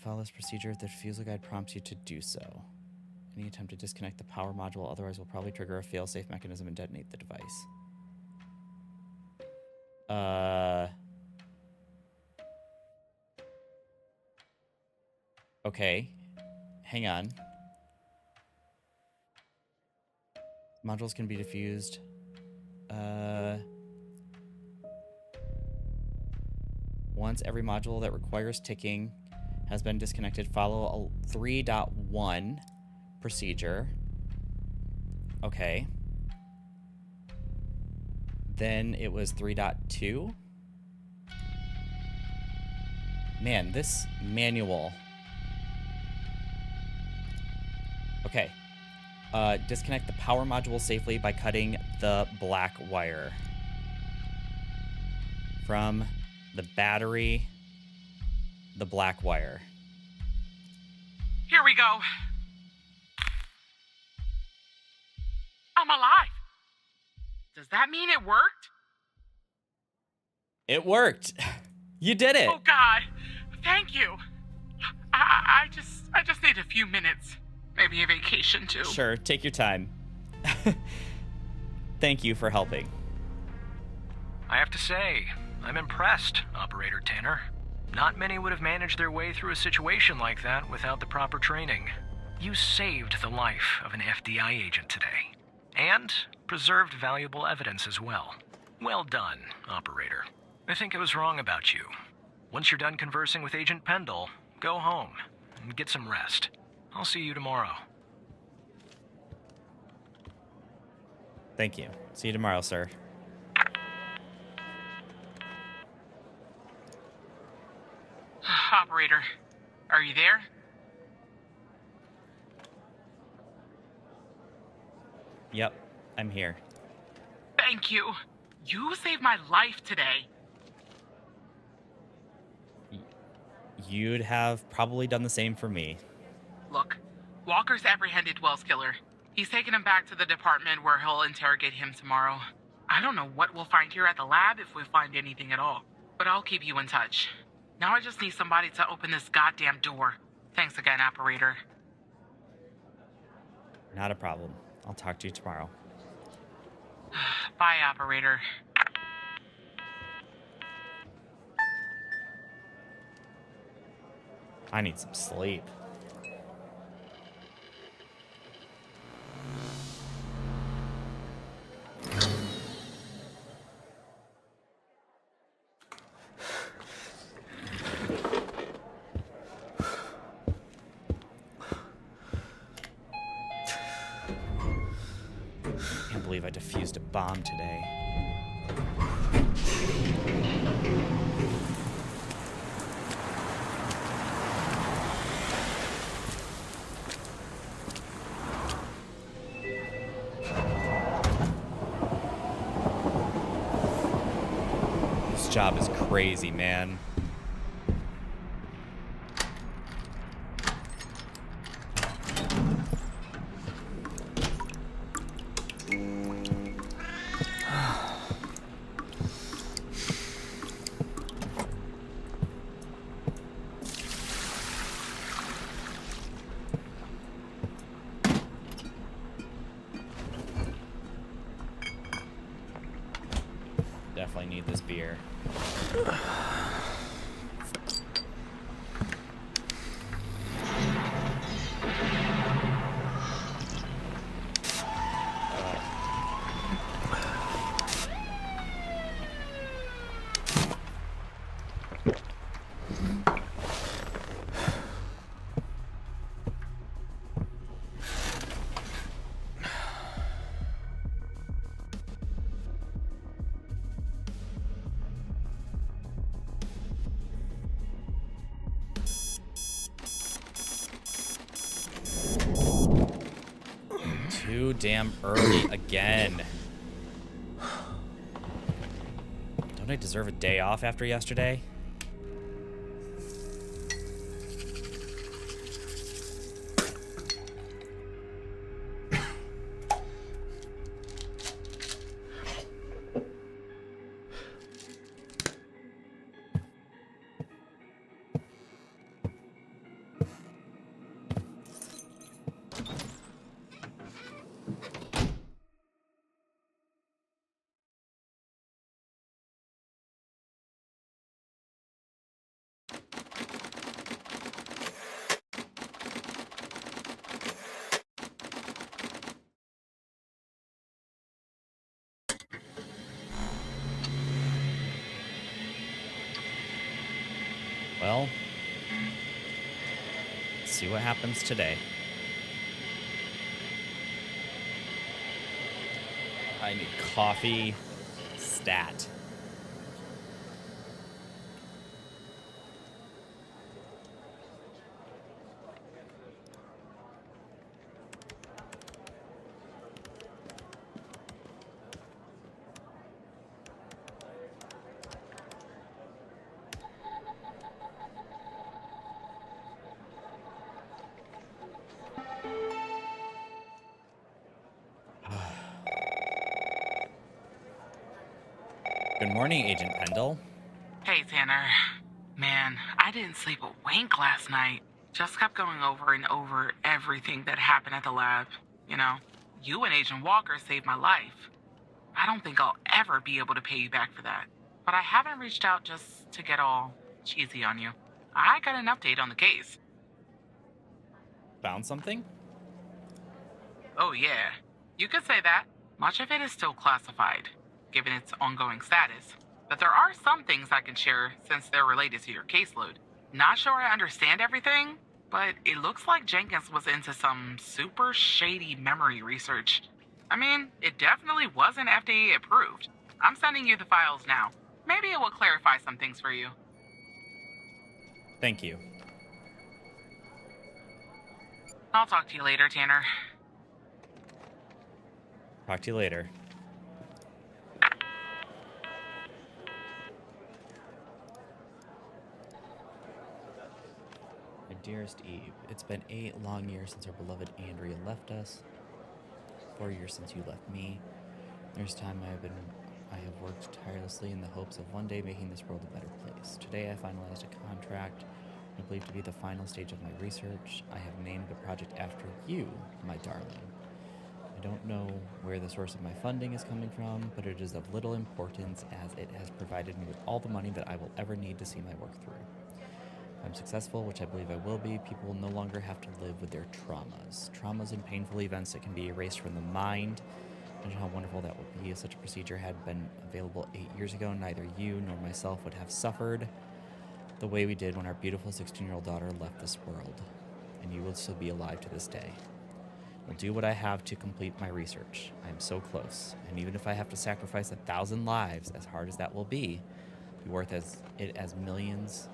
Follow this procedure if the diffuser guide prompts you to do so. Any attempt to disconnect the power module otherwise will probably trigger a fail-safe mechanism and detonate the device. Okay. Hang on. Modules can be diffused. Once every module that requires ticking has been disconnected, follow a 3.1 procedure. Okay. Then it was 3.2. Man, this manual. Okay. Disconnect the power module safely by cutting the black wire from the battery, the black wire. Here we go. I'm alive. Does that mean it worked? It worked. You did it. Oh God, thank you. I just need a few minutes. Maybe a vacation too. Sure, take your time. Thank you for helping. I have to say, I'm impressed, Operator Tanner. Not many would have managed their way through a situation like that without the proper training. You saved the life of an FDI agent today, and preserved valuable evidence as well. Well done, Operator. I think I was wrong about you. Once you're done conversing with Agent Pendle, go home and get some rest. I'll see you tomorrow. Thank you. See you tomorrow, sir. Operator, are you there? Yep, I'm here. Thank you. You saved my life today. You'd have probably done the same for me. Look, Walker's apprehended Wells' killer. He's taken him back to the department where he'll interrogate him tomorrow. I don't know what we'll find here at the lab if we find anything at all, but I'll keep you in touch. Now I just need somebody to open this goddamn door. Thanks again, Operator. Not a problem. I'll talk to you tomorrow. Bye, Operator. I need some sleep. Can't believe I defused a bomb today. This job is crazy, man. Definitely need this beer. Too damn early again. Don't I deserve a day off after yesterday? Well, let's see what happens today. I need coffee. Stat. Good morning, Agent Pendle. Hey, Tanner. Man, I didn't sleep a wink last night. Just kept going over and over everything that happened at the lab. You know, you and Agent Walker saved my life. I don't think I'll ever be able to pay you back for that. But I haven't reached out just to get all cheesy on you. I got an update on the case. Found something? Oh, yeah. You could say that. Much of it is still classified, given its ongoing status. But there are some things I can share since they're related to your caseload. Not sure I understand everything, but it looks like Jenkins was into some super shady memory research. I mean, it definitely wasn't FDA approved. I'm sending you the files now. Maybe it will clarify some things for you. Thank you. I'll talk to you later, Tanner. Talk to you later. My dearest Eve, it's been 8 long years since our beloved Andrea left us. 4 years since you left me. There's time I have worked tirelessly in the hopes of one day making this world a better place. Today I finalized a contract I believe to be the final stage of my research. I have named the project after you, my darling. I don't know where the source of my funding is coming from, but it is of little importance as it has provided me with all the money that I will ever need to see my work through. If I'm successful, which I believe I will be, people will no longer have to live with their traumas. Traumas and painful events that can be erased from the mind. Imagine how wonderful that would be if such a procedure had been available 8 years ago. Neither you nor myself would have suffered the way we did when our beautiful 16-year-old daughter left this world. And you will still be alive to this day. I'll do what I have to complete my research. I am so close. And even if I have to sacrifice 1,000 lives, as hard as that will be worth it as millions,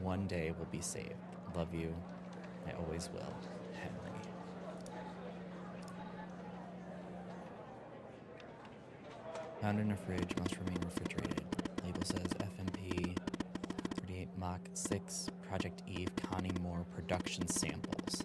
one day will be saved. Love you. I always will. Henry. Found in a fridge, must remain refrigerated. Label says FMP 38 Mach 6 Project Eve Connie Moore production samples.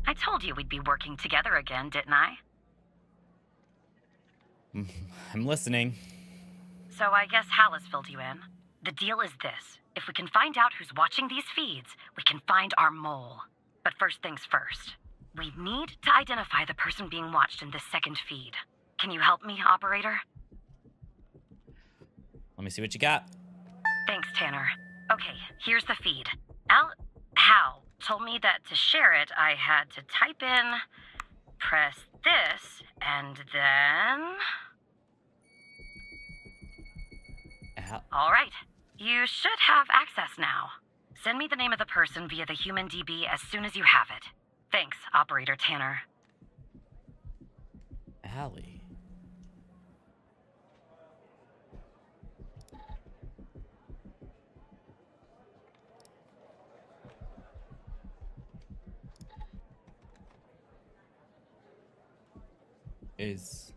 I told you we'd be working together again, didn't I? I'm listening. So I guess Hal has filled you in. The deal is this. If we can find out who's watching these feeds, we can find our mole. But first things first. We need to identify the person being watched in this second feed. Can you help me, operator? Let me see what you got. Thanks, Tanner. Okay, here's the feed. Hal told me that to share it, I had to type in, press this, and then... All right. You should have access now. Send me the name of the person via the human DB as soon as you have it. Thanks, Operator Tanner. Allie. Is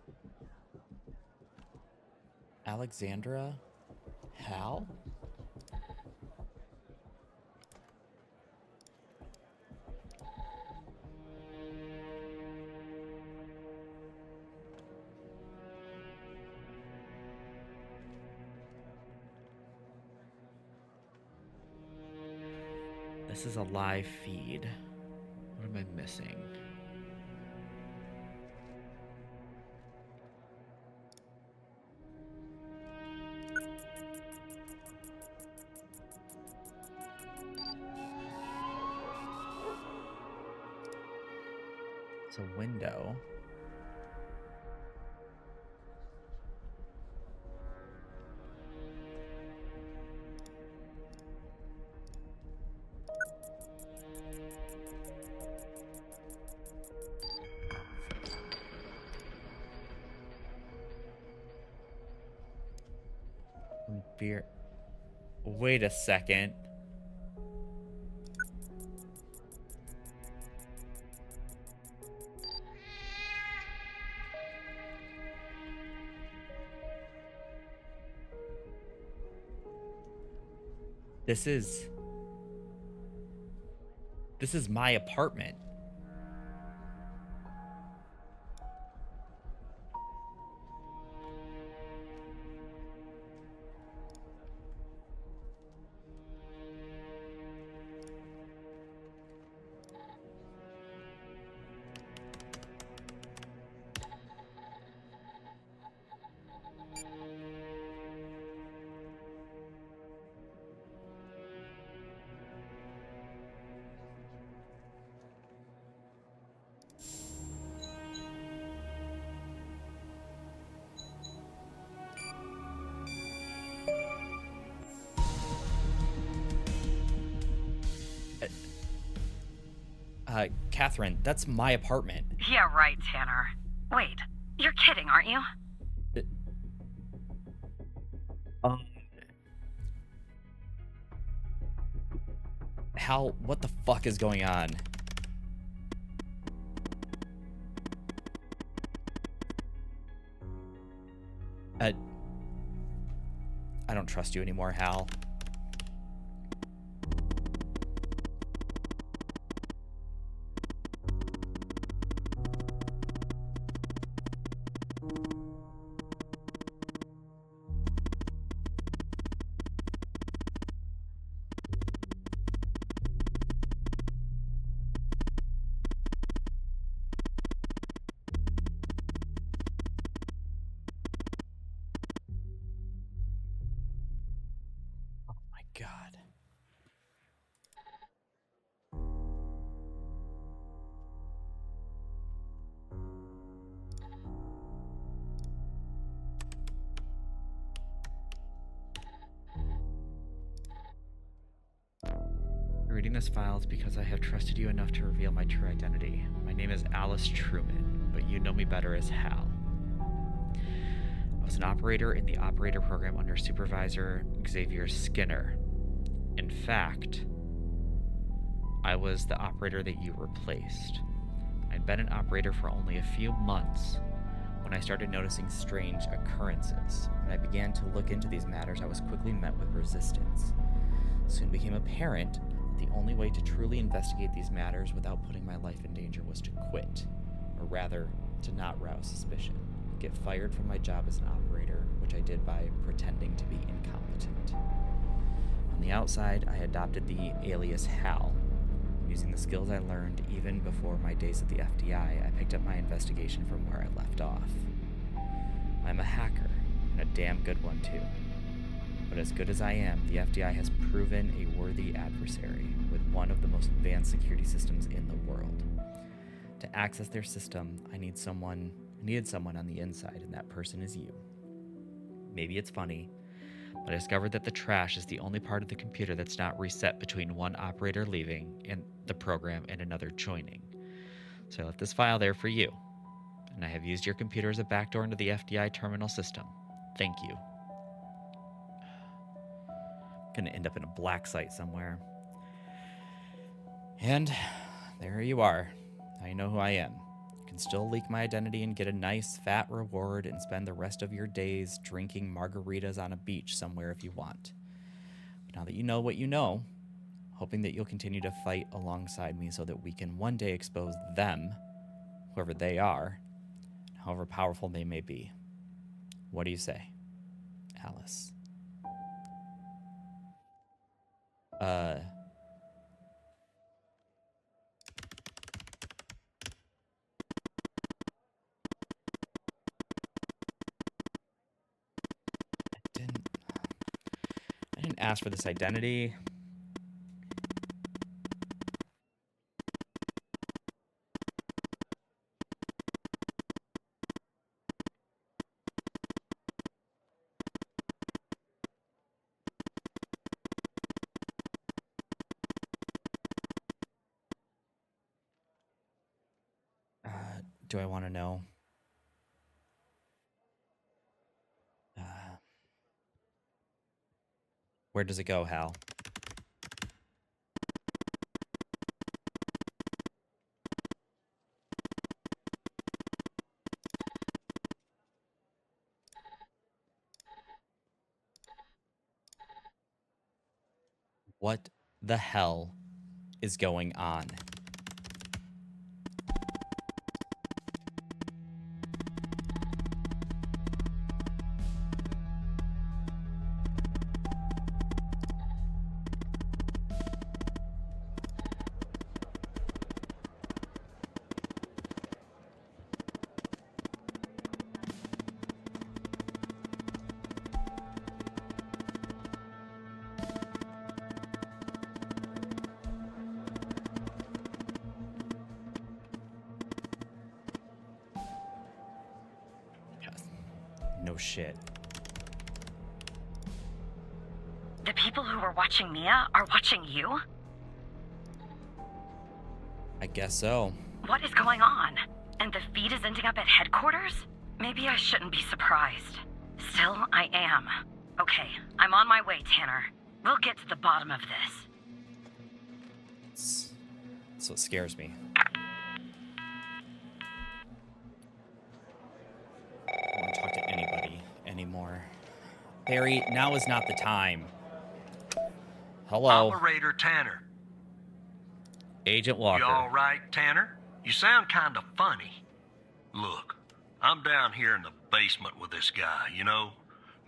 Alexandra Hal? This is a live feed. What am I missing? It's a window. Beer. Wait a second. This is my apartment. Catherine, that's my apartment. Yeah, right, Tanner. Wait, you're kidding, aren't you? Hal, what the fuck is going on? I don't trust you anymore, Hal. God. Reading this file is because I have trusted you enough to reveal my true identity. My name is Alice Truman, but you know me better as Hal. I was an operator in the operator program under Supervisor Xavier Skinner. In fact, I was the operator that you replaced. I'd been an operator for only a few months when I started noticing strange occurrences. When I began to look into these matters, I was quickly met with resistance. Soon became apparent that the only way to truly investigate these matters without putting my life in danger was to quit, or rather, to not rouse suspicion. Get fired from my job as an operator, which I did by pretending to be incompetent. the outside, I adopted the alias Hal. Using the skills I learned even before my days at the FDI, I picked up my investigation from where I left off. I'm a hacker, and a damn good one too. But as good as I am, the FBI has proven a worthy adversary with one of the most advanced security systems in the world. To access their system, I needed someone on the inside, and that person is you. Maybe it's funny, but I discovered that the trash is the only part of the computer that's not reset between one operator leaving and the program and another joining. So I left this file there for you, and I have used your computer as a backdoor into the FBI terminal system. Thank you. Gonna end up in a black site somewhere. And there you are. Now you know who I am. You can still leak my identity and get a nice fat reward and spend the rest of your days drinking margaritas on a beach somewhere if you want. But now that you know what you know, hoping that you'll continue to fight alongside me so that we can one day expose them, whoever they are, however powerful they may be. What do you say, Alice? I didn't ask for this identity. Do I want to know? Where does it go, Hal? What the hell is going on? No shit. The people who were watching Mia are watching you? I guess so. What is going on? And the feed is ending up at headquarters? Maybe I shouldn't be surprised. Still, I am. Okay, I'm on my way, Tanner. We'll get to the bottom of this. That's what scares me. I don't want to talk to anybody anymore. Barry, now is not the time. Hello. Operator Tanner. Agent Walker. You all right, Tanner? You sound kind of funny. Look, I'm down here in the basement with this guy, you know?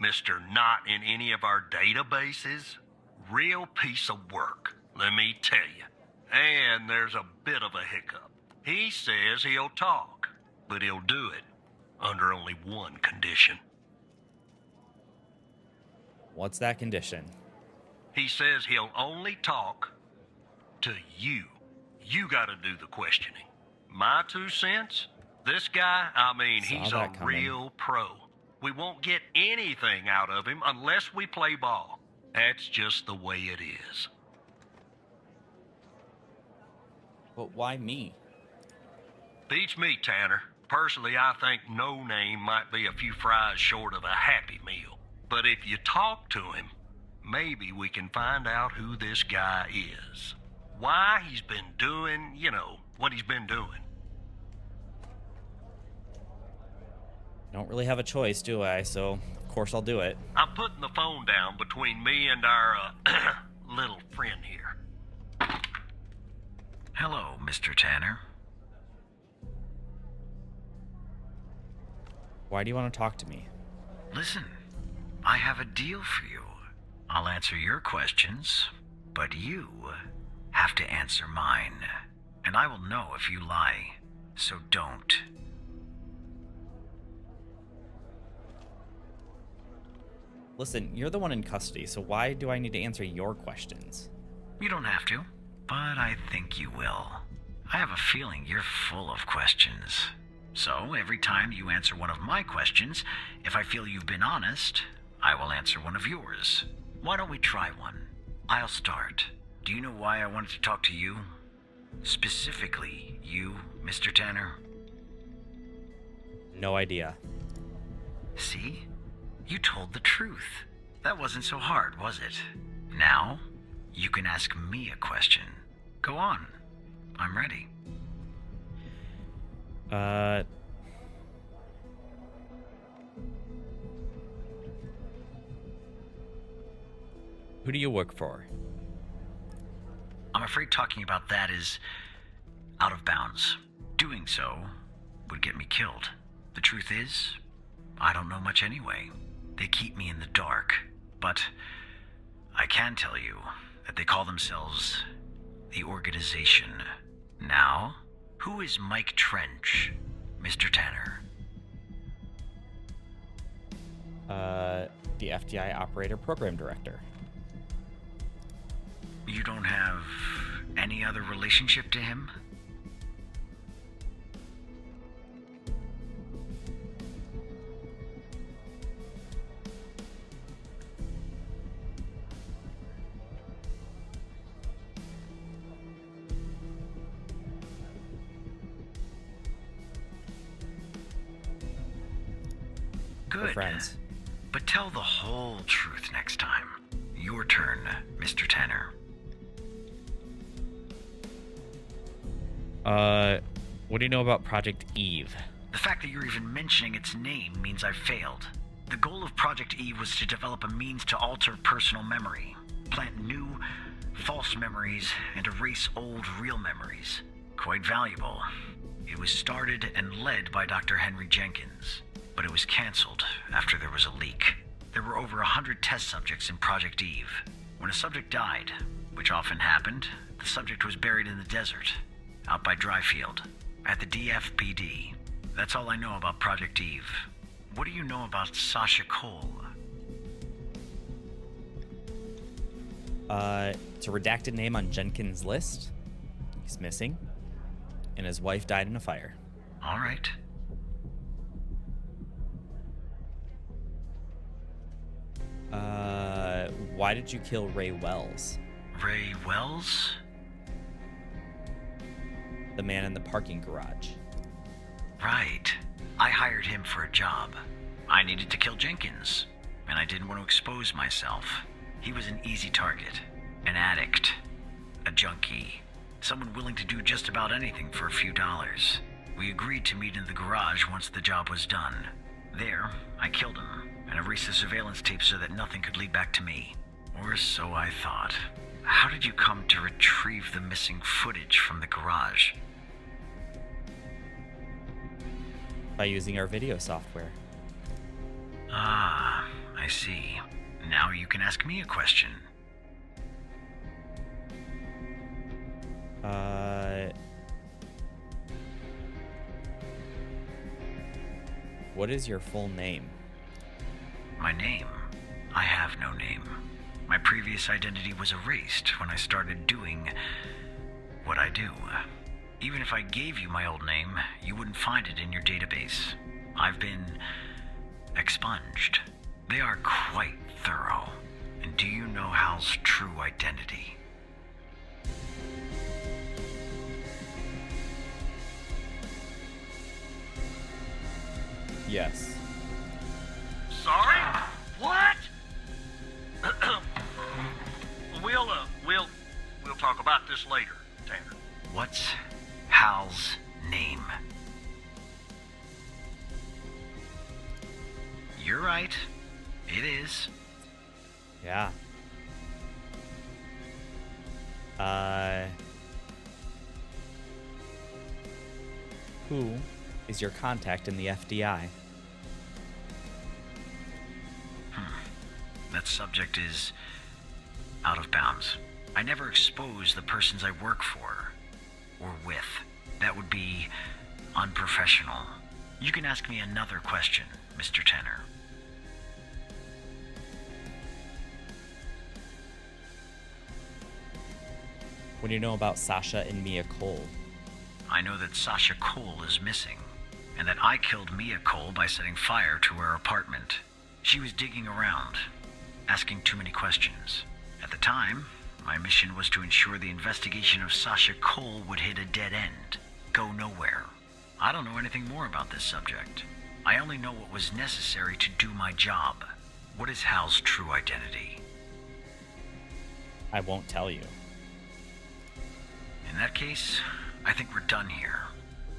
Mr. Not in any of our databases. Real piece of work, let me tell you. And there's a bit of a hiccup. He says he'll talk, but he'll do it under only one condition. What's that condition? He says he'll only talk to you. You gotta do the questioning. My 2 cents? This guy, he's a real pro. We won't get anything out of him unless we play ball. That's just the way it is. But why me? Beats me, Tanner. Personally, I think No Name might be a few fries short of a Happy Meal. But if you talk to him, maybe we can find out who this guy is. Why he's been doing, what he's been doing. I don't really have a choice, do I? So, of course I'll do it. I'm putting the phone down between me and our, little friend here. Hello, Mr. Tanner. Why do you want to talk to me? Listen, I have a deal for you. I'll answer your questions, but you have to answer mine. And I will know if you lie, so don't. Listen, you're the one in custody, so why do I need to answer your questions? You don't have to, but I think you will. I have a feeling you're full of questions. So every time you answer one of my questions, if I feel you've been honest, I will answer one of yours. Why don't we try one? I'll start. Do you know why I wanted to talk to you? Specifically, you, Mr. Tanner? No idea. See? You told the truth. That wasn't so hard, was it? Now, you can ask me a question. Go on. I'm ready. Who do you work for? I'm afraid talking about that is out of bounds. Doing so would get me killed. The truth is, I don't know much anyway. They keep me in the dark. But I can tell you that they call themselves the Organization. Now, who is Mike Trench, Mr. Tanner? The FDI Operator Program Director. You don't have any other relationship to him? Good. We're friends. But tell the whole truth next time. Your turn, Mr. Tanner. What do you know about Project Eve? The fact that you're even mentioning its name means I've failed. The goal of Project Eve was to develop a means to alter personal memory, plant new, false memories, and erase old, real memories. Quite valuable. It was started and led by Dr. Henry Jenkins, but it was canceled after there was a leak. There were over 100 test subjects in Project Eve. When a subject died, which often happened, the subject was buried in the desert, out by Dryfield, at the DFPD. That's all I know about Project Eve. What do you know about Sasha Cole? It's a redacted name on Jenkins' list. He's missing. And his wife died in a fire. All right. Why did you kill Ray Wells? Ray Wells? The man in the parking garage. Right. I hired him for a job. I needed to kill Jenkins, and I didn't want to expose myself. He was an easy target. An addict. A junkie. Someone willing to do just about anything for a few dollars. We agreed to meet in the garage once the job was done. There, I killed him, and erased the surveillance tape so that nothing could lead back to me. Or so I thought. How did you come to retrieve the missing footage from the garage? By using our video software. Ah, I see. Now you can ask me a question. What is your full name? My name? I have no name. My previous identity was erased when I started doing what I do. Even if I gave you my old name, you wouldn't find it in your database. I've been expunged. They are quite thorough. And do you know Hal's true identity? Yes. Sorry? What? We'll talk about this later, Tanner. What's Hal's name? You're right. It is. Yeah. Who is your contact in the FDI? That's that subject is out of bounds. I never expose the persons I work for or with. That would be unprofessional. You can ask me another question, Mr. Tanner. What do you know about Sasha and Mia Cole? I know that Sasha Cole is missing, and that I killed Mia Cole by setting fire to her apartment. She was digging around, asking too many questions. At the time, my mission was to ensure the investigation of Sasha Cole would hit a dead end, go nowhere. I don't know anything more about this subject. I only know what was necessary to do my job. What is Hal's true identity? I won't tell you. In that case, I think we're done here.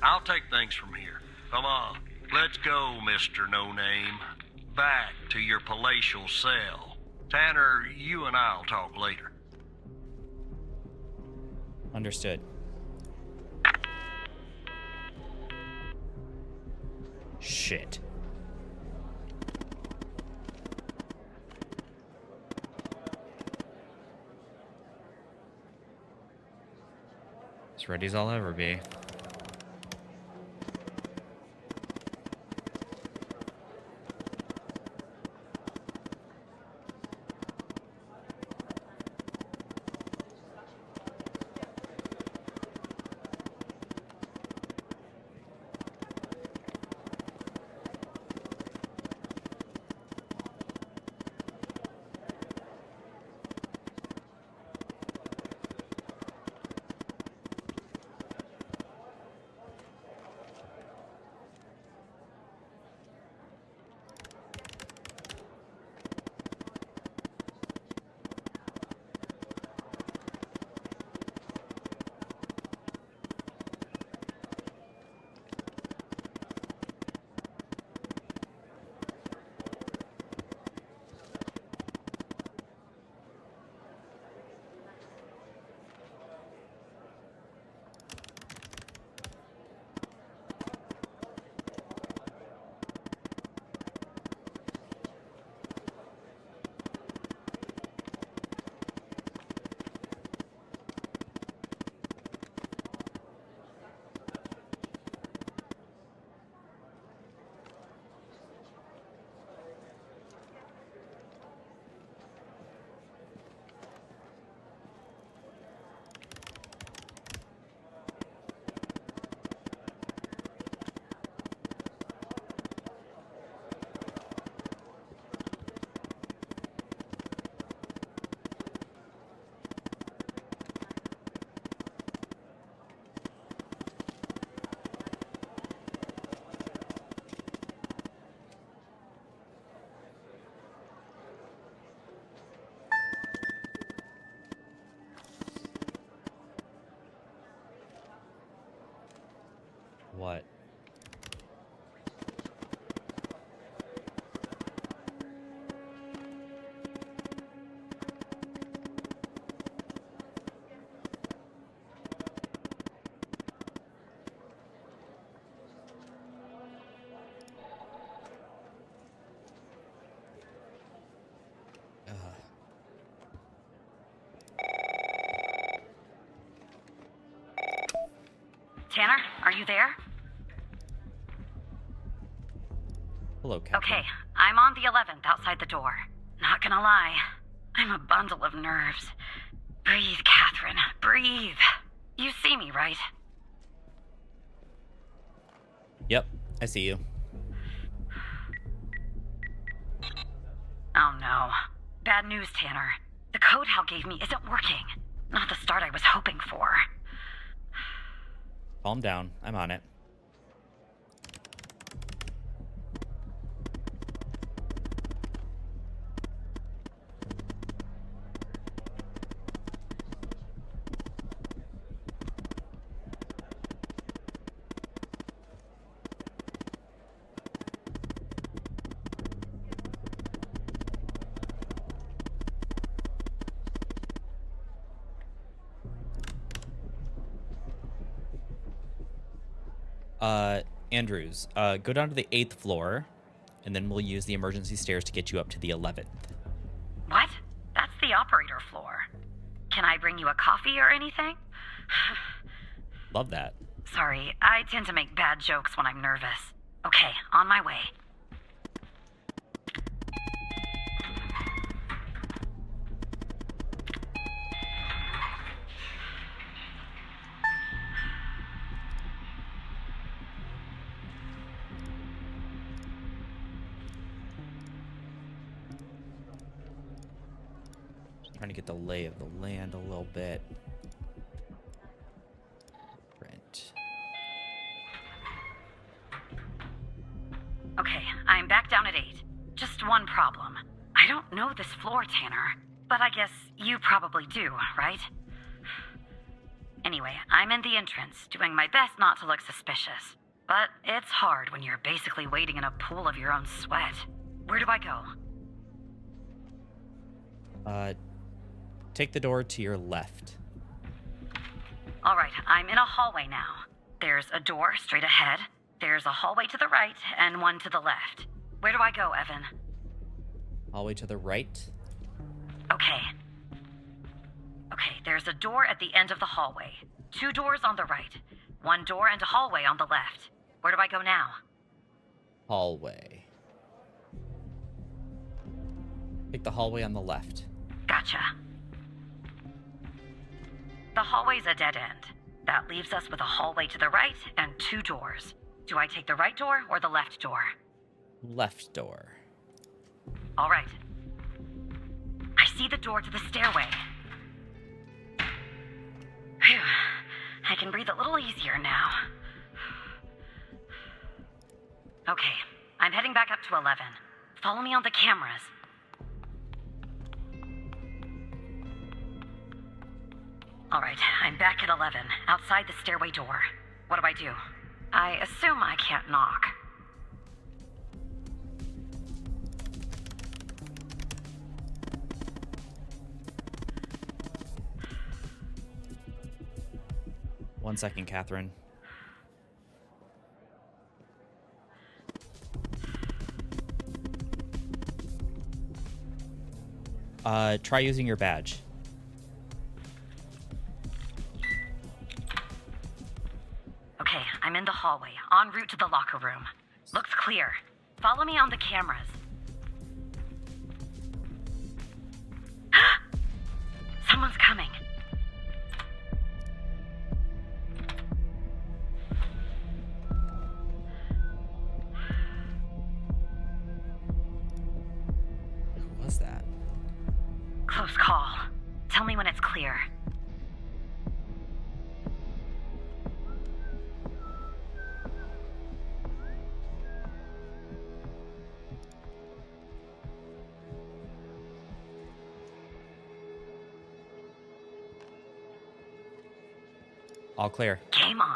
I'll take things from here. Come on, let's go, Mr. No Name. Back to your palatial cell. Tanner, you and I'll talk later. Understood. Shit. As ready as I'll ever be. What? Tanner, are you there? Hello, Captain. Okay, I'm on the 11th outside the door. Not gonna lie, I'm a bundle of nerves. Breathe, Catherine, breathe. You see me, right? Yep, I see you. Oh no. Bad news, Tanner. The code Hal gave me isn't working. Not the start I was hoping for. Calm down. I'm on it. Andrews, go down to the 8th floor, and then we'll use the emergency stairs to get you up to the 11th. operator floor. Can I bring you a coffee or anything? Love that. Sorry, I tend to make bad jokes when I'm nervous. Okay, on my way. Trying to get the lay of the land a little bit. Print. Okay, I'm back down at 8. Just one problem. I don't know this floor, Tanner. But I guess you probably do, right? Anyway, I'm in the entrance, doing my best not to look suspicious. But it's hard when you're basically waiting in a pool of your own sweat. Where do I go? Take the door to your left. All right, I'm in a hallway now. There's a door straight ahead. There's a hallway to the right and one to the left. Where do I go, Evan? Hallway to the right. Okay. Okay, there's a door at the end of the hallway. 2 doors on the right. 1 door and a hallway on the left. Where do I go now? Hallway. Take the hallway on the left. Gotcha. The hallway's a dead end. That leaves us with a hallway to the right and 2 doors. Do I take the right door or the left door? Left door. All right. I see the door to the stairway. Phew. I can breathe a little easier now. Okay, I'm heading back up to 11. Follow me on the cameras. All right, I'm back at 11, outside the stairway door. What do I do? I assume I can't knock. One second, Catherine. Try using your badge. Okay, I'm in the hallway, en route to the locker room. Looks clear. Follow me on the cameras. Someone's coming. Who was that? Close call. Tell me when it's clear. All clear. Game on.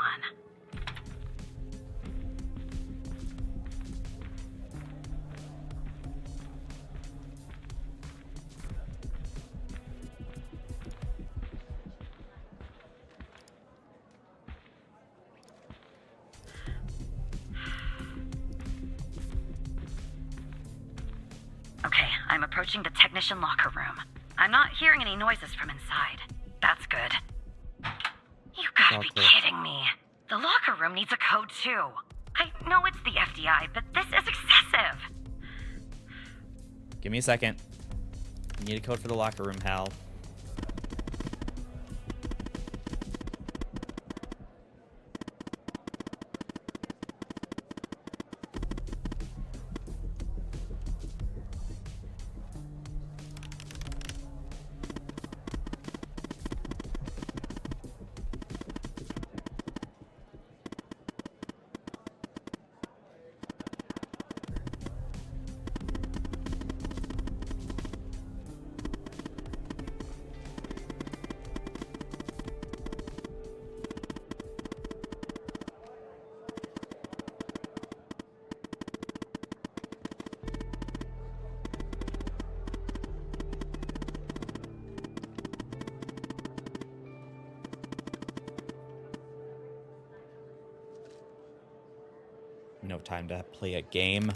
Okay, I'm approaching the technician locker room. I'm not hearing any noises from inside. That's good. You gotta be kidding me. The locker room needs a code too. I know it's the FDI, but this is excessive. Give me a second. I need a code for the locker room, Hal. No time to play a game.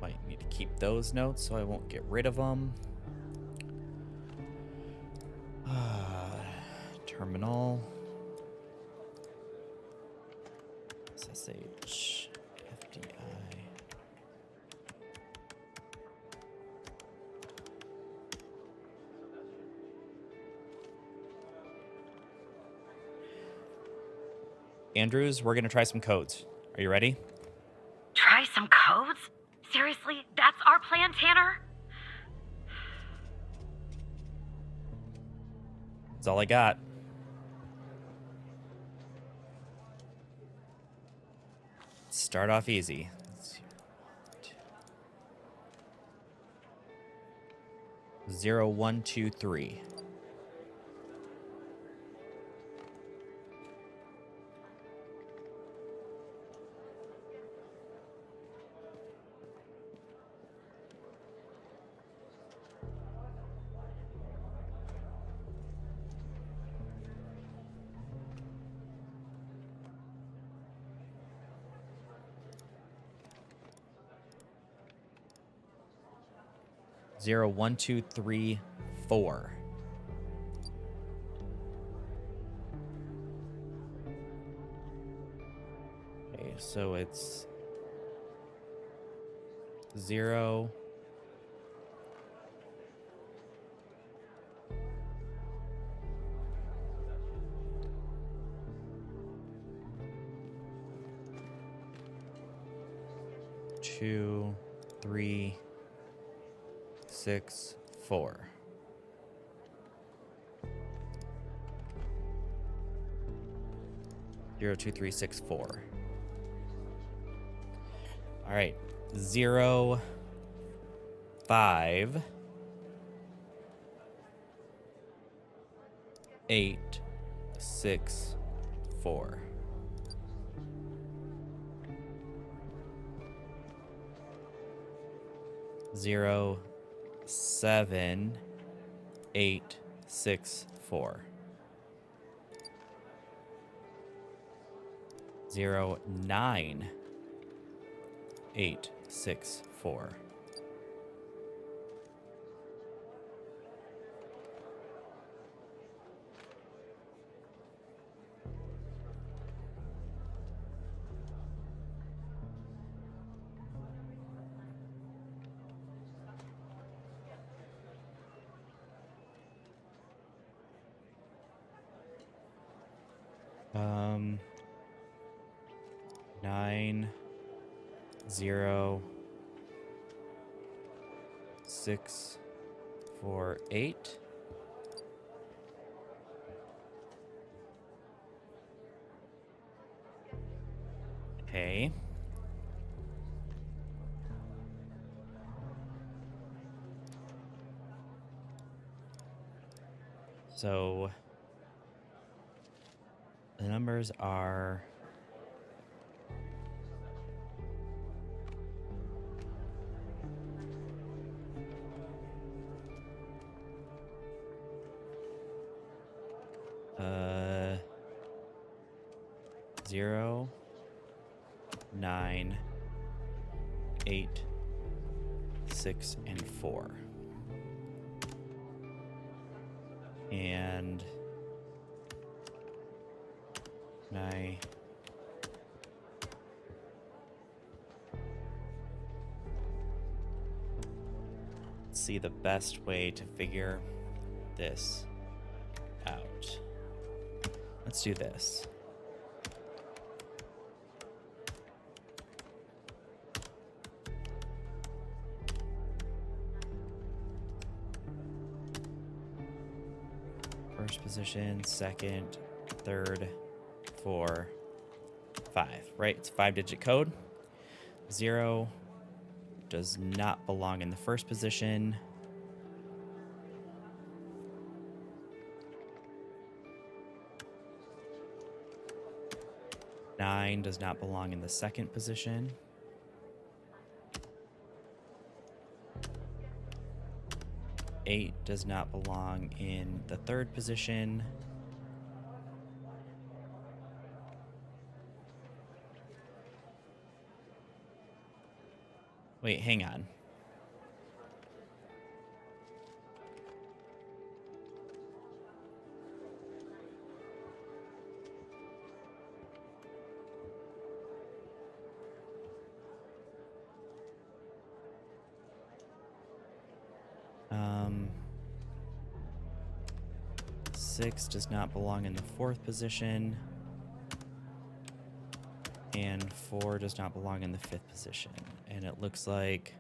Might need to keep those notes so I won't get rid of them. Terminal. SSH. FDI. Andrews, we're going to try some codes. Are you ready? Try some codes? Seriously? That's our plan, Tanner? That's all I got. Start off easy. Let's see. 0, 1, 2, 3. Zero, 1, 2, 3, 4. Okay, so it's 0. Two, 3, 6, 4. Zero, 2, 3, 6, 4. All right. 0, 5, 8, 6, 4. Zero, 7, 8, 6, 4. 0, 9, 8, 6, 4. Um, 9, 0, 6, 4, 8. Okay. So the numbers are 0, 9, 8, 6, and 4. And I see the best way to figure this out. Let's do this. First position, second, third, 4, 5, right? It's a 5-digit code. 0 does not belong in the first position. Nine does not belong in the second position. 8 does not belong in the third position. Wait, hang on. Six does not belong in the 4th position. And 4 does not belong in the 5th position. And it looks like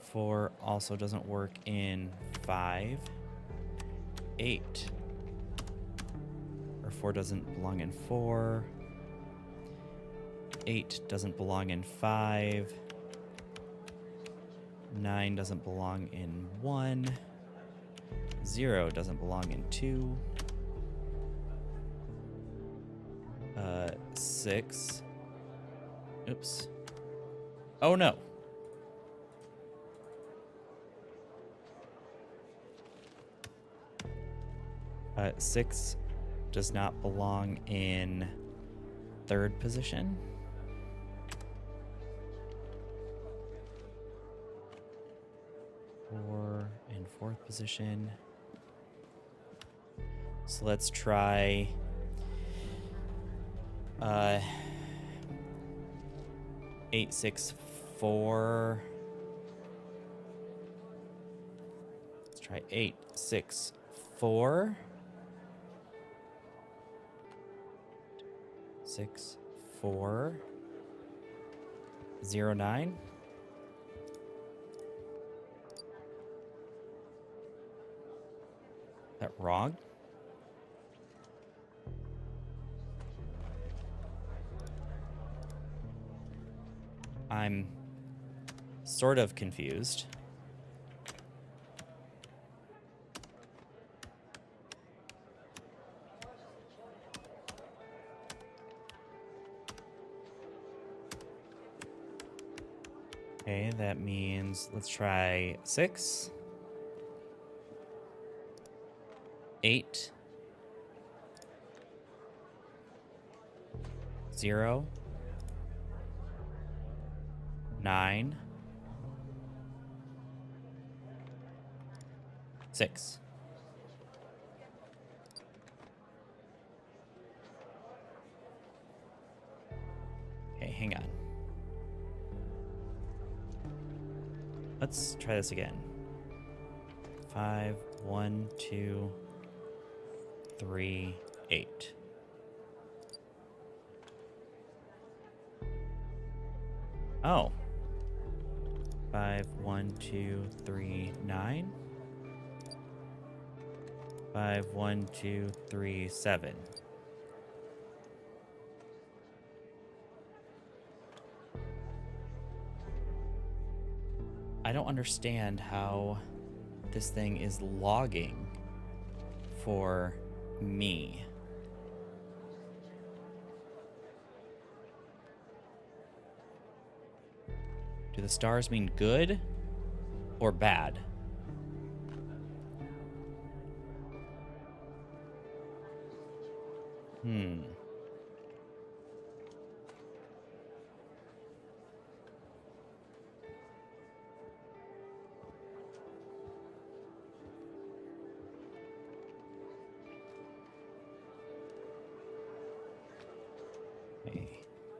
4 also doesn't work in 5. 8. Or 4 doesn't belong in 4. 8 doesn't belong in 5. 9 doesn't belong in 1. 0 doesn't belong in 2. 6. Oops. Oh no. 6 does not belong in 3rd position. 4 in 4th position. So let's try 8, 6, 4. Let's try 8, 6, 4. 6, 4. 0, 9. Is that wrong? I'm sort of confused. Okay, that means let's try 6, 8, 0, 9, 6. Okay, hang on. Let's try this again. 5, 1, 2, 3, 8. Oh. 5, 1, 2, 3, 9. 5, 1, 2, 3, 7. I don't understand how this thing is logging for me. Do the stars mean good or bad?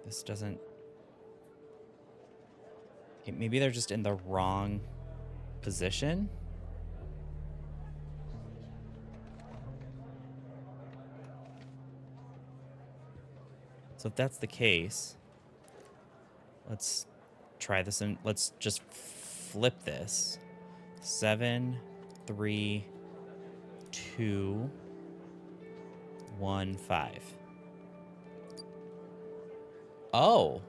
This doesn't... Okay, maybe they're just in the wrong position? So if that's the case, let's try this and let's just flip this. 7, 3, 2, 1, 5. Oh.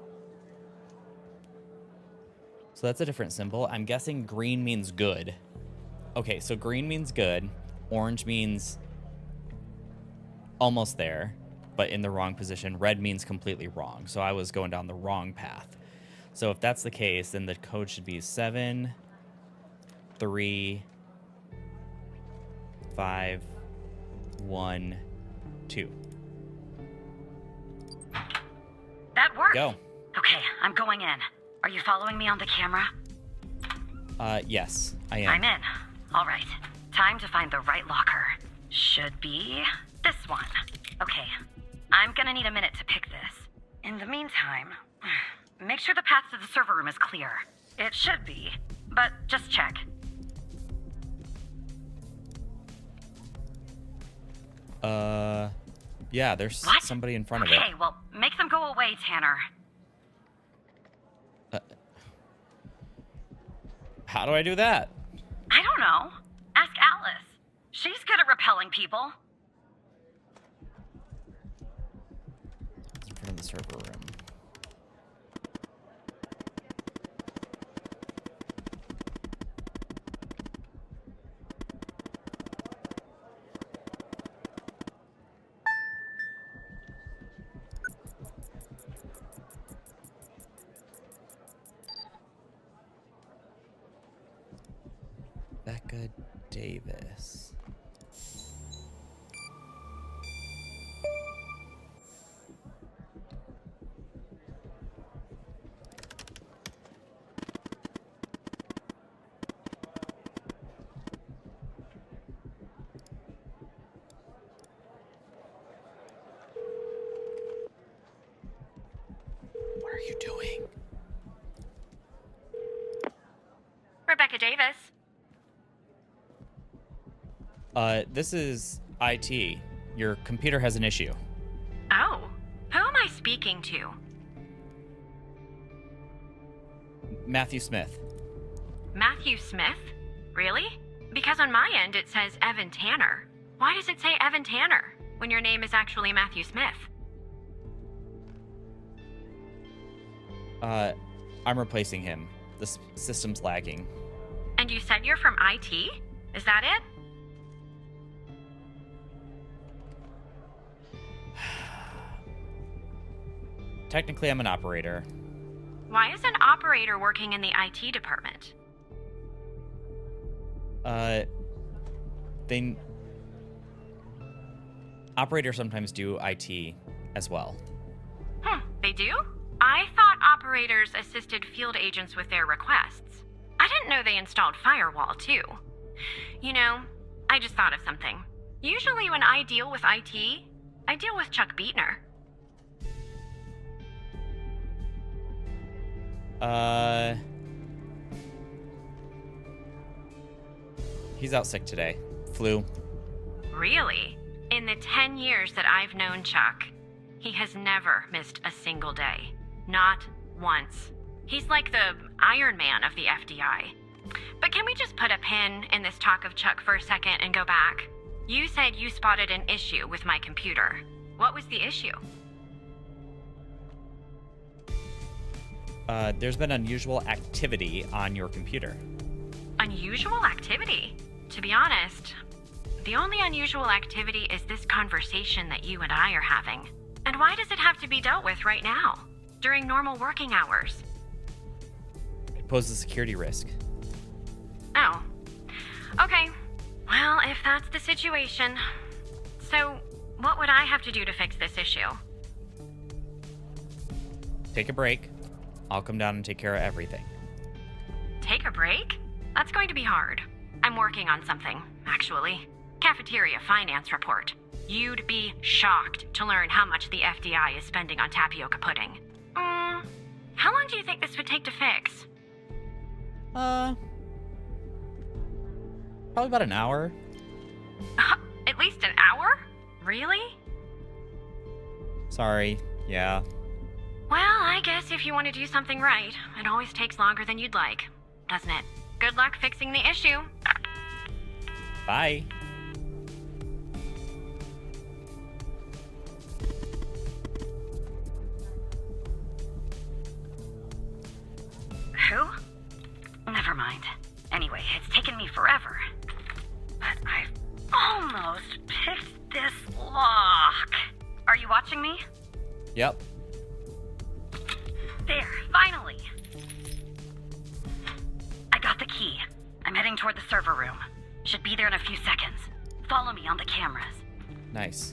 So that's a different symbol. I'm guessing green means good. Okay, so green means good. Orange means almost there, but in the wrong position. Red means completely wrong. So I was going down the wrong path. So if that's the case, then the code should be 7, 3, 5, 1, 2. That worked. Go. Okay, I'm going in. Are you following me on the camera? Yes, I am. I'm in. All right. Time to find the right locker. Should be this one. Okay. I'm gonna need a minute to pick this. In the meantime, make sure the path to the server room is clear. It should be, but just check. Yeah, there's What? somebody in front of it. Okay, well, make them go away, Tanner. How do I do that? I don't know. Ask Alice. She's good at repelling people. It's in front of the server room. Becca Davis. What are you doing? Rebecca Davis. This is IT. Your computer has an issue. Oh, who am I speaking to? Matthew Smith. Matthew Smith? Really? Because on my end it says Evan Tanner. Why does it say Evan Tanner when your name is actually Matthew Smith? I'm replacing him. The system's lagging. And you said you're from IT? Is that it? Technically, I'm an operator. Why is an operator working in the IT department? Operators sometimes do IT as well. They do? I thought operators assisted field agents with their requests. I didn't know they installed firewall, too. You know, I just thought of something. Usually when I deal with IT, I deal with Chuck Beatner. He's out sick today. Flu. Really? In the 10 years that I've known Chuck, he has never missed a single day. Not once. He's like the Iron Man of the FDI. But can we just put a pin in this talk of Chuck for a second and go back? You said you spotted an issue with my computer. What was the issue? There's been unusual activity on your computer. Unusual activity? To be honest, the only unusual activity is this conversation that you and I are having. And why does it have to be dealt with right now, during normal working hours? It poses a security risk. Oh. Okay. Well, if that's the situation. So, what would I have to do to fix this issue? Take a break. I'll come down and take care of everything. Take a break? That's going to be hard. I'm working on something, actually. Cafeteria finance report. You'd be shocked to learn how much the FDI is spending on tapioca pudding. How long do you think this would take to fix? Probably about an hour. At least an hour? Really? Sorry. Yeah. Well, I guess if you want to do something right, it always takes longer than you'd like, doesn't it? Good luck fixing the issue. Bye. Who? Never mind. Anyway, it's taken me forever. But I've almost picked this lock. Are you watching me? Yep. There, finally. I got the key. I'm heading toward the server room. Should be there in a few seconds. Follow me on the cameras. Nice.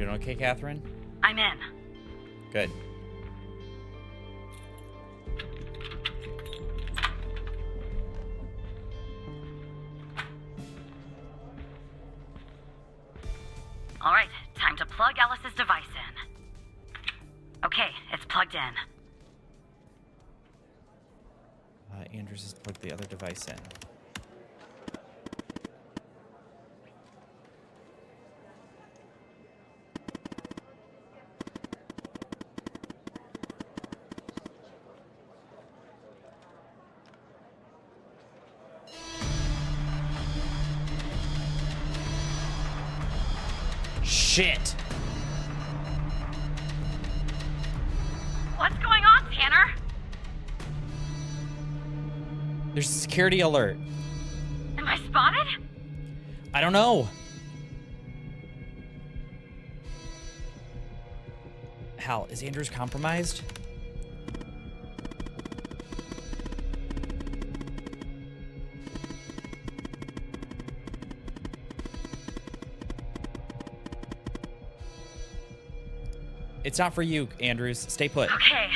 Doing okay, Catherine? I'm in. Good. All right, time to plug Alice's device in. Okay, it's plugged in. Andrews has plugged the other device in. Shit! What's going on, Tanner? There's a security alert. Am I spotted? I don't know. Hal, is Andrews compromised? It's not for you, Andrews. Stay put. Okay.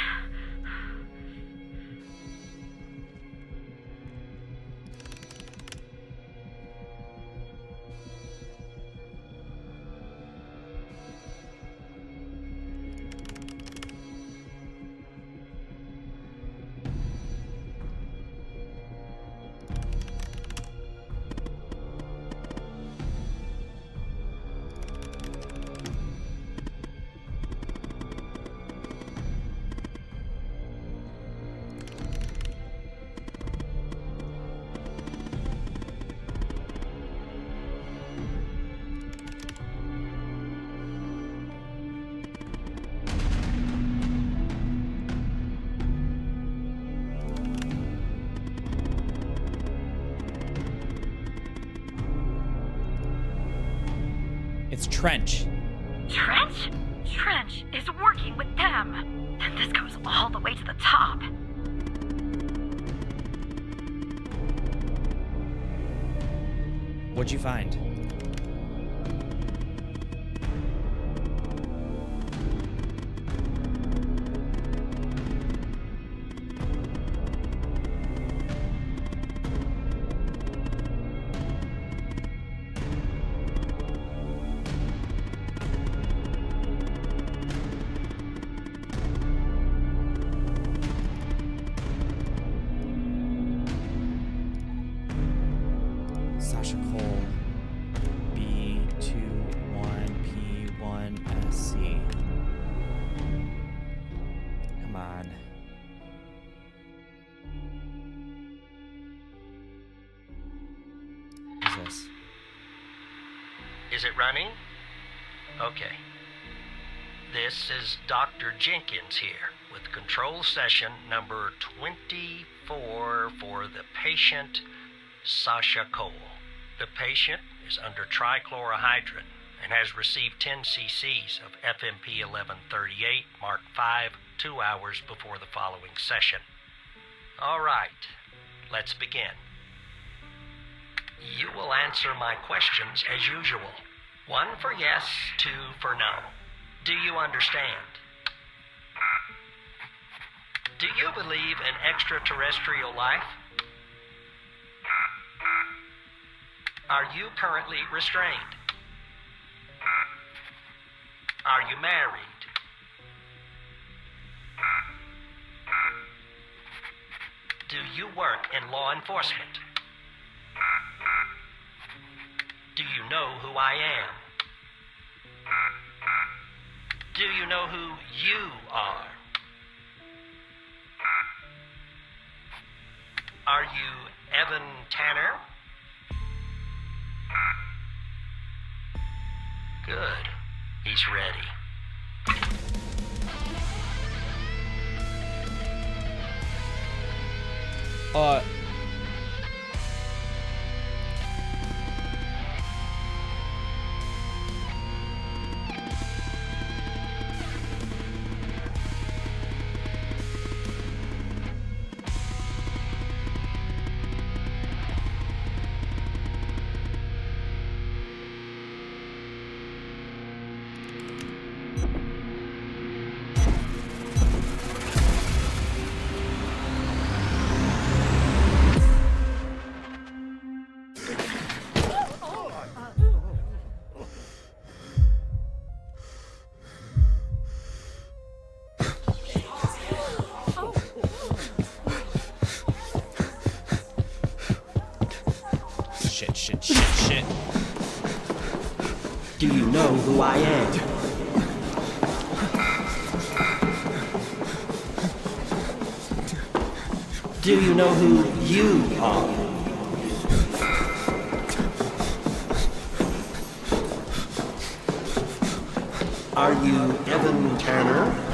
It's Trench. Trench? Trench is working with them. And this goes all the way to the top. What'd you find? Sasha Cole, B21P1SC. Come on. Who's this? Is it running? Okay. This is Dr. Jenkins here with control session number 24 for the patient Sasha Cole. The patient is under trichlorohydrin and has received 10 cc's of FMP 1138 Mark V 2 hours before the following session. All right, let's begin. You will answer my questions as usual. 1 for yes, 2 for no. Do you understand? Do you believe in extraterrestrial life? Are you currently restrained? Are you married? Do you work in law enforcement? Do you know who I am? Do you know who you are? Are you Evan Tanner? Good. He's ready. Shit. Do you know who I am? Do you know who you are? Are you Evan Turner?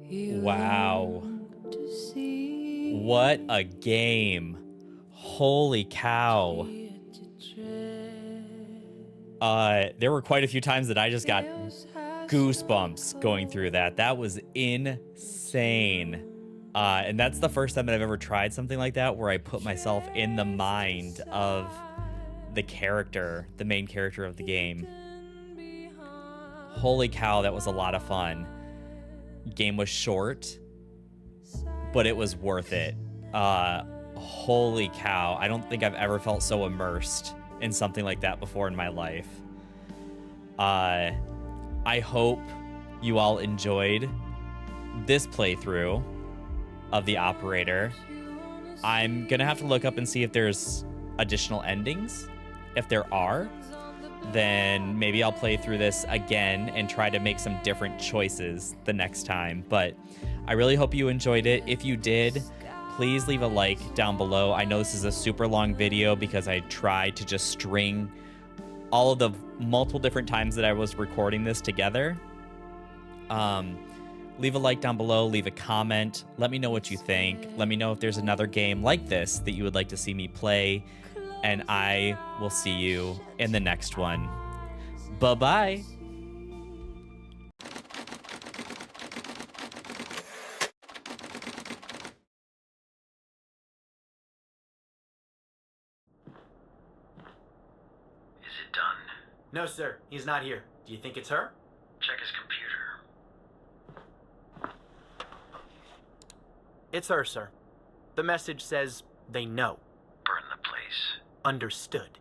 Wow. What a game. Holy cow. There were quite a few times that I just got goosebumps going through that. That was insane. And that's the first time that I've ever tried something like that where I put myself in the mind of the character, the main character of the game. Holy cow, that was a lot of fun. Game was short, but it was worth it. Holy cow, I don't think I've ever felt so immersed in something like that before in my life. I hope you all enjoyed this playthrough of the operator. I'm gonna have to look up and see if there's additional endings. If there are, then maybe I'll play through this again and try to make some different choices the next time. But I really hope you enjoyed it. If you did, please leave a like down below. I know this is a super long video because I tried to just string all of the multiple different times that I was recording this together. Leave a like down below, leave a comment, let me know what you think. Let me know if there's another game like this that you would like to see me play, and I will see you in the next one. Bye-bye. Is it done? No, sir. He's not here. Do you think it's her? Check his computer. It's her, sir. The message says they know. Burn the place. Understood.